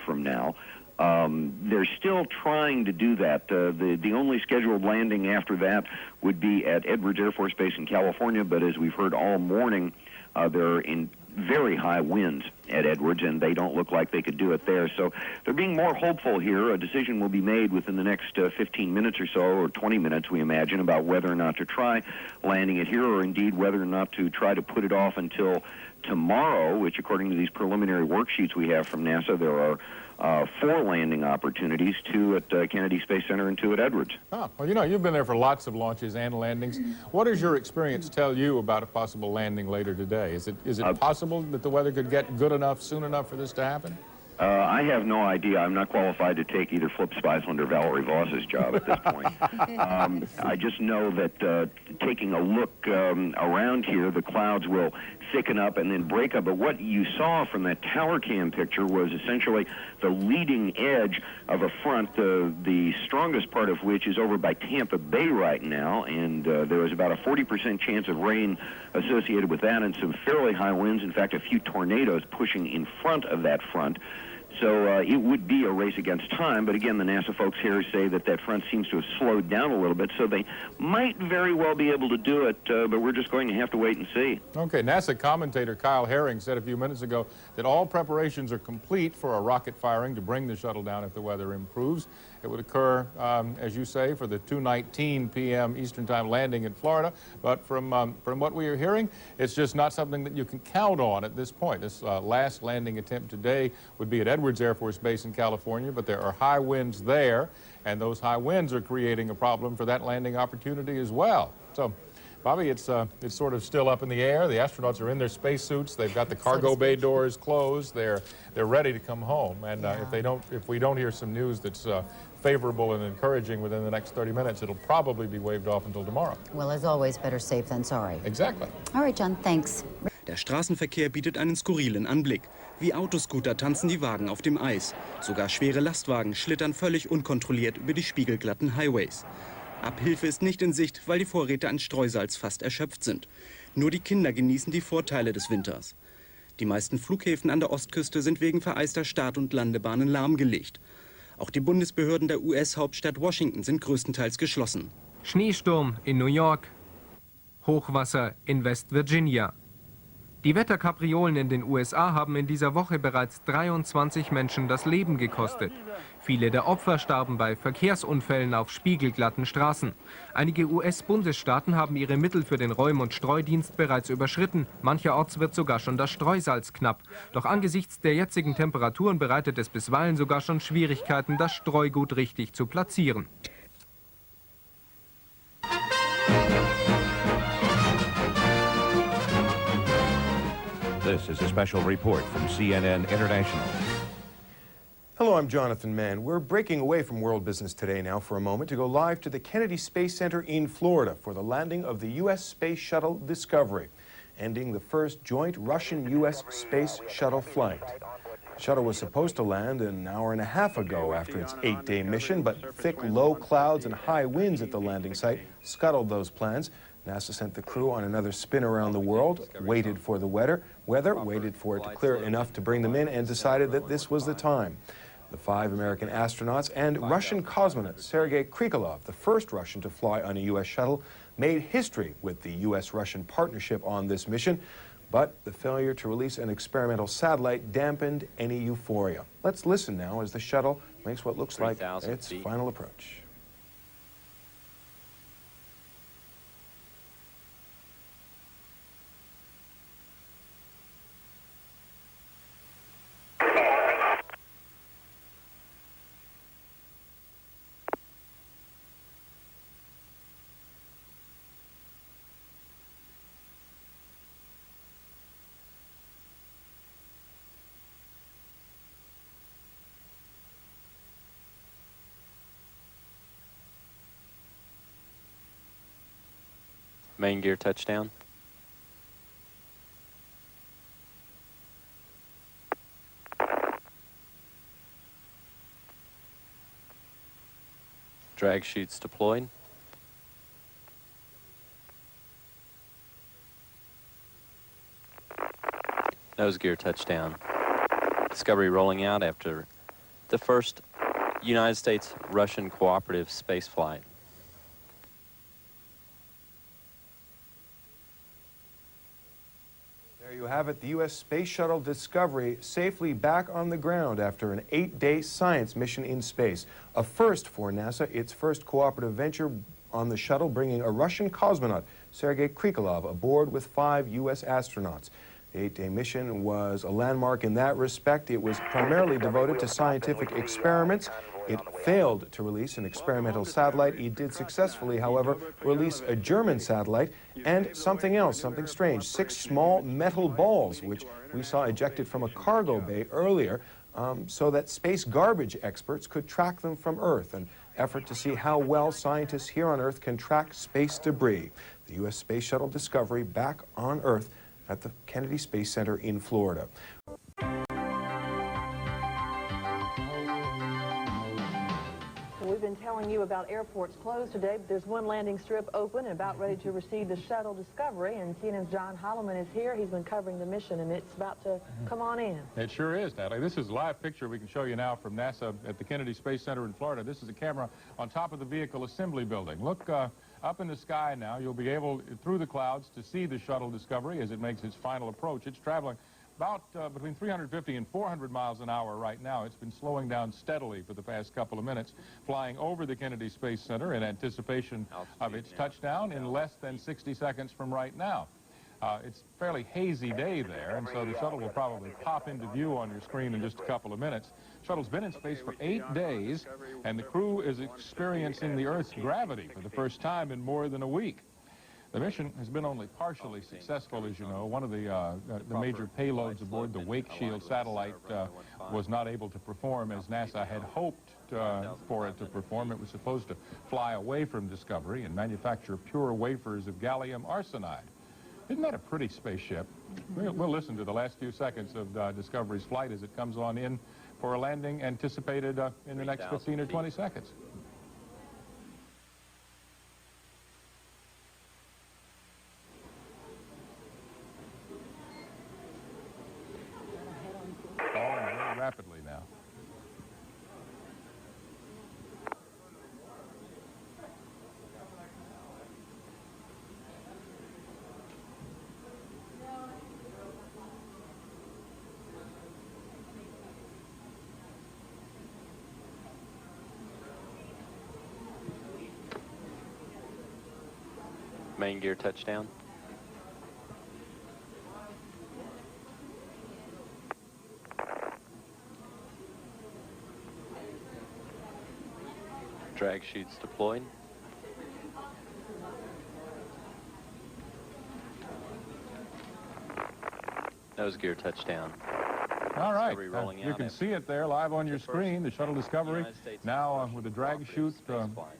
from now. They're still trying to do that. The only scheduled landing after that would be at Edwards Air Force Base in California, but as we've heard all morning, they're in very high winds at Edwards, and they don't look like they could do it there. So they're being more hopeful here. A decision will be made within the next 15 minutes or so, or 20 minutes, we imagine, about whether or not to try landing it here, or indeed whether or not to try to put it off until tomorrow, which, according to these preliminary worksheets we have from NASA, there are 4 landing opportunities, 2 at Kennedy Space Center and 2 at Edwards. Oh, well, you know, you've been there for lots of launches and landings. What does your experience tell you about a possible landing later today? Is it possible that the weather could get good enough soon enough for this to happen? I have no idea. I'm not qualified to take either Flip Speisland or Valerie Voss's job at this point. I just know that taking a look around here, the clouds will thicken up and then break up. But what you saw from that tower cam picture was essentially the leading edge of a front, the strongest part of which is over by Tampa Bay right now, and there is about a 40% chance of rain associated with that and some fairly high winds. In fact, a few tornadoes pushing in front of that front. So it would be a race against time, but again, the NASA folks here say that that front seems to have slowed down a little bit, so they might very well be able to do it, but we're just going to have to wait and see. Okay, NASA commentator Kyle Herring said a few minutes ago that all preparations are complete for a rocket firing to bring the shuttle down if the weather improves. It would occur, as you say, for the 2:19 p.m. Eastern Time landing in Florida, but from what we are hearing, it's just not something that you can count on at this point. This last landing attempt today would be at Edwards Air Force Base in California, but there are high winds there, and those high winds are creating a problem for that landing opportunity as well. So, Bobby, it's sort of still up in the air. The astronauts are in their spacesuits. They've got the cargo bay doors closed. They're ready to come home. And if we don't hear some news that's favorable and encouraging within the next 30 minutes, it'll probably be waved off until tomorrow. Well, as always, better safe than sorry. Exactly. All right, John, thanks. Der Straßenverkehr bietet einen skurrilen Anblick. Wie Autoscooter tanzen die Wagen auf dem Eis. Sogar schwere Lastwagen schlittern völlig unkontrolliert über die spiegelglatten Highways. Abhilfe ist nicht in Sicht, weil die Vorräte an Streusalz fast erschöpft sind. Nur die Kinder genießen die Vorteile des Winters. Die meisten Flughäfen an der Ostküste sind wegen vereister Start- und Landebahnen lahmgelegt. Auch die Bundesbehörden der US-Hauptstadt Washington sind größtenteils geschlossen. Schneesturm in New York, Hochwasser in West Virginia. Die Wetterkapriolen in den USA haben in dieser Woche bereits 23 Menschen das Leben gekostet. Viele der Opfer starben bei Verkehrsunfällen auf spiegelglatten Straßen. Einige US-Bundesstaaten haben ihre Mittel für den Räum- und Streudienst bereits überschritten. Mancherorts wird sogar schon das Streusalz knapp. Doch angesichts der jetzigen Temperaturen bereitet es bisweilen sogar schon Schwierigkeiten, das Streugut richtig zu platzieren. This is a special report from CNN International. Hello, I'm Jonathan Mann. We're breaking away from world business today now for a moment to go live to the Kennedy Space Center in Florida for the landing of the U.S. Space Shuttle Discovery, ending the first joint Russian-U.S. Space Shuttle flight. The shuttle was supposed to land an hour and a half ago after its 8-day mission, but thick, low clouds and high winds at the landing site scuttled those plans. NASA sent the crew on another spin around the world, waited for the weather, waited for it to clear enough to bring them in, and decided that this was the time. The 5 American astronauts and Russian cosmonaut Sergei Krikalev, the first Russian to fly on a U.S. shuttle, made history with the U.S.-Russian partnership on this mission, but the failure to release an experimental satellite dampened any euphoria. Let's listen now as the shuttle makes what looks like its final approach. Main gear touchdown. Drag chutes deployed. Nose gear touchdown. Discovery rolling out after the first United States-Russian cooperative space flight. There you have it, the U.S. Space Shuttle Discovery safely back on the ground after an 8-day science mission in space. A first for NASA, its first cooperative venture on the shuttle, bringing a Russian cosmonaut, Sergei Krikalev, aboard with 5 U.S. astronauts. The 8-day mission was a landmark in that respect. It was primarily devoted to scientific experiments. It failed to release an experimental satellite. It did successfully, however, release a German satellite and something else, something strange, 6 small metal balls, which we saw ejected from a cargo bay earlier, so that space garbage experts could track them from Earth, an effort to see how well scientists here on Earth can track space debris. The U.S. Space Shuttle Discovery back on Earth at the Kennedy Space Center in Florida. We've been telling you about airports closed today, but there's one landing strip open and about ready to receive the Shuttle Discovery, and CNN's John Holloman is here. He's been covering the mission, and it's about to come on in. It sure is, Natalie. This is a live picture we can show you now from NASA at the Kennedy Space Center in Florida. This is a camera on top of the Vehicle Assembly Building. Look up in the sky now. You'll be able, through the clouds, to see the Shuttle Discovery as it makes its final approach. It's traveling about between 350 and 400 miles an hour right now. It's been slowing down steadily for the past couple of minutes, flying over the Kennedy Space Center in anticipation of its touchdown in less than 60 seconds from right now. It's a fairly hazy day there, and so the shuttle will probably pop into view on your screen in just a couple of minutes. The shuttle's been in space for 8 days, and the crew is experiencing the Earth's gravity for the first time in more than a week. The mission has been only partially successful, as you know. One of the major payloads aboard, the Wake Shield satellite, was not able to perform as NASA had hoped for it to perform. It was supposed to fly away from Discovery and manufacture pure wafers of gallium arsenide. Isn't that a pretty spaceship? We'll listen to the last few seconds of Discovery's flight as it comes on in for a landing anticipated in the next 15 or 20 seconds. Rapidly now. Main gear touchdown. Drag chutes deployed. Nose gear touchdown. All right, Rolling you out can see it there live on your screen, the Shuttle Discovery, now with the drag chute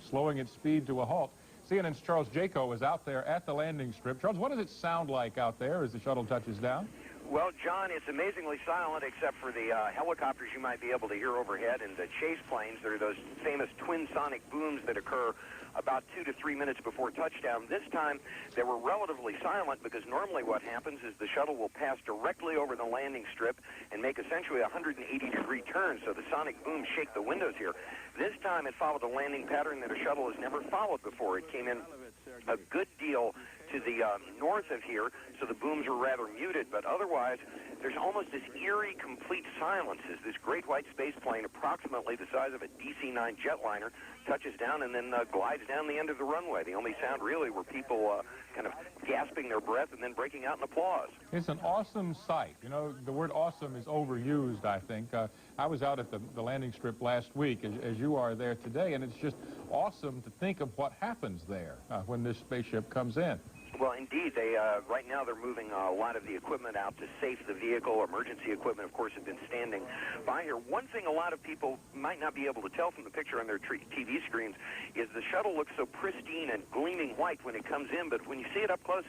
slowing its speed to a halt. CNN's Charles Jaco is out there at the landing strip. Charles, what does it sound like out there as the shuttle touches down? Well, John, it's amazingly silent except for the helicopters you might be able to hear overhead and the chase planes. There are those famous twin sonic booms that occur about 2 to 3 minutes before touchdown. This time, they were relatively silent because normally what happens is the shuttle will pass directly over the landing strip and make essentially a 180-degree turn, so the sonic booms shake the windows here. This time, it followed a landing pattern that a shuttle has never followed before. It came in a good deal to the north of here, so the booms were rather muted, but otherwise there's almost this eerie complete silence as this great white space plane, approximately the size of a DC-9 jetliner, touches down and then glides down the end of the runway. The only sound really were people kind of gasping their breath and then breaking out in applause. It's an awesome sight. You know, the word awesome is overused, I think. I was out at the landing strip last week, as you are there today, and it's just awesome to think of what happens there when this spaceship comes in. Well, indeed, right now they're moving a lot of the equipment out to safe the vehicle. Emergency equipment, of course, have been standing by here. One thing a lot of people might not be able to tell from the picture on their TV screens is the shuttle looks so pristine and gleaming white when it comes in, but when you see it up close,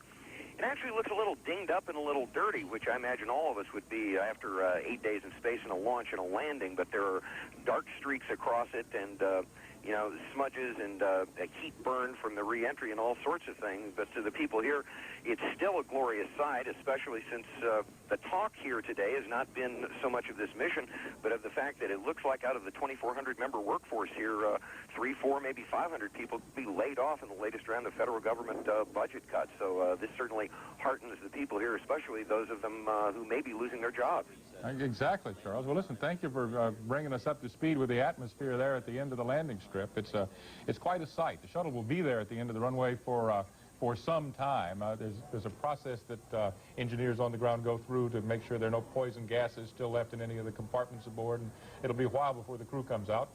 it actually looks a little dinged up and a little dirty, which I imagine all of us would be after 8 days in space and a launch and a landing, but there are dark streaks across it and you know, smudges and a heat burn from the re-entry and all sorts of things. But to the people here, it's still a glorious sight, especially since the talk here today has not been so much of this mission, but of the fact that it looks like out of the 2,400-member workforce here, 3, 4, maybe 500 people could be laid off in the latest round of federal government budget cuts. So this certainly heartens the people here, especially those of them who may be losing their jobs. Exactly, Charles. Well, listen, thank you for bringing us up to speed with the atmosphere there at the end of the landing strip. It's quite a sight. The shuttle will be there at the end of the runway for some time. There's a process that engineers on the ground go through to make sure there are no poison gases still left in any of the compartments aboard, and it'll be a while before the crew comes out.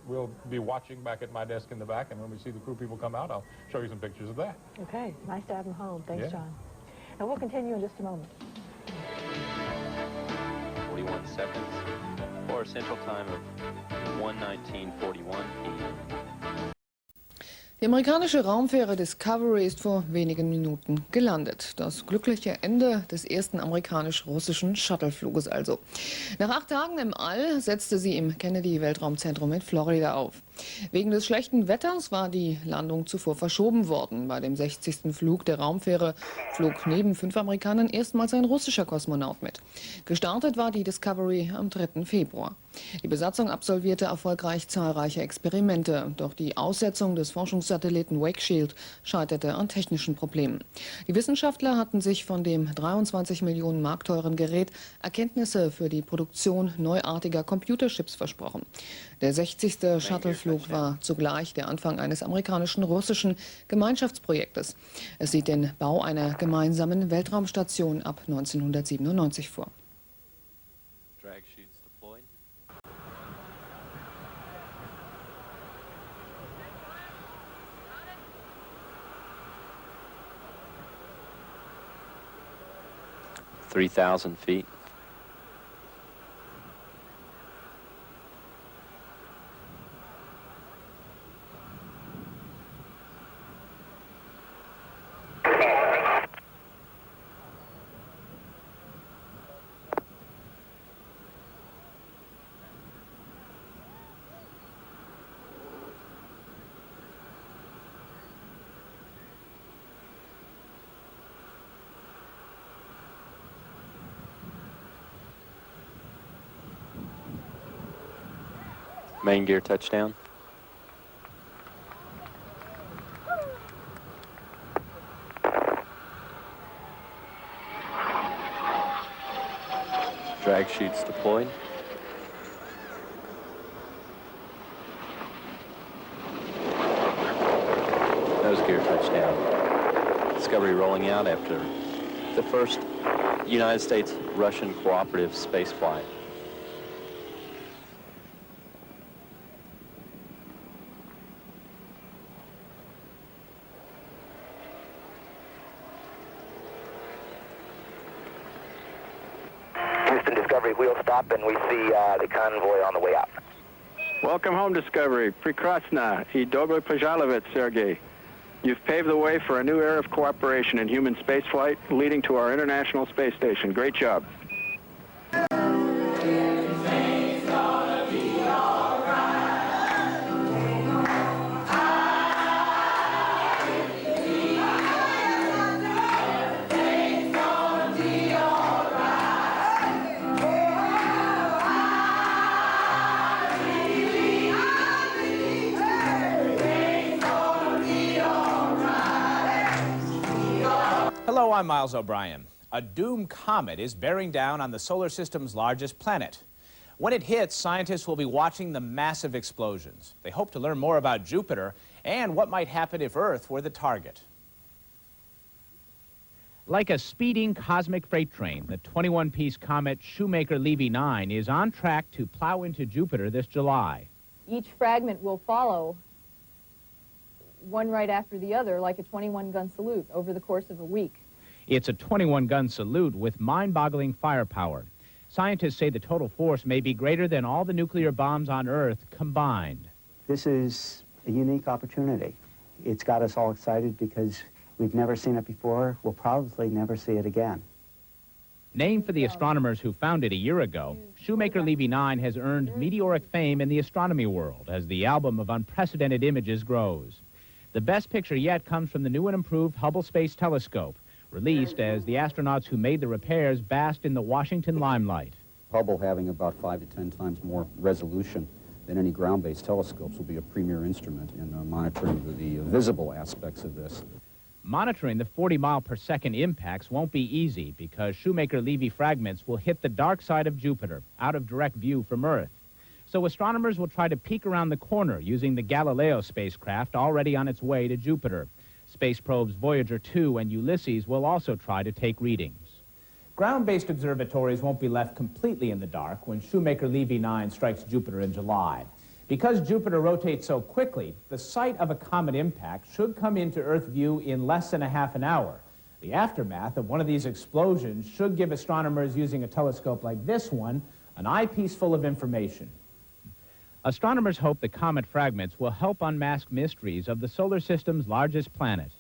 We'll be watching back at my desk in the back, and when we see the crew people come out, I'll show you some pictures of that. Okay, nice to have them home. Thanks, Yeah. John. And we'll continue in just a moment. 41 seconds for a central time of 1:19:41 p.m. Die amerikanische Raumfähre Discovery ist vor wenigen Minuten gelandet. Das glückliche Ende des ersten amerikanisch-russischen Shuttle-Fluges also. Nach 8 Tagen im All setzte sie im Kennedy-Weltraumzentrum in Florida auf. Wegen des schlechten Wetters war die Landung zuvor verschoben worden. Bei dem 60. Flug der Raumfähre flog neben 5 Amerikanern erstmals ein russischer Kosmonaut mit. Gestartet war die Discovery am 3. Februar. Die Besatzung absolvierte erfolgreich zahlreiche Experimente, doch die Aussetzung des Forschungssatelliten Wake Shield scheiterte an technischen Problemen. Die Wissenschaftler hatten sich von dem 23 Millionen Mark teuren Gerät Erkenntnisse für die Produktion neuartiger Computerchips versprochen. Der 60. Shuttle-Flug war zugleich der Anfang eines amerikanischen-russischen Gemeinschaftsprojektes. Es sieht den Bau einer gemeinsamen Weltraumstation ab 1997 vor. Drag sheets deployed. $3,000 feet. Main gear touchdown. Drag sheets deployed. Nose gear touchdown. Discovery rolling out after the first United States-Russian cooperative space flight. Houston Discovery, wheel stop, and we see the convoy on the way up. Welcome home, Discovery. Prekrasna I dobry požalovec, Sergei. You've paved the way for a new era of cooperation in human spaceflight, leading to our International Space Station. Great job. Hello, I'm Miles O'Brien. A doomed comet is bearing down on the solar system's largest planet. When it hits, scientists will be watching the massive explosions. They hope to learn more about Jupiter and what might happen if Earth were the target. Like a speeding cosmic freight train, the 21-piece comet Shoemaker-Levy 9 is on track to plow into Jupiter this July. Each fragment will follow one right after the other, like a 21-gun salute over the course of a week. It's a 21-gun salute with mind-boggling firepower. Scientists say the total force may be greater than all the nuclear bombs on Earth combined. This is a unique opportunity. It's got us all excited because we've never seen it before. We'll probably never see it again. Named for the astronomers who found it a year ago, Shoemaker-Levy 9 has earned meteoric fame in the astronomy world as the album of unprecedented images grows. The best picture yet comes from the new and improved Hubble Space Telescope, released as the astronauts who made the repairs basked in the Washington limelight. Hubble having about 5 to 10 times more resolution than any ground-based telescopes will be a premier instrument in monitoring the visible aspects of this. Monitoring the 40-mile-per-second impacts won't be easy because Shoemaker-Levy fragments will hit the dark side of Jupiter, out of direct view from Earth. So astronomers will try to peek around the corner using the Galileo spacecraft already on its way to Jupiter. Space probes Voyager 2 and Ulysses will also try to take readings. Ground-based observatories won't be left completely in the dark when Shoemaker-Levy 9 strikes Jupiter in July. Because Jupiter rotates so quickly, the site of a comet impact should come into Earth view in less than a half an hour. The aftermath of one of these explosions should give astronomers using a telescope like this one an eyepiece full of information. Astronomers hope the comet fragments will help unmask mysteries of the solar system's largest planet.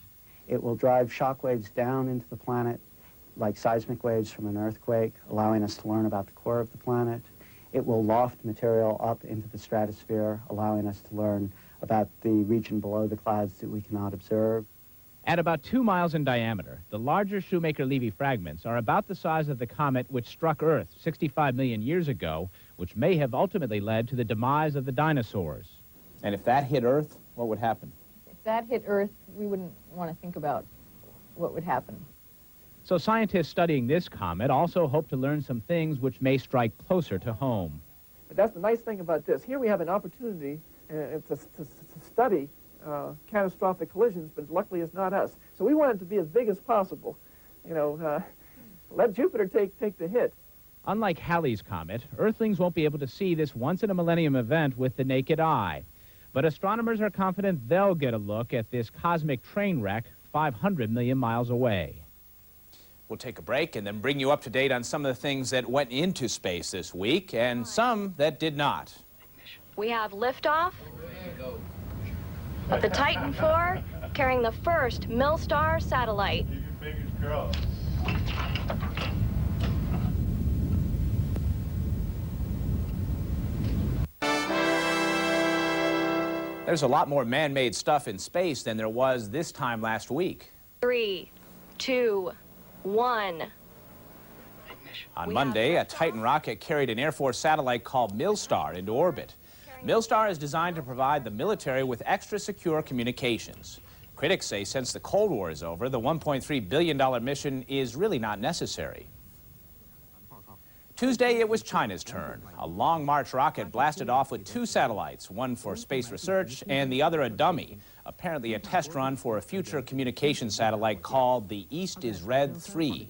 It will drive shock waves down into the planet like seismic waves from an earthquake, allowing us to learn about the core of the planet. It will loft material up into the stratosphere, allowing us to learn about the region below the clouds that we cannot observe. At about 2 miles in diameter, the larger Shoemaker-Levy fragments are about the size of the comet which struck Earth 65 million years ago, which may have ultimately led to the demise of the dinosaurs. And if that hit Earth, what would happen? If that hit Earth, we wouldn't want to think about what would happen. So scientists studying this comet also hope to learn some things which may strike closer to home. But that's the nice thing about this. Here we have an opportunity to study catastrophic collisions, but luckily it's not us. So we want it to be as big as possible. You know, let Jupiter take the hit. Unlike Halley's Comet, Earthlings won't be able to see this once-in-a-millennium event with the naked eye. But astronomers are confident they'll get a look at this cosmic train wreck 500 million miles away. We'll take a break and then bring you up to date on some of the things that went into space this week and some that did not. We have liftoff of the Titan IV carrying the first Milstar satellite. There's a lot more man-made stuff in space than there was this time last week. 3, 2, 1. On Monday, a Titan rocket carried an Air Force satellite called Milstar into orbit. Milstar is designed to provide the military with extra secure communications. Critics say since the Cold War is over, the $1.3 billion mission is really not necessary. Tuesday, it was China's turn. A Long March rocket blasted off with 2 satellites, one for space research and the other a dummy, apparently a test run for a future communication satellite called the East is Red 3.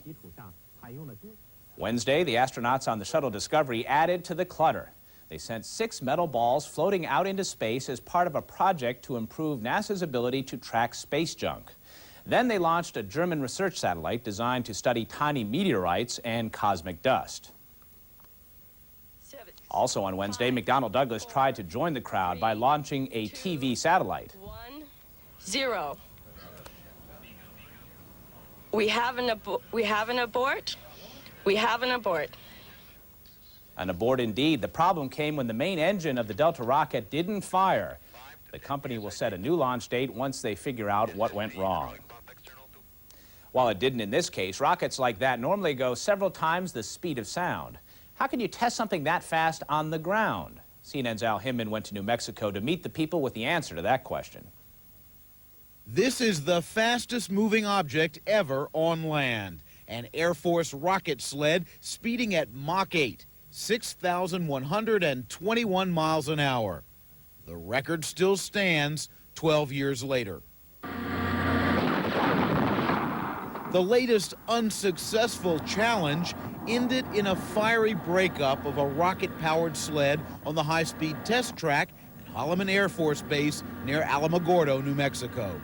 Wednesday, the astronauts on the Shuttle Discovery added to the clutter. They sent 6 metal balls floating out into space as part of a project to improve NASA's ability to track space junk. Then they launched a German research satellite designed to study tiny meteorites and cosmic dust. Also on Wednesday, McDonnell Douglas tried to join the crowd by launching a TV satellite. 1, 0. We have an abort. We have an abort. An abort indeed. The problem came when the main engine of the Delta rocket didn't fire. The company will set a new launch date once they figure out what went wrong. While it didn't in this case, rockets like that normally go several times the speed of sound. How can you test something that fast on the ground? CNN's Al Hinman went to New Mexico to meet the people with the answer to that question. This is the fastest moving object ever on land. An Air Force rocket sled speeding at Mach 8, 6,121 miles an hour. The record still stands 12 years later. The latest unsuccessful challenge ended in a fiery breakup of a rocket-powered sled on the high-speed test track at Holloman Air Force Base near Alamogordo, New Mexico.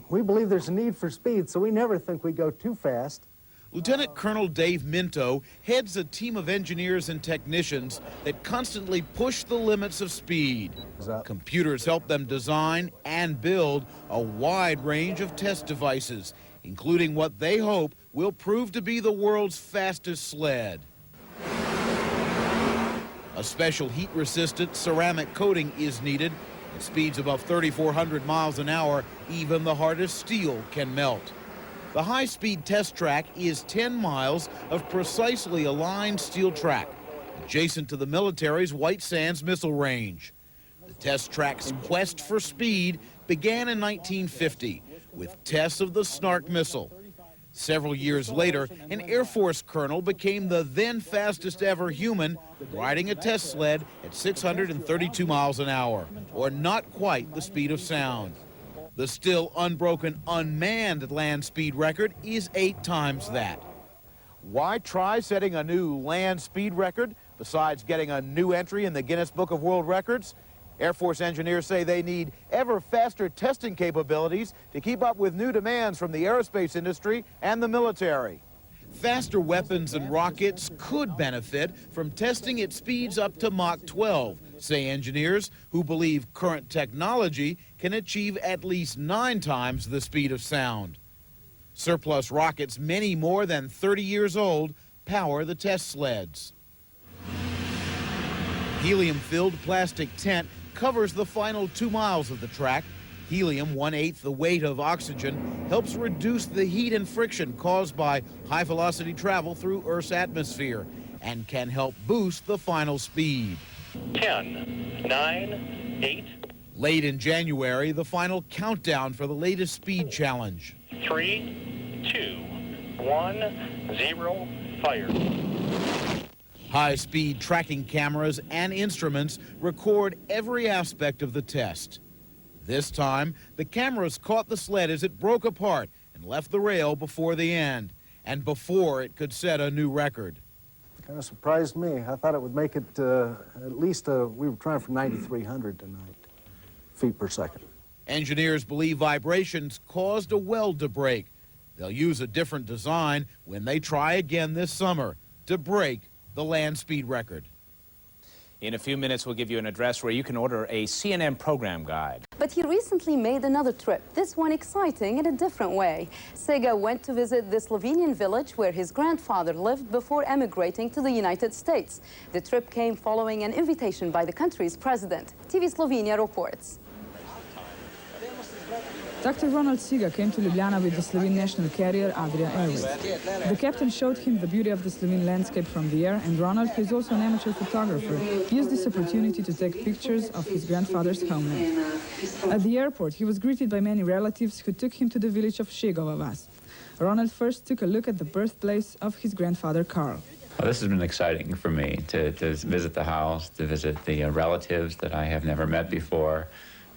We believe there's a need for speed, so we never think we go too fast. Lieutenant Colonel Dave Minto heads a team of engineers and technicians that constantly push the limits of speed. Computers help them design and build a wide range of test devices, including what they hope will prove to be the world's fastest sled. A special heat-resistant ceramic coating is needed. At speeds above 3,400 miles an hour, even the hardest steel can melt. The high-speed test track is 10 miles of precisely aligned steel track, adjacent to the military's White Sands missile range. The test track's quest for speed began in 1950 with tests of the Snark missile. Several years later, an Air Force colonel became the then fastest ever human riding a test sled at 632 miles an hour, or not quite the speed of sound. The still unbroken unmanned land speed record is 8 times that. Why try setting a new land speed record besides getting a new entry in the Guinness Book of World Records? Air Force engineers say they need ever faster testing capabilities to keep up with new demands from the aerospace industry and the military. Faster weapons and rockets could benefit from testing at speeds up to Mach 12, say engineers who believe current technology can achieve at least 9 times the speed of sound. Surplus rockets, many more than 30 years old, power the test sleds. helium-filled plastic tent covers the final 2 miles of the track. Helium, 1/8 the weight of oxygen, helps reduce the heat and friction caused by high-velocity travel through Earth's atmosphere and can help boost the final speed. 10, 9, 8. Late in January, the final countdown for the latest speed challenge. 3, 2, 1, 0, fire. High-speed tracking cameras and instruments record every aspect of the test. This time, the cameras caught the sled as it broke apart and left the rail before the end, and before it could set a new record. Kind of surprised me. I thought it would make it at least, we were trying for 9,300 tonight, feet per second. Engineers believe vibrations caused a weld to break. They'll use a different design when they try again this summer to break the land speed record. In a few minutes, we'll give you an address where you can order a CNN program guide. But he recently made another trip, this one exciting in a different way. Sega went to visit the Slovenian village where his grandfather lived before emigrating to the United States. The trip came following an invitation by the country's president. TV Slovenia reports. Dr. Ronald Sega came to Ljubljana with the Slovene national carrier Adria Airways. The captain showed him the beauty of the Slovene landscape from the air, and Ronald, who is also an amateur photographer, used this opportunity to take pictures of his grandfather's homeland. At the airport, he was greeted by many relatives who took him to the village of Šegova Vas. Ronald first took a look at the birthplace of his grandfather Karl. Well, this has been exciting for me to visit the house, to visit the relatives that I have never met before,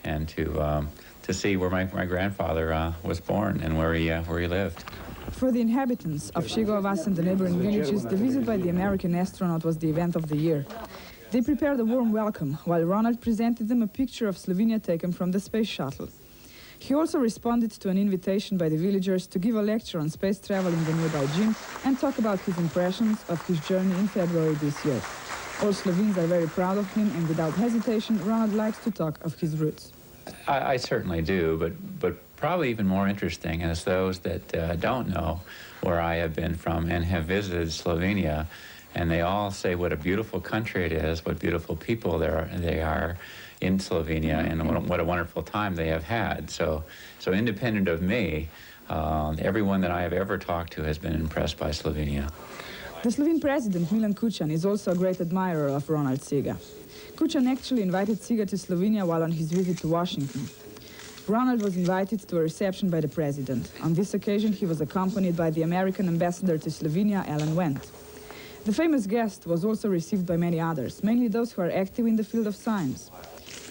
and to see where my grandfather was born and where he lived. For the inhabitants of Šegova Vas and the neighboring villages, the visit by the American astronaut was the event of the year. They prepared a warm welcome, while Ronald presented them a picture of Slovenia taken from the space shuttle. He also responded to an invitation by the villagers to give a lecture on space travel in the nearby gym and talk about his impressions of his journey in February this year. All Slovenes are very proud of him, and without hesitation, Ronald likes to talk of his roots. I certainly do, but probably even more interesting is those that don't know where I have been from and have visited Slovenia, and they all say what a beautiful country it is, what beautiful people they are in Slovenia, and what a wonderful time they have had. So independent of me, everyone that I have ever talked to has been impressed by Slovenia. The Slovene president, Milan Kučan, is also a great admirer of Ronald Sega. Kučan actually invited Sega to Slovenia while on his visit to Washington. Ronald was invited to a reception by the president. On this occasion, he was accompanied by the American ambassador to Slovenia, Alan Wendt. The famous guest was also received by many others, mainly those who are active in the field of science.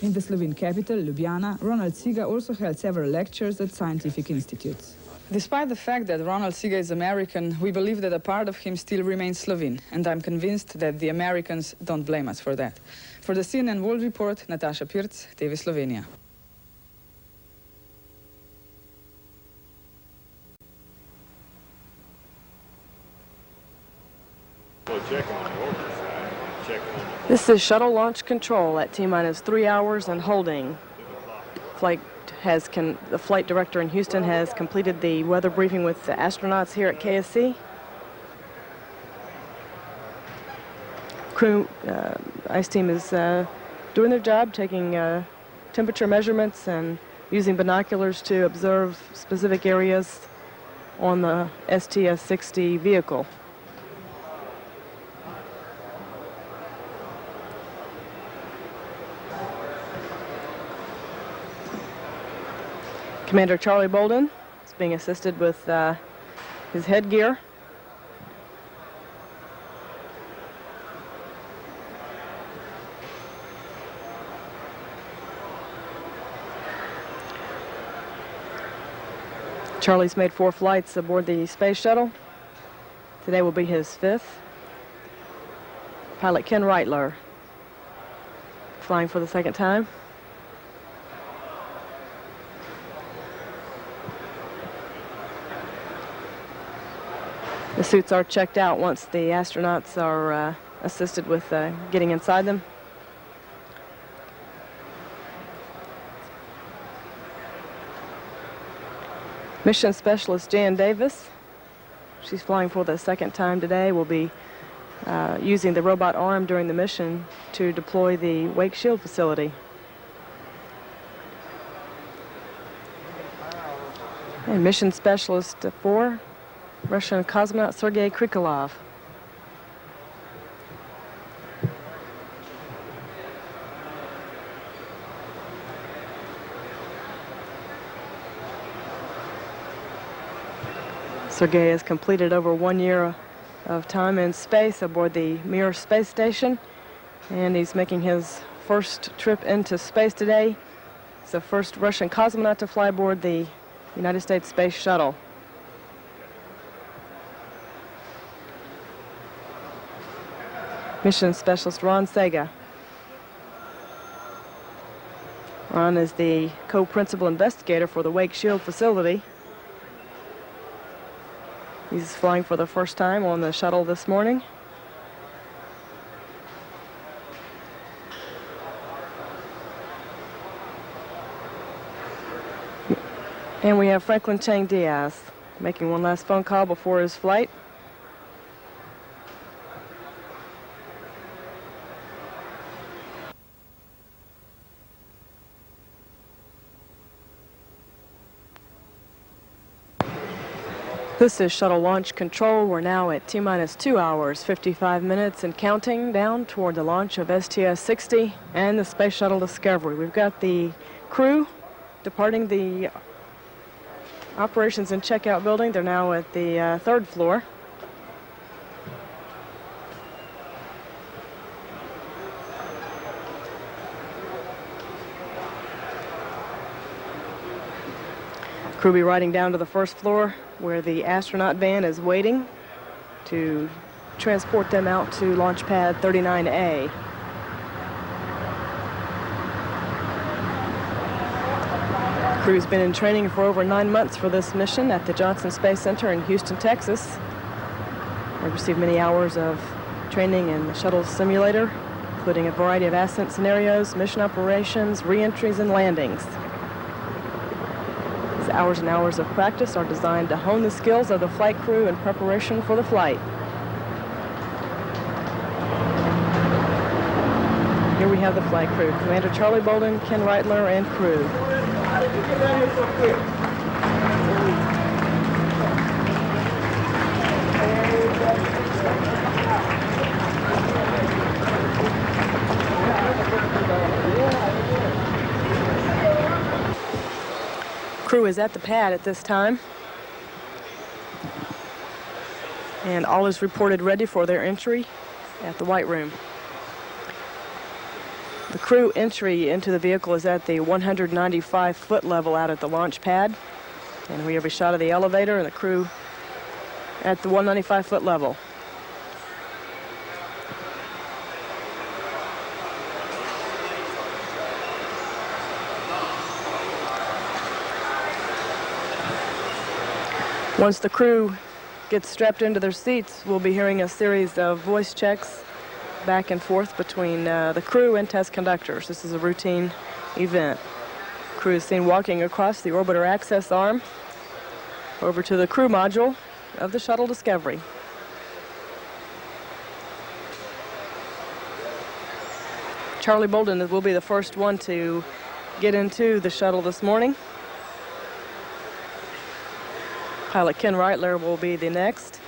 In the Slovene capital, Ljubljana, Ronald Sega also held several lectures at scientific institutes. Despite the fact that Ronald Sega is American, we believe that a part of him still remains Slovene, and I'm convinced that the Americans don't blame us for that. For the CNN World Report, Natasha Pirc, TV Slovenia. This is shuttle launch control at T-minus 3 hours and holding. The flight director in Houston has completed the weather briefing with the astronauts here at KSC. Crew, ICE team is doing their job, taking temperature measurements and using binoculars to observe specific areas on the STS-60 vehicle. Commander Charlie Bolden is being assisted with his headgear. Charlie's made 4 flights aboard the space shuttle. Today will be his 5th. Pilot Ken Reitler flying for the 2nd time. The suits are checked out once the astronauts are assisted with getting inside them. Mission Specialist Jan Davis, she's flying for the 2nd time today, will be using the robot arm during the mission to deploy the wake shield facility. And mission specialist 4, Russian cosmonaut Sergei Krikalev. Sergei has completed over 1 year of time in space aboard the Mir space station, and he's making his first trip into space today. He's the first Russian cosmonaut to fly aboard the United States Space Shuttle. Mission specialist Ron Sega. Ron is the co-principal investigator for the Wake Shield facility. He's flying for the first time on the shuttle this morning. And we have Franklin Chang Diaz making one last phone call before his flight. This is Shuttle Launch Control. We're now at T-minus 2 hours, 55 minutes and counting down toward the launch of STS-60 and the Space Shuttle Discovery. We've got the crew departing the operations and checkout building. They're now at the third floor. Crew will be riding down to the first floor where the astronaut van is waiting to transport them out to launch pad 39A. Crew's been in training for over 9 months for this mission at the Johnson Space Center in Houston, Texas. They've received many hours of training in the shuttle simulator, including a variety of ascent scenarios, mission operations, re-entries, and landings. These hours and hours of practice are designed to hone the skills of the flight crew in preparation for the flight. Here we have the flight crew, Commander Charlie Bolden, Ken Reitler, and crew. Crew is at the pad at this time, and all is reported ready for their entry at the White Room. The crew entry into the vehicle is at the 195-foot level out at the launch pad, and we have a shot of the elevator and the crew at the 195-foot level. Once the crew gets strapped into their seats, we'll be hearing a series of voice checks back and forth between the crew and test conductors. This is a routine event. Crew is seen walking across the orbiter access arm over to the crew module of the Shuttle Discovery. Charlie Bolden will be the first one to get into the shuttle this morning. Pilot Ken Reitler will be the next.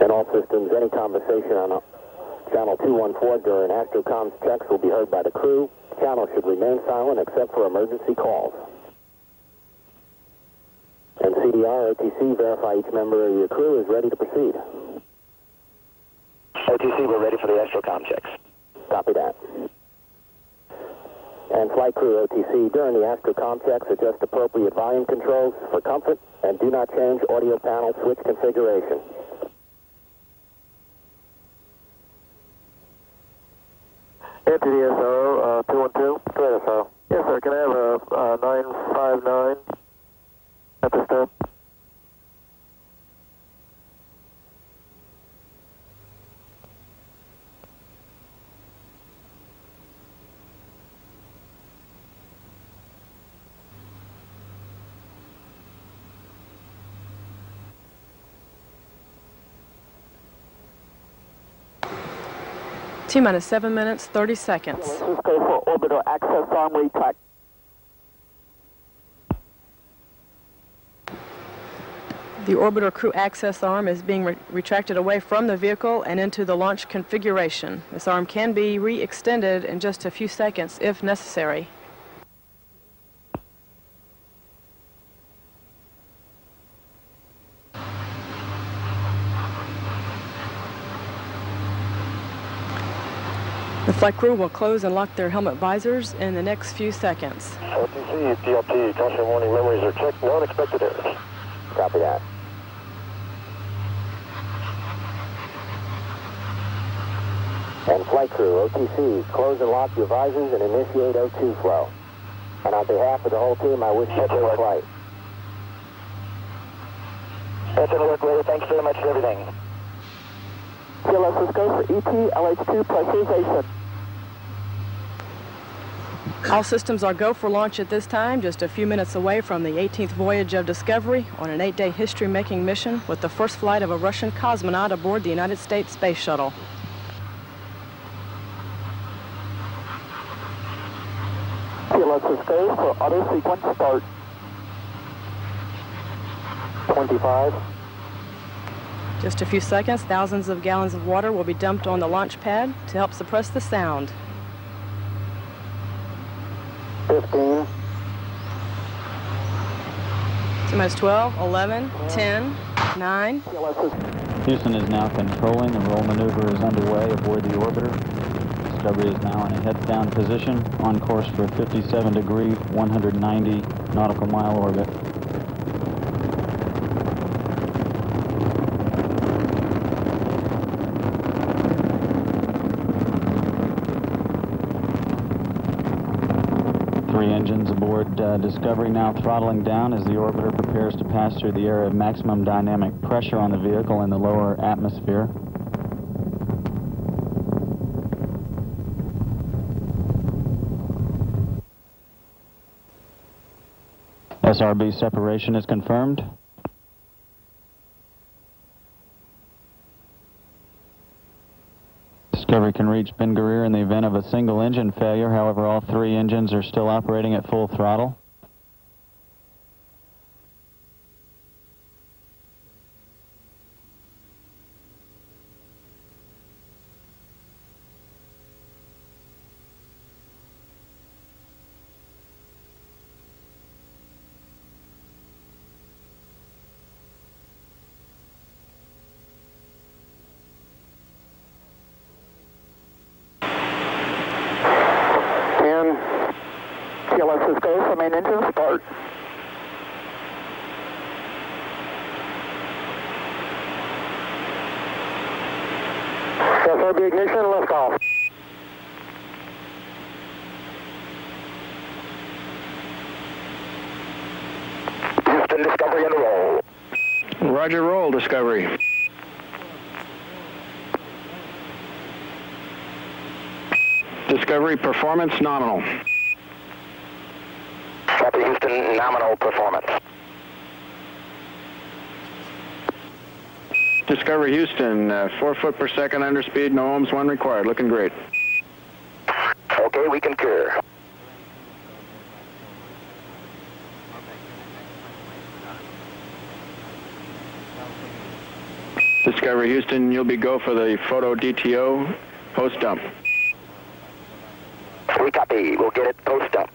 In all systems, any conversation on channel 214 during astrocomms checks will be heard by the crew. The channel should remain silent except for emergency calls. And CDR, OTC, verify each member of your crew is ready to proceed. OTC, we're ready for the astrocom checks. Copy that. And flight crew OTC, during the astrocom checks, adjust appropriate volume controls for comfort and do not change audio panel switch configuration. Entity SRO 212. Go ahead, SRO. Yes, sir. Can I have a 959 at this time? T-minus 7 minutes, 30 seconds. Let's go for orbital access arm retract. The orbiter crew access arm is being retracted away from the vehicle and into the launch configuration. This arm can be re-extended in just a few seconds if necessary. The flight crew will close and lock their helmet visors in the next few seconds. OTC, PLT, caution warning memories are checked, no unexpected errors. Copy that. And flight crew, OTC, close and lock your visors and initiate O2 flow. And on behalf of the whole team, I wish you a safe flight. That's in work, Ray. Thanks very much for everything. let's go for ET LH2 pressurization. All systems are go for launch at this time, just a few minutes away from the 18th voyage of Discovery on an 8-day history-making mission with the first flight of a Russian cosmonaut aboard the United States Space Shuttle. Let's go for auto sequence start. 25. Just a few seconds, thousands of gallons of water will be dumped on the launch pad to help suppress the sound. 15. T-minus 12, 11, 10, 9. Houston is now controlling. The roll maneuver is underway aboard the orbiter. Discovery is now in a heads-down position on course for a 57-degree, 190 nautical mile orbit. Three engines aboard Discovery now throttling down as the orbiter prepares to pass through the area of maximum dynamic pressure on the vehicle in the lower atmosphere. SRB separation is confirmed. Discovery can reach Ben Gurir in the event of a single engine failure. However, all three engines are still operating at full throttle. Let's go for main engine start. SRB ignition, liftoff. Houston, Discovery on the roll. Roger, roll, Discovery. Discovery performance nominal. Copy, Houston, nominal performance. Discovery Houston, 4 foot per second underspeed, no ohms, 1 required. Looking great. Okay, we concur. Discovery Houston, you'll be go for the photo DTO post dump. We copy. We'll get it post dump.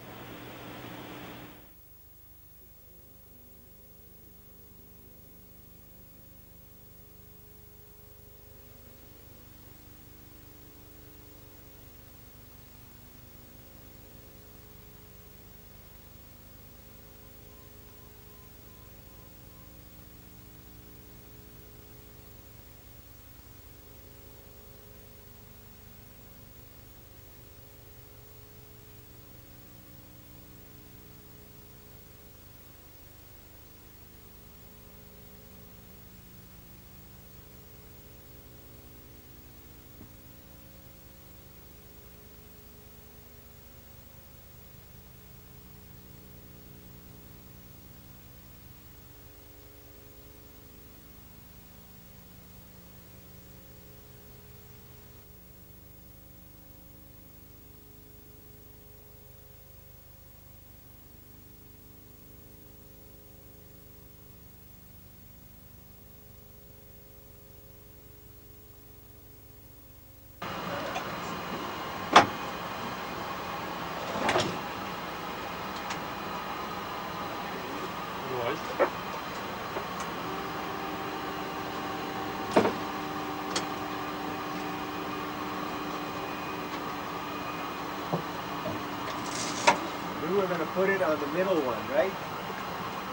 We were going to put it on the middle one, right?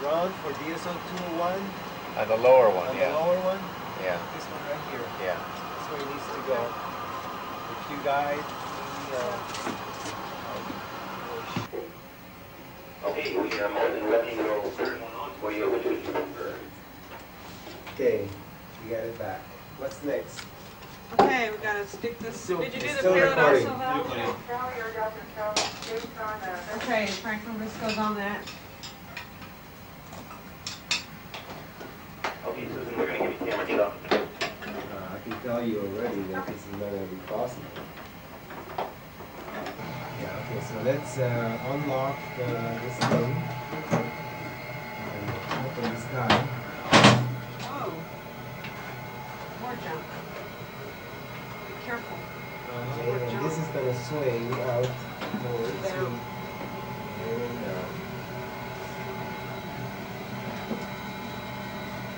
Ron, for DSO 201. On the lower one, The lower one? Yeah. This one right here. Yeah. That's where it needs to go. If you guys Okay, we are more than ready to go for you. Which would you prefer? Okay, we got it back. What's next? Okay, we gotta stick this. Did you do the still payload recording. also? Okay, Franklin, this goes on that. Okay, Susan, we're going to give you camera shot. I can tell you already that this is not going to be possible. Yeah, okay, so let's unlock this thing and open this guy. Whoa. More jump. Be careful. Okay, and this is going to swing out towards Down. me. And down.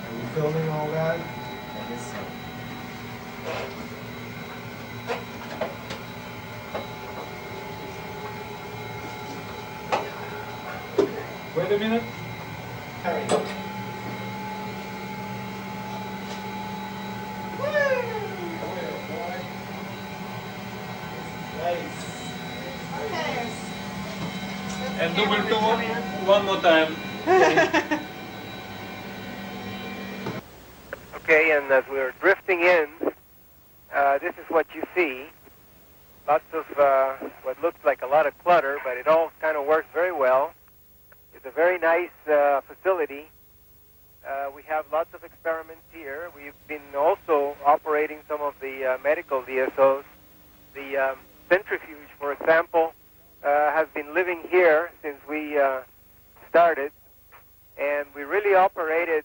Are you filming all that? I guess so. Wait a minute. Hurry. Nice. And double toe one more time. Okay, and as we're drifting in, this is what you see. Lots of what looks like a lot of clutter, but it all kind of works very well. It's a very nice facility. We have lots of experiments here. We've been also operating some of the medical DSOs. The centrifuge, for example, has been living here since we started, and we really operate it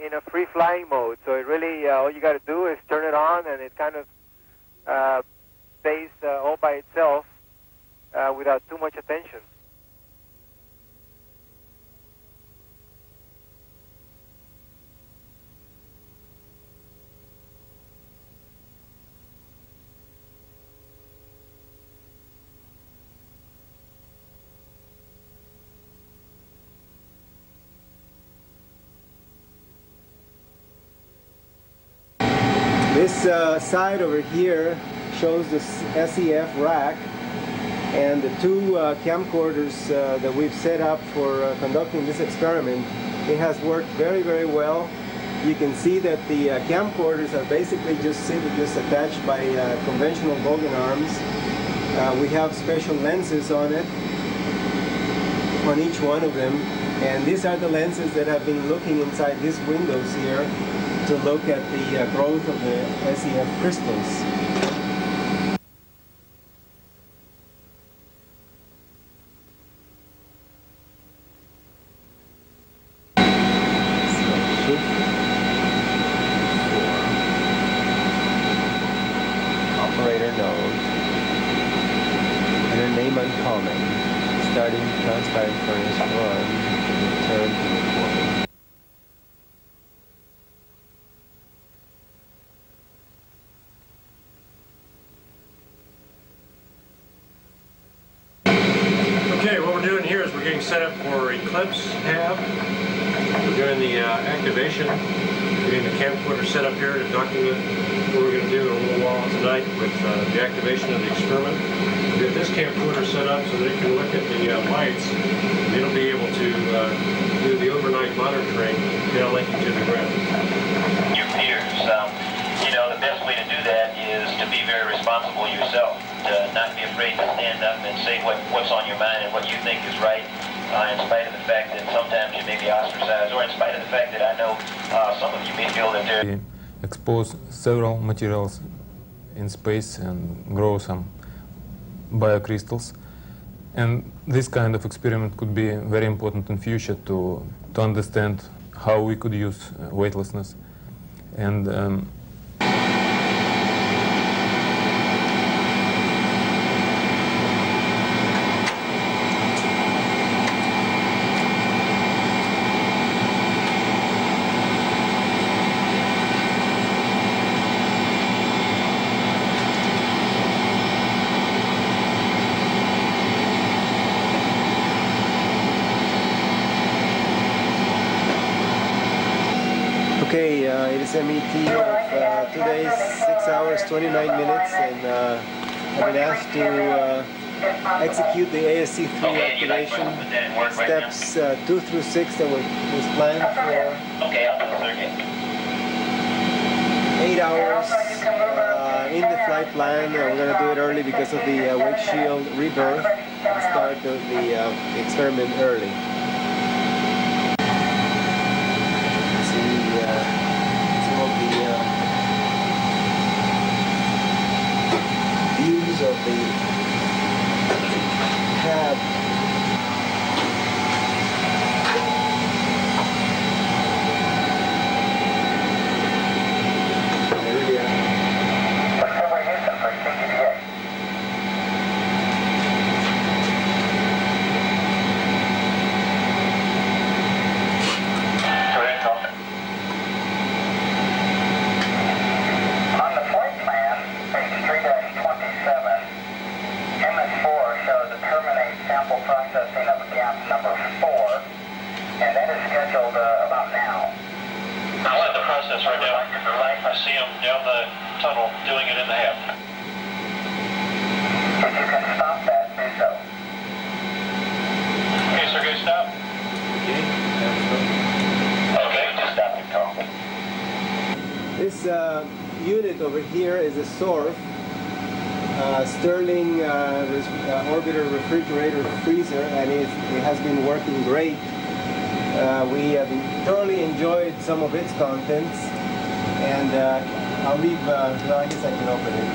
in a free-flying mode. So it really, all you got to do is turn it on, and it kind of stays all by itself without too much attention. This side over here shows the SEF rack and the two camcorders that we've set up for conducting this experiment. It has worked very, very well. You can see that the camcorders are basically just attached by conventional Bogan arms. We have special lenses on it, on each one of them, and these are the lenses that have been looking inside these windows here to look at the growth of the SEF crystals. Operator node. Enter name uncommon. Starting transparent furnace run. Return to recording. Okay, what we're doing here is we're getting set up for Eclipse tab. We're doing the activation, getting the camcorder set up here to document what we're going to do in a little while tonight with the activation of the experiment. We get this camcorder set up so that it can look at the lights, and it'll be able to do the overnight monitoring down linking to the ground. Your peers, you know, the best way to do that is to be very responsible yourself, to not be afraid to stand up and say what's on your mind and what you think is right, in spite of the fact that sometimes you may be ostracized, or in spite of the fact that I know some of you may feel that they're... Expose several materials in space and grow some biocrystals. And this kind of experiment could be very important in future to understand how we could use weightlessness. And MET of 2 days, 6 hours, 29 minutes, and I've been asked to execute the ASC-3 activation steps 2 through 6 that was planned for 8 hours in the flight plan. We're going to do it early because of the wake shield rebirth and start the experiment early. See some of the views of the pad. I see them down the tunnel doing it in the hab. If you can stop that, do so. Okay, Sergei, stop. Okay, just stop the call. This unit over here is a SORF, Stirling Orbiter Refrigerator Freezer, and it has been working great. We have thoroughly enjoyed some of its contents, and I'll leave, no, I guess I can open it.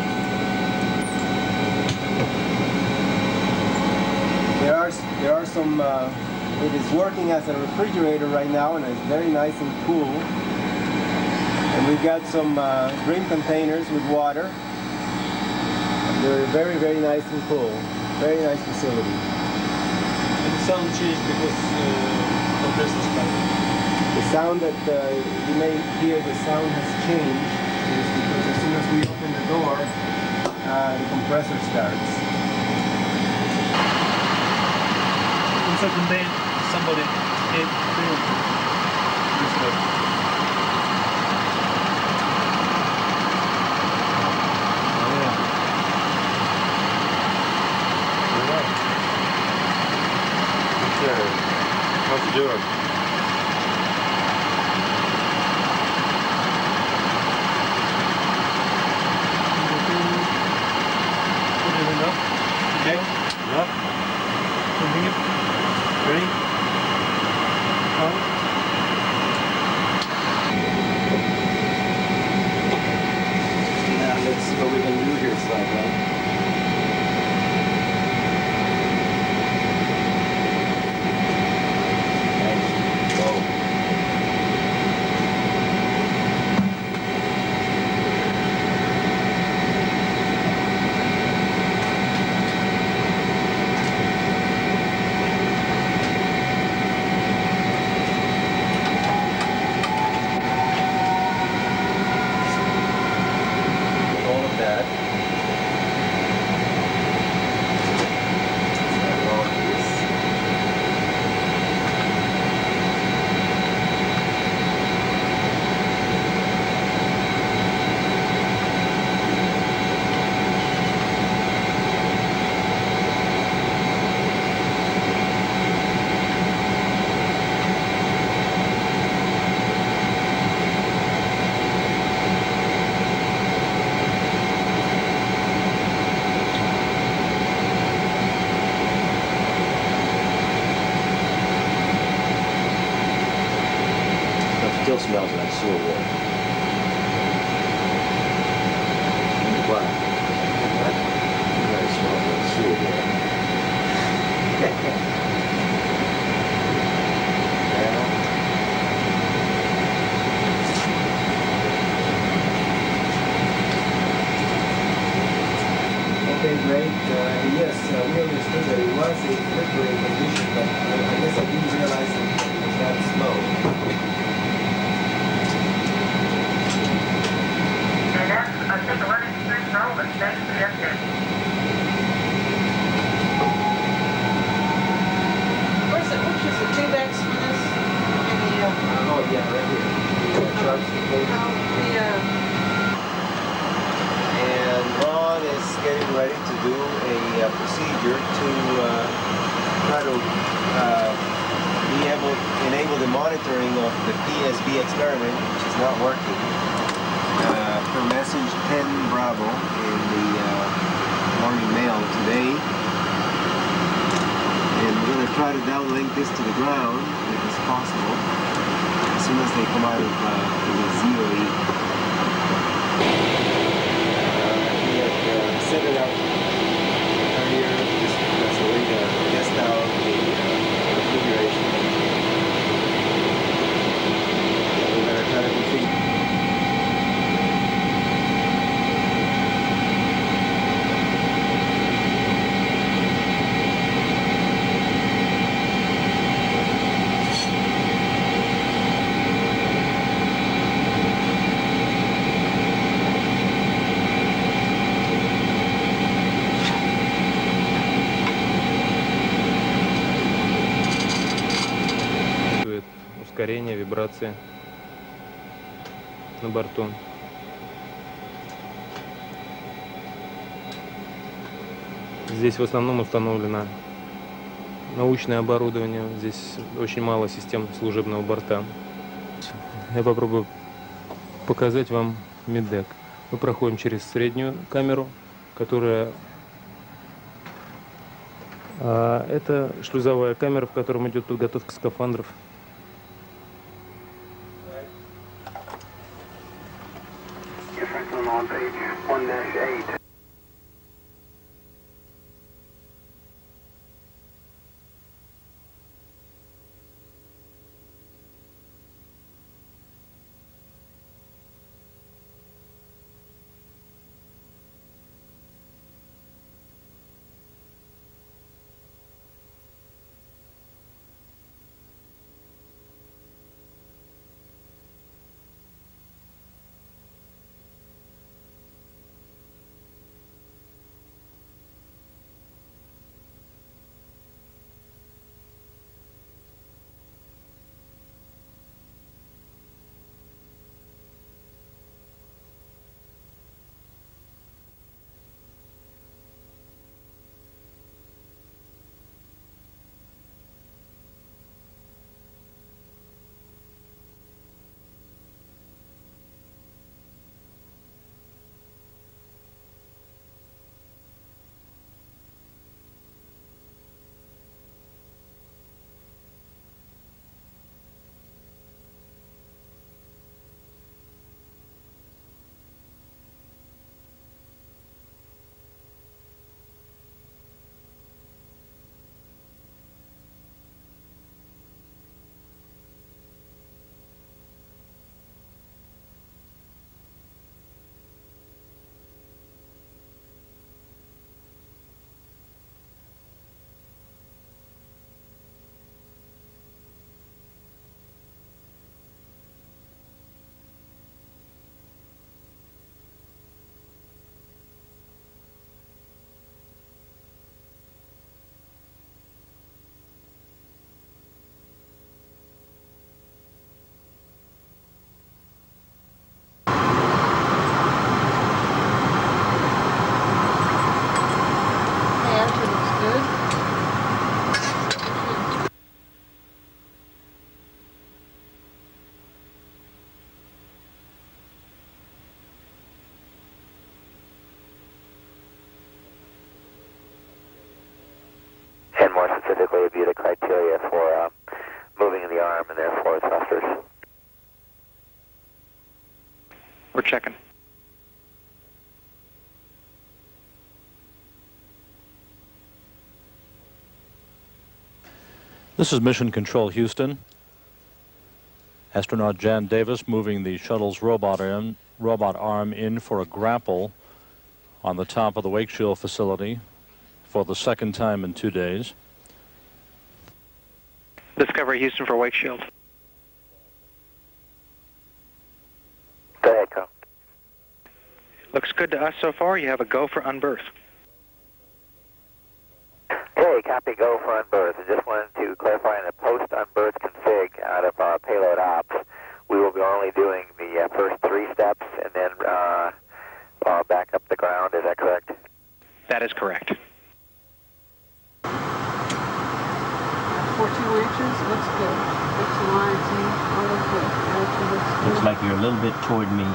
There are some, it is working as a refrigerator right now, and it's very nice and cool. And we've got some drink containers with water. They're very, very nice and cool. Very nice facility. And the sound changed because compressor started. The sound that you may hear, the sound has changed is because as soon as we open the door, the compressor starts. It's like when somebody ate food. How's it doing? Put it enough. Okay. Enough. Bring it. Ready? Now let's see what we can do here slightly. Still smells like sewer water. Why? What? It smells like sewer water. Okay, great. Yes, we understood that it was a flickering condition, but I guess I didn't realize it was that slow. Which is the 2 decks for this? Oh, yeah, right here. The charts, the computer to try to enable the monitoring of the PSB experiment, which is not working. Per message 10 Bravo in the morning mail today. And we're going to try to downlink this to the ground if it's possible as soon as they come out of the ZOE. We had set it up earlier. That's a way to test out the configuration. We're going to try to configure. Ускорение, вибрации на борту. Здесь в основном установлено научное оборудование. Здесь очень мало систем служебного борта. Я попробую показать вам меддек. Мы проходим через среднюю камеру, которая... это шлюзовая камера, в которой идет подготовка скафандров. On page 1-8. And more specifically, view the criteria for moving in the arm and therefore thrusters. We're checking. This is Mission Control Houston. Astronaut Jan Davis moving the shuttle's robot arm in for a grapple on the top of the wake shield facility for the second time in 2 days. Discovery Houston for wake shield. Go ahead, Carl. Looks good to us so far. You have a go for unberth. Hey, copy, go for unberth. I just wanted to clarify in the post-unberth config out of our payload ops, we will be only doing the first 3 steps and then back up the ground. Is that correct? That is correct. more inches. Looks good. X and Y and Z. All look good. Attitude looks good. Looks like you're a little bit toward me.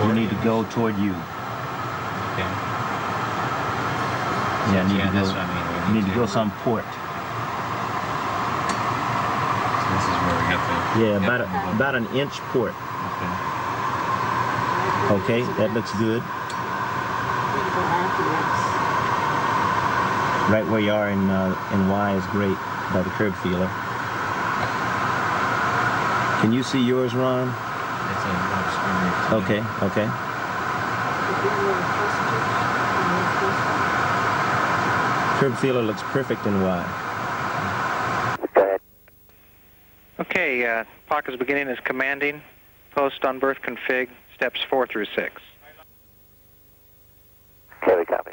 You need to go toward you. Okay. Yeah, That's what I mean. you need to go some port. So this is where we have to... Yeah, about an inch port. Okay, that looks good. Right where you are in Y is great by the curb feeler. Can you see yours, Ron? It's a little screen. Okay, okay. Curb feeler looks perfect in Y. Okay, clock is beginning as commanding. Post on berth config, steps 4 through 6. Okay, we copy.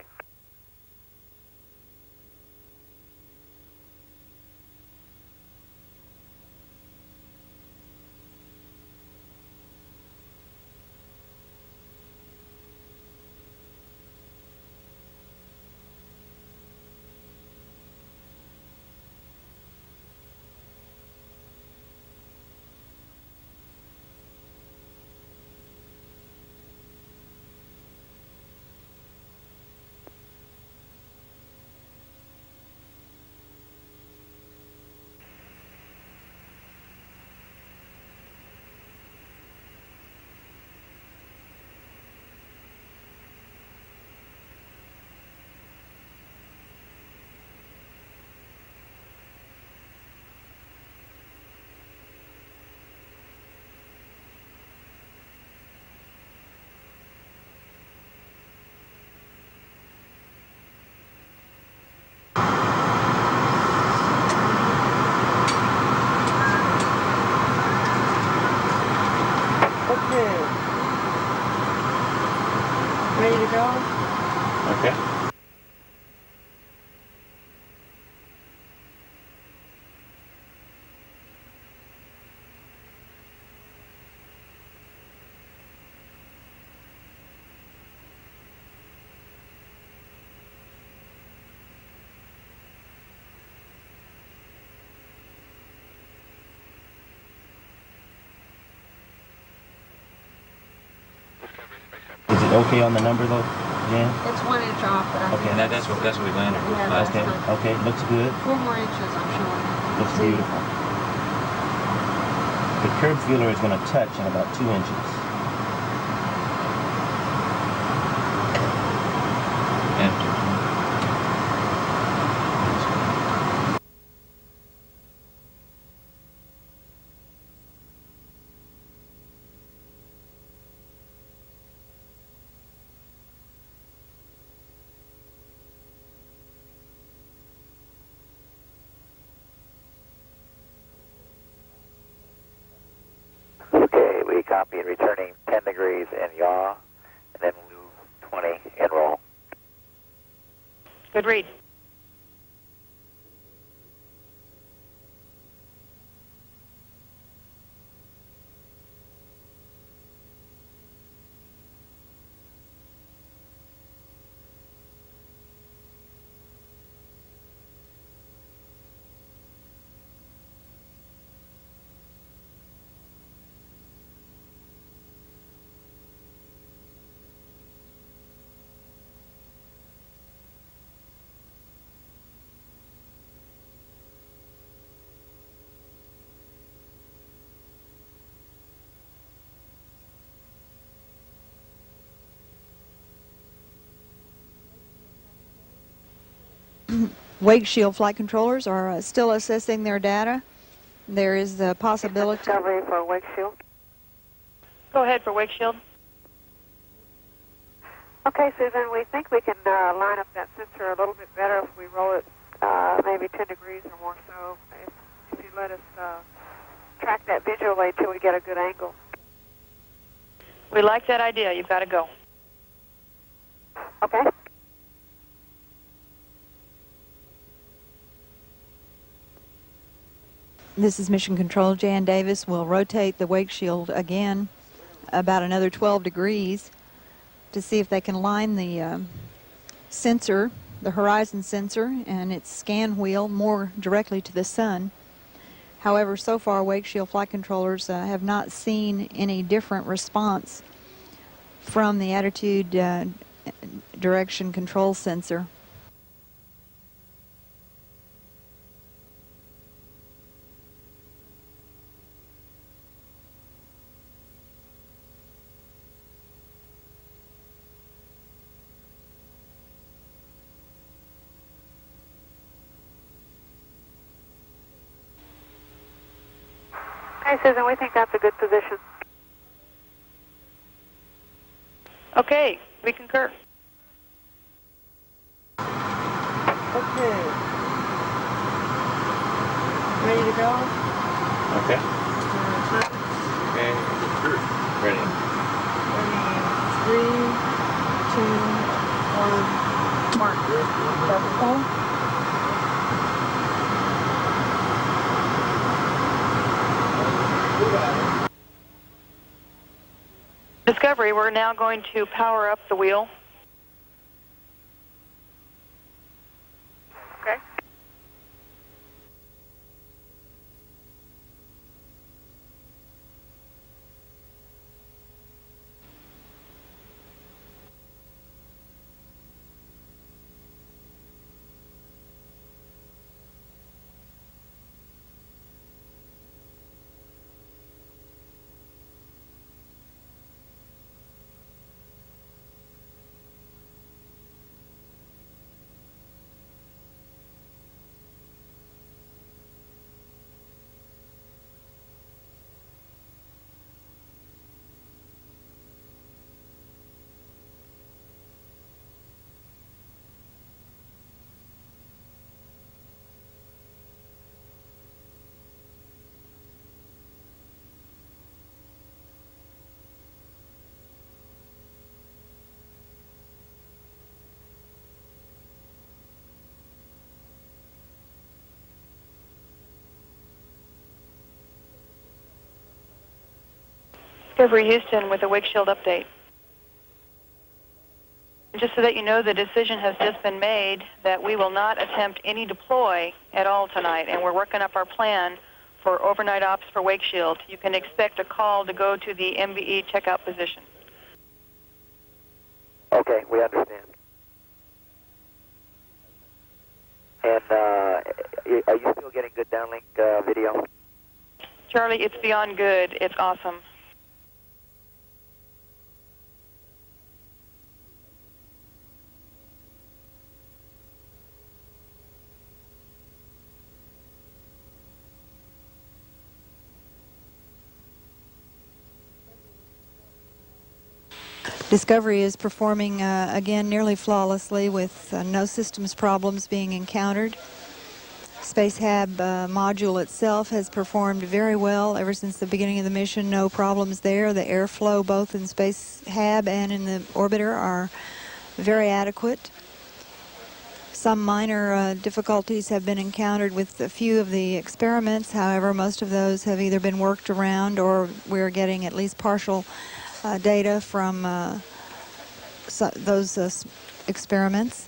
Ready to go? Okay. Is it okay on the number though? Yeah. It's 1 inch off, but I Okay. think That's what we landed with. Yeah, that's Okay. good. Okay. Looks good. 4 more inches, I'm showing. Looks See? beautiful. The curb feeler is going to touch in about 2 inches. Okay, we copy and returning 10 degrees in yaw, and then we'll move 20 in roll. Good read. Wake Shield flight controllers are still assessing their data. There is the possibility. Discovery for Wake Shield. Go ahead for Wake Shield. Okay, Susan, we think we can line up that sensor a little bit better if we roll it maybe 10 degrees or more so. If you let us track that visually till we get a good angle. We like that idea. You've got to go. Okay. This is Mission Control. Jan Davis will rotate the wake shield again about another 12 degrees to see if they can line the sensor the horizon sensor and its scan wheel more directly to the sun. However, so far, Wake Shield flight controllers have not seen any different response from the attitude direction control sensor. Hey, Susan, we think that's a good position. Okay, we concur. Okay. Ready to go? Okay. Okay. Ready. Ready. 3, 2, 1. Mark. Double. Discovery, we're now going to power up the wheel. Okay. Discovery Houston with a wake shield update. Just so that you know, the decision has just been made that we will not attempt any deploy at all tonight, and we're working up our plan for overnight ops for wake shield. You can expect a call to go to the MBE checkout position. Okay, we understand. And are you still getting good downlink video? Charlie, it's beyond good. It's awesome. Discovery is performing again nearly flawlessly with no systems problems being encountered. Space Hab module itself has performed very well ever since the beginning of the mission. No problems there. The airflow both in Space Hab and in the orbiter are very adequate. Some minor difficulties have been encountered with a few of the experiments. However, most of those have either been worked around or we're getting at least partial data from those experiments.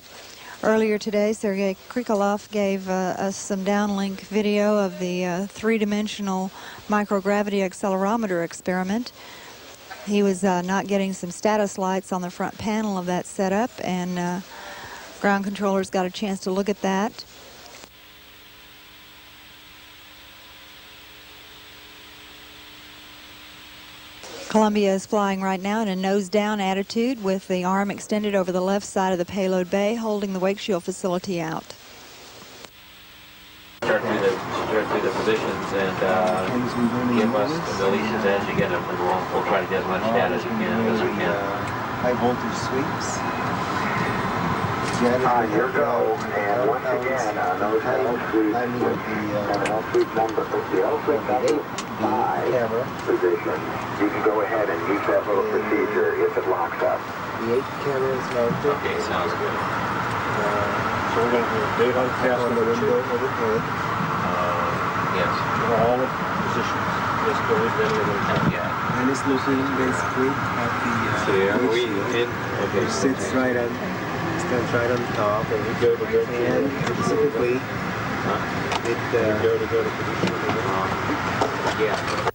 Earlier today, Sergei Krikalev gave us some downlink video of the three-dimensional microgravity accelerometer experiment. He was not getting some status lights on the front panel of that setup, and ground controllers got a chance to look at that. Columbia is flying right now in a nose-down attitude with the arm extended over the left side of the payload bay, holding the wake shield facility out. Start through the positions and give us the deletions as you get them, and we'll try to get as much data as we can. High voltage sweeps. Your go, and once again, those L sweep, L sweep number, the L sweep number 5 position, you can go ahead and use that little procedure if it locks up. The 8 camera is mounted. Okay, sounds good. So we're going to do daylight cast on the window overhead. Yes. all the positions. This goes then we're going to check. Yeah. And it's looking basically at the So yeah, we shield, in. Okay. which sits right on Stands right on the top, and specifically, Yeah.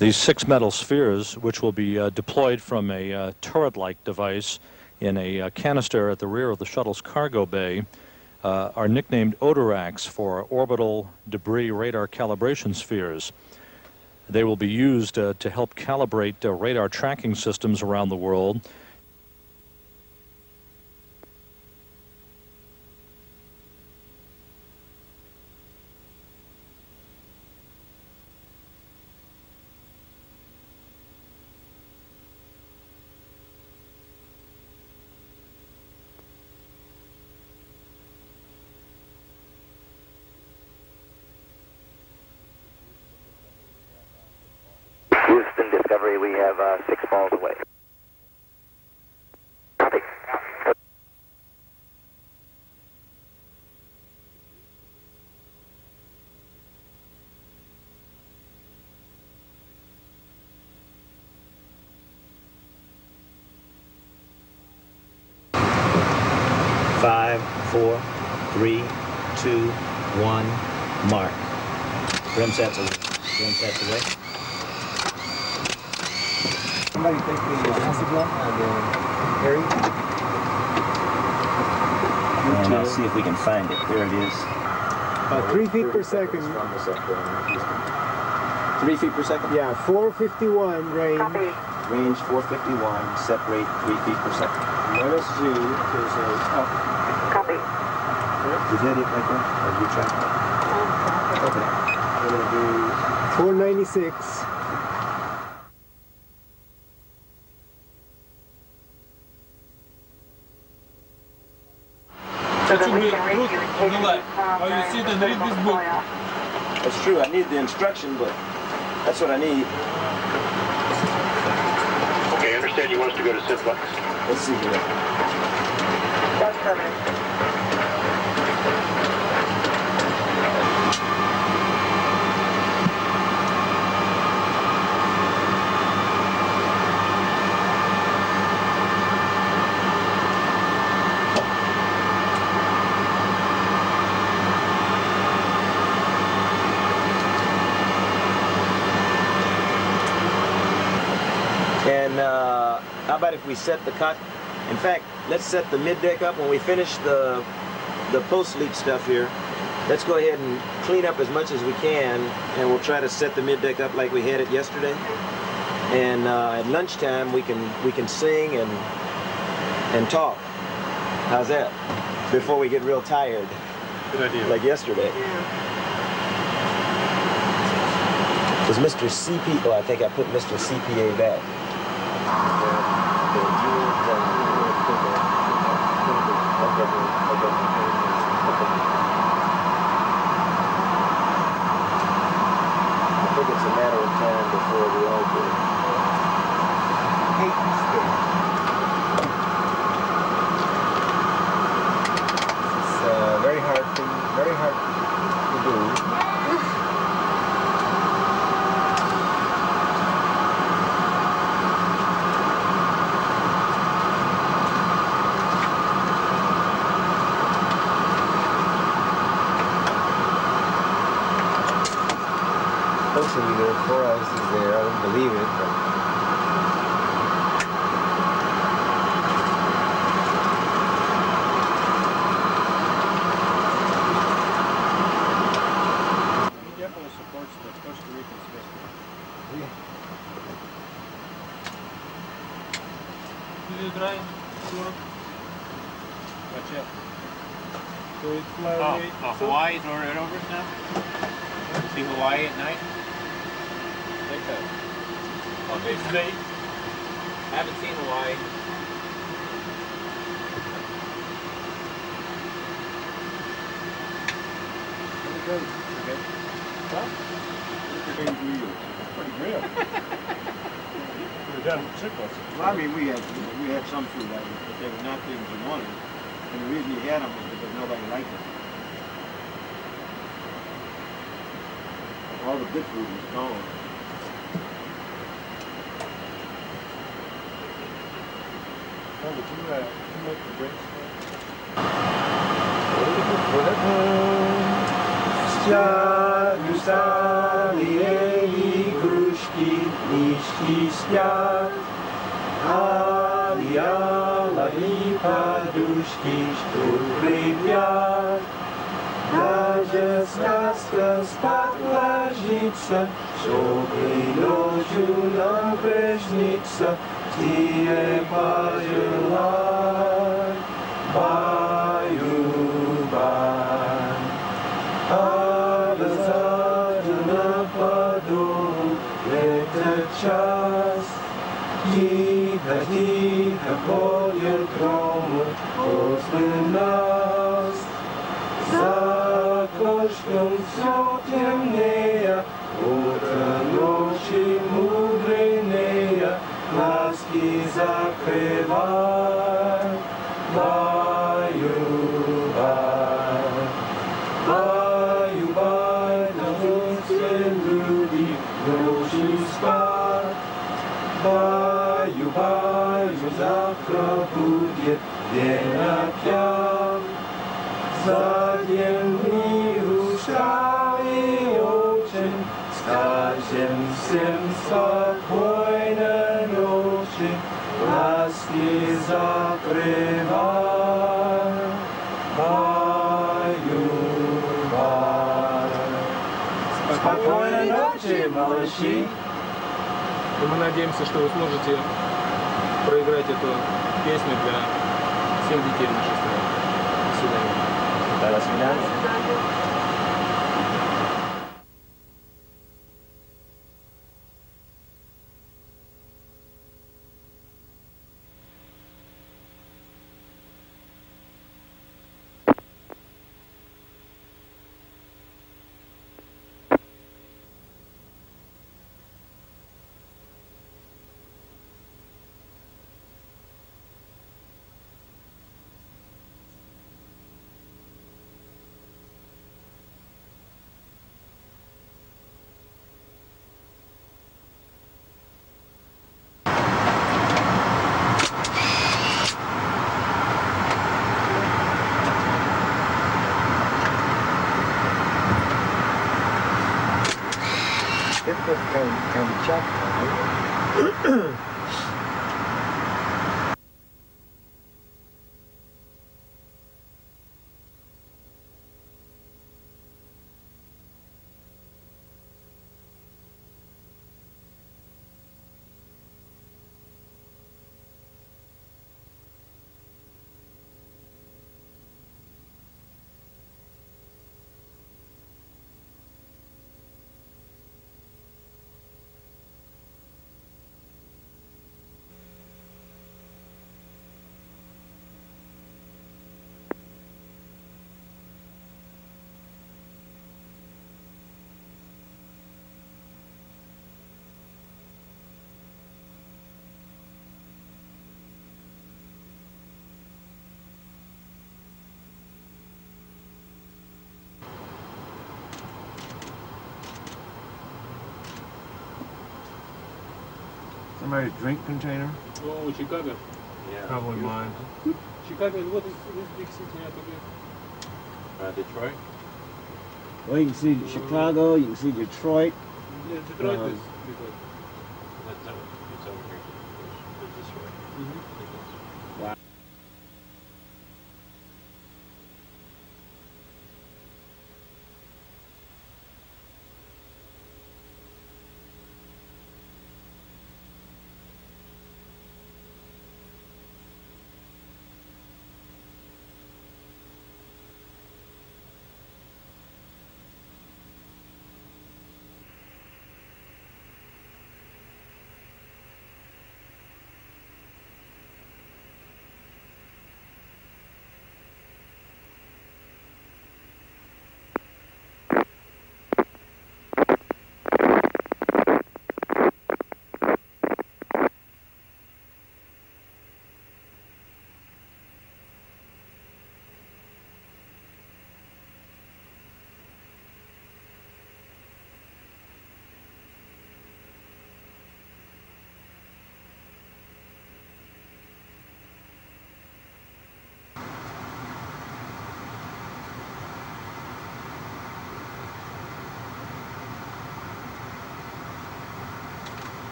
These 6 metal spheres, which will be deployed from a turret-like device in a canister at the rear of the shuttle's cargo bay, are nicknamed ODIRACs for orbital debris radar calibration spheres. They will be used to help calibrate radar tracking systems around the world. Houston Discovery, we have 6 balls away. Copy. Five, 4, 3, 2, 1, mark. Rim sets away. Rim sets away. Somebody take the acid block and Harry. And I'll see if we can find it. There it is. 3 feet per second. 3 feet per second? Yeah, 451 range. Range 451, separate 3 feet per second. Minus G to say up. Copy. Is that it right there? Or you track it? Okay. We're going to do 496. So that we can read you in case you you see the read this book. That's true. I need the instruction book. That's what I need. Okay, I understand you want us to go to Simplex. Let's see here. That's permanent. And how about if we set the in fact, let's set the mid-deck up when we finish the post-leap stuff here. Let's go ahead and clean up as much as we can, and we'll try to set the mid-deck up like we had it yesterday. And at lunchtime, we can sing and talk. How's that? Before we get real tired. Good idea. Like yesterday. Because Mr. CP, oh, I think I put Mr. CPA back. I think it's a matter of time before we all do it. It's very hard to do. Actually, the 4 ice is there. I don't believe it, but He definitely supports the Costa Rican system. Did you try? What's that? So it's fly Oh, away. Hawaii is already over now? See Hawaii at night? Oh, they stay? I haven't seen Hawaii. Pretty real. We're done cichlids. Well, I mean, we had some fruit out there, but they were not things you wanted. And the reason you had them was because nobody liked them. All the good fruit was gone. Oh, would you make the drinks? Даже сказка спала ложится, чтобы ночью нам приснится, тебе пожелать, баю-бай. Обязательно подумай этот час, тихо-тихо ходят громы после нас. За окошком все темнее, утро ночи мудренее, глазки закрывай, баю-бай. Баю-бай, должны все люди ночью спать. Баю-бай, завтра будет день опять. За день миру устали очень, скажем всем спокойной ночи, глазки закрывай, баю-бай. Спокойной ночи, малыши. И мы надеемся, что вы сможете проиграть эту песню для всех детей в нашей стране. До свидания. До свидания. Somebody's drink container? Oh, Chicago. Yeah. Probably mine. Chicago, what is this big city I forget? Detroit? Well, you can see Chicago, you can see Detroit, Yeah, Detroit is because that's over. It's over here. It's this way. Wow.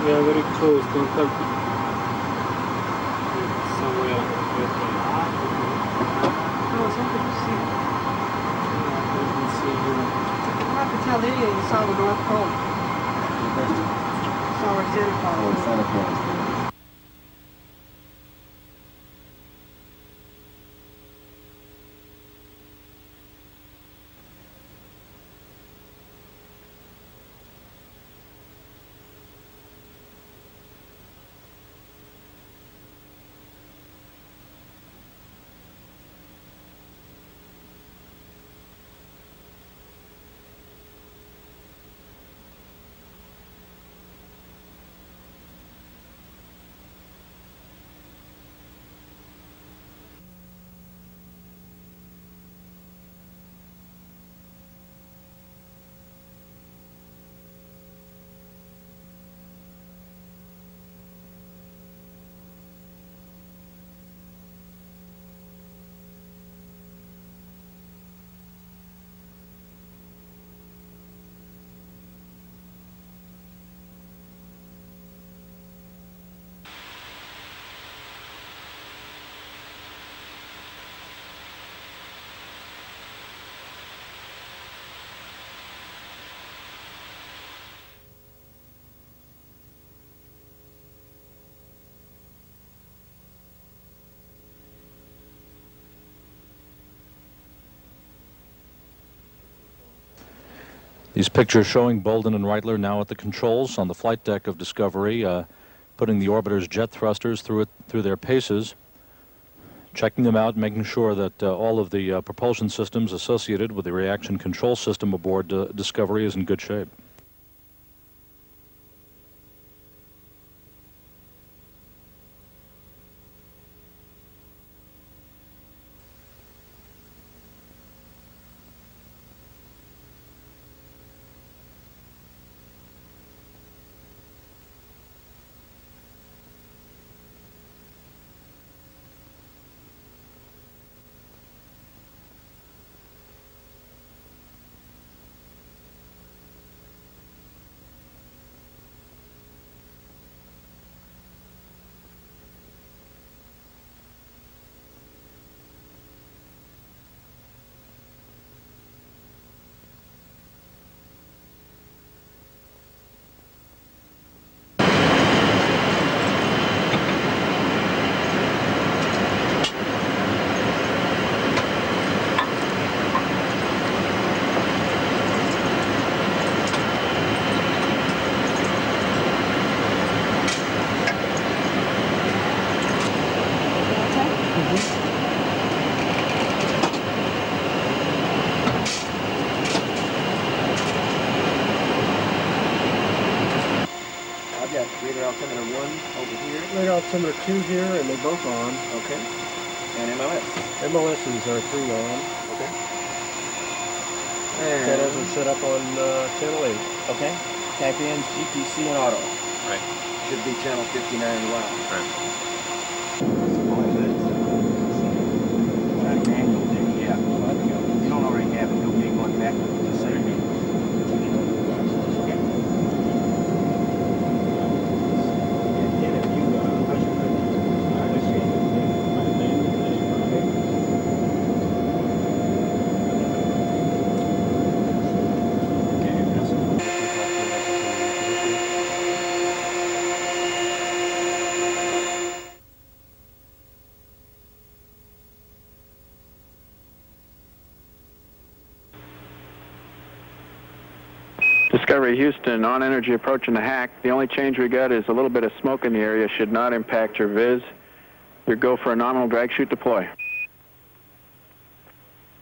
Yeah, very close. Don't have to. Somewhere. Oh, something to see. I can see here. It's hard to tell any of you saw the North Pole. Saw where Santa Claus was. Santa Claus. These pictures showing Bolden and Reitler now at the controls on the flight deck of Discovery, putting the orbiter's jet thrusters through their paces, checking them out, making sure that all of the propulsion systems associated with the reaction control system aboard Discovery is in good shape. Radar altimeter 1 over here. Radar altimeter 2 here, and they're both on. Okay. And MLS? MLSs are 3 on. Okay. Antennas are set up on channel 8. Okay. Type in GPC and auto. Right. Should be channel 59 live. Right. Manual, yeah. back to the same. Discovery Houston, on energy approaching the hack. The only change we got is a little bit of smoke in the area. Should not impact your viz. Your go for a nominal drag shoot deploy.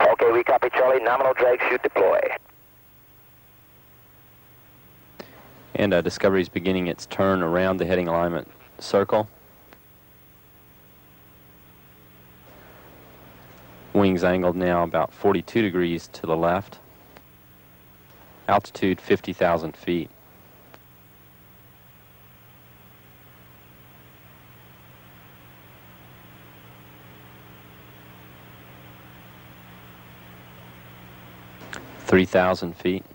Okay, we copy Charlie. Nominal drag shoot deploy. And Discovery's beginning its turn around the heading alignment circle. Wings angled now about 42 degrees to the left. Altitude 50,000 feet. $3,000 feet.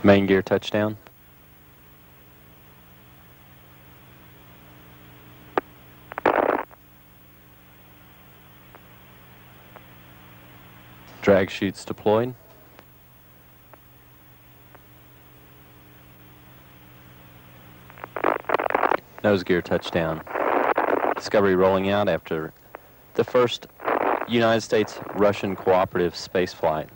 Main gear touchdown. Drag chutes deployed. Nose gear touchdown. Discovery rolling out after the first United States-Russian cooperative space flight.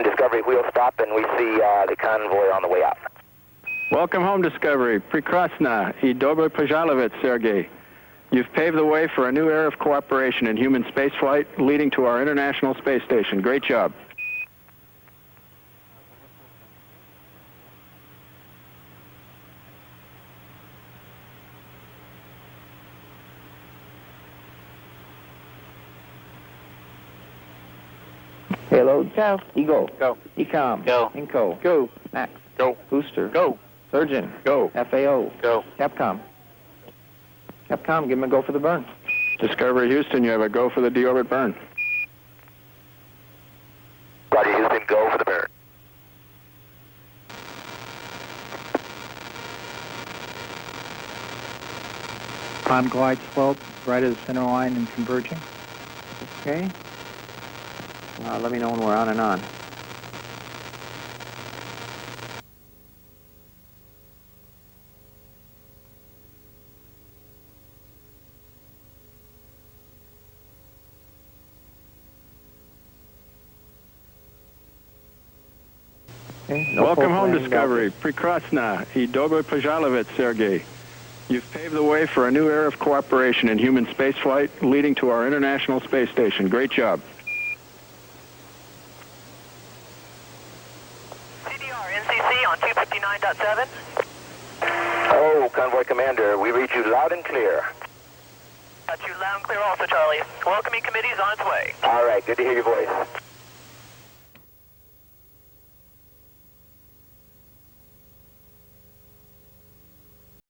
Discovery wheel stop, and we see the convoy on the way out. Welcome home, Discovery. Prekrasna I Dobry Pожаловать, Sergei. You've paved the way for a new era of cooperation in human spaceflight, leading to our International Space Station. Great job. Payload. Go. Eagle. Go. Ecom. Go. Inco. Go. Max. Go. Booster. Go. Surgeon. Go. FAO. Go. Capcom. Capcom, give him a go for the burn. Discovery Houston, you have a go for the deorbit burn. Roger, Houston, go for the burn. On glide slope, right of the center line and converging. Okay. Let me know when we're on and on. Okay, Welcome home, Discovery. Prekrasna I Dobry Pожаловать, Sergei. You've paved the way for a new era of cooperation in human spaceflight, leading to our International Space Station. Great job. CDR, NCC on 259.7. Oh, Convoy Commander, we read you loud and clear. Got you loud and clear also, Charlie. Welcoming committee's on its way. All right, good to hear your voice.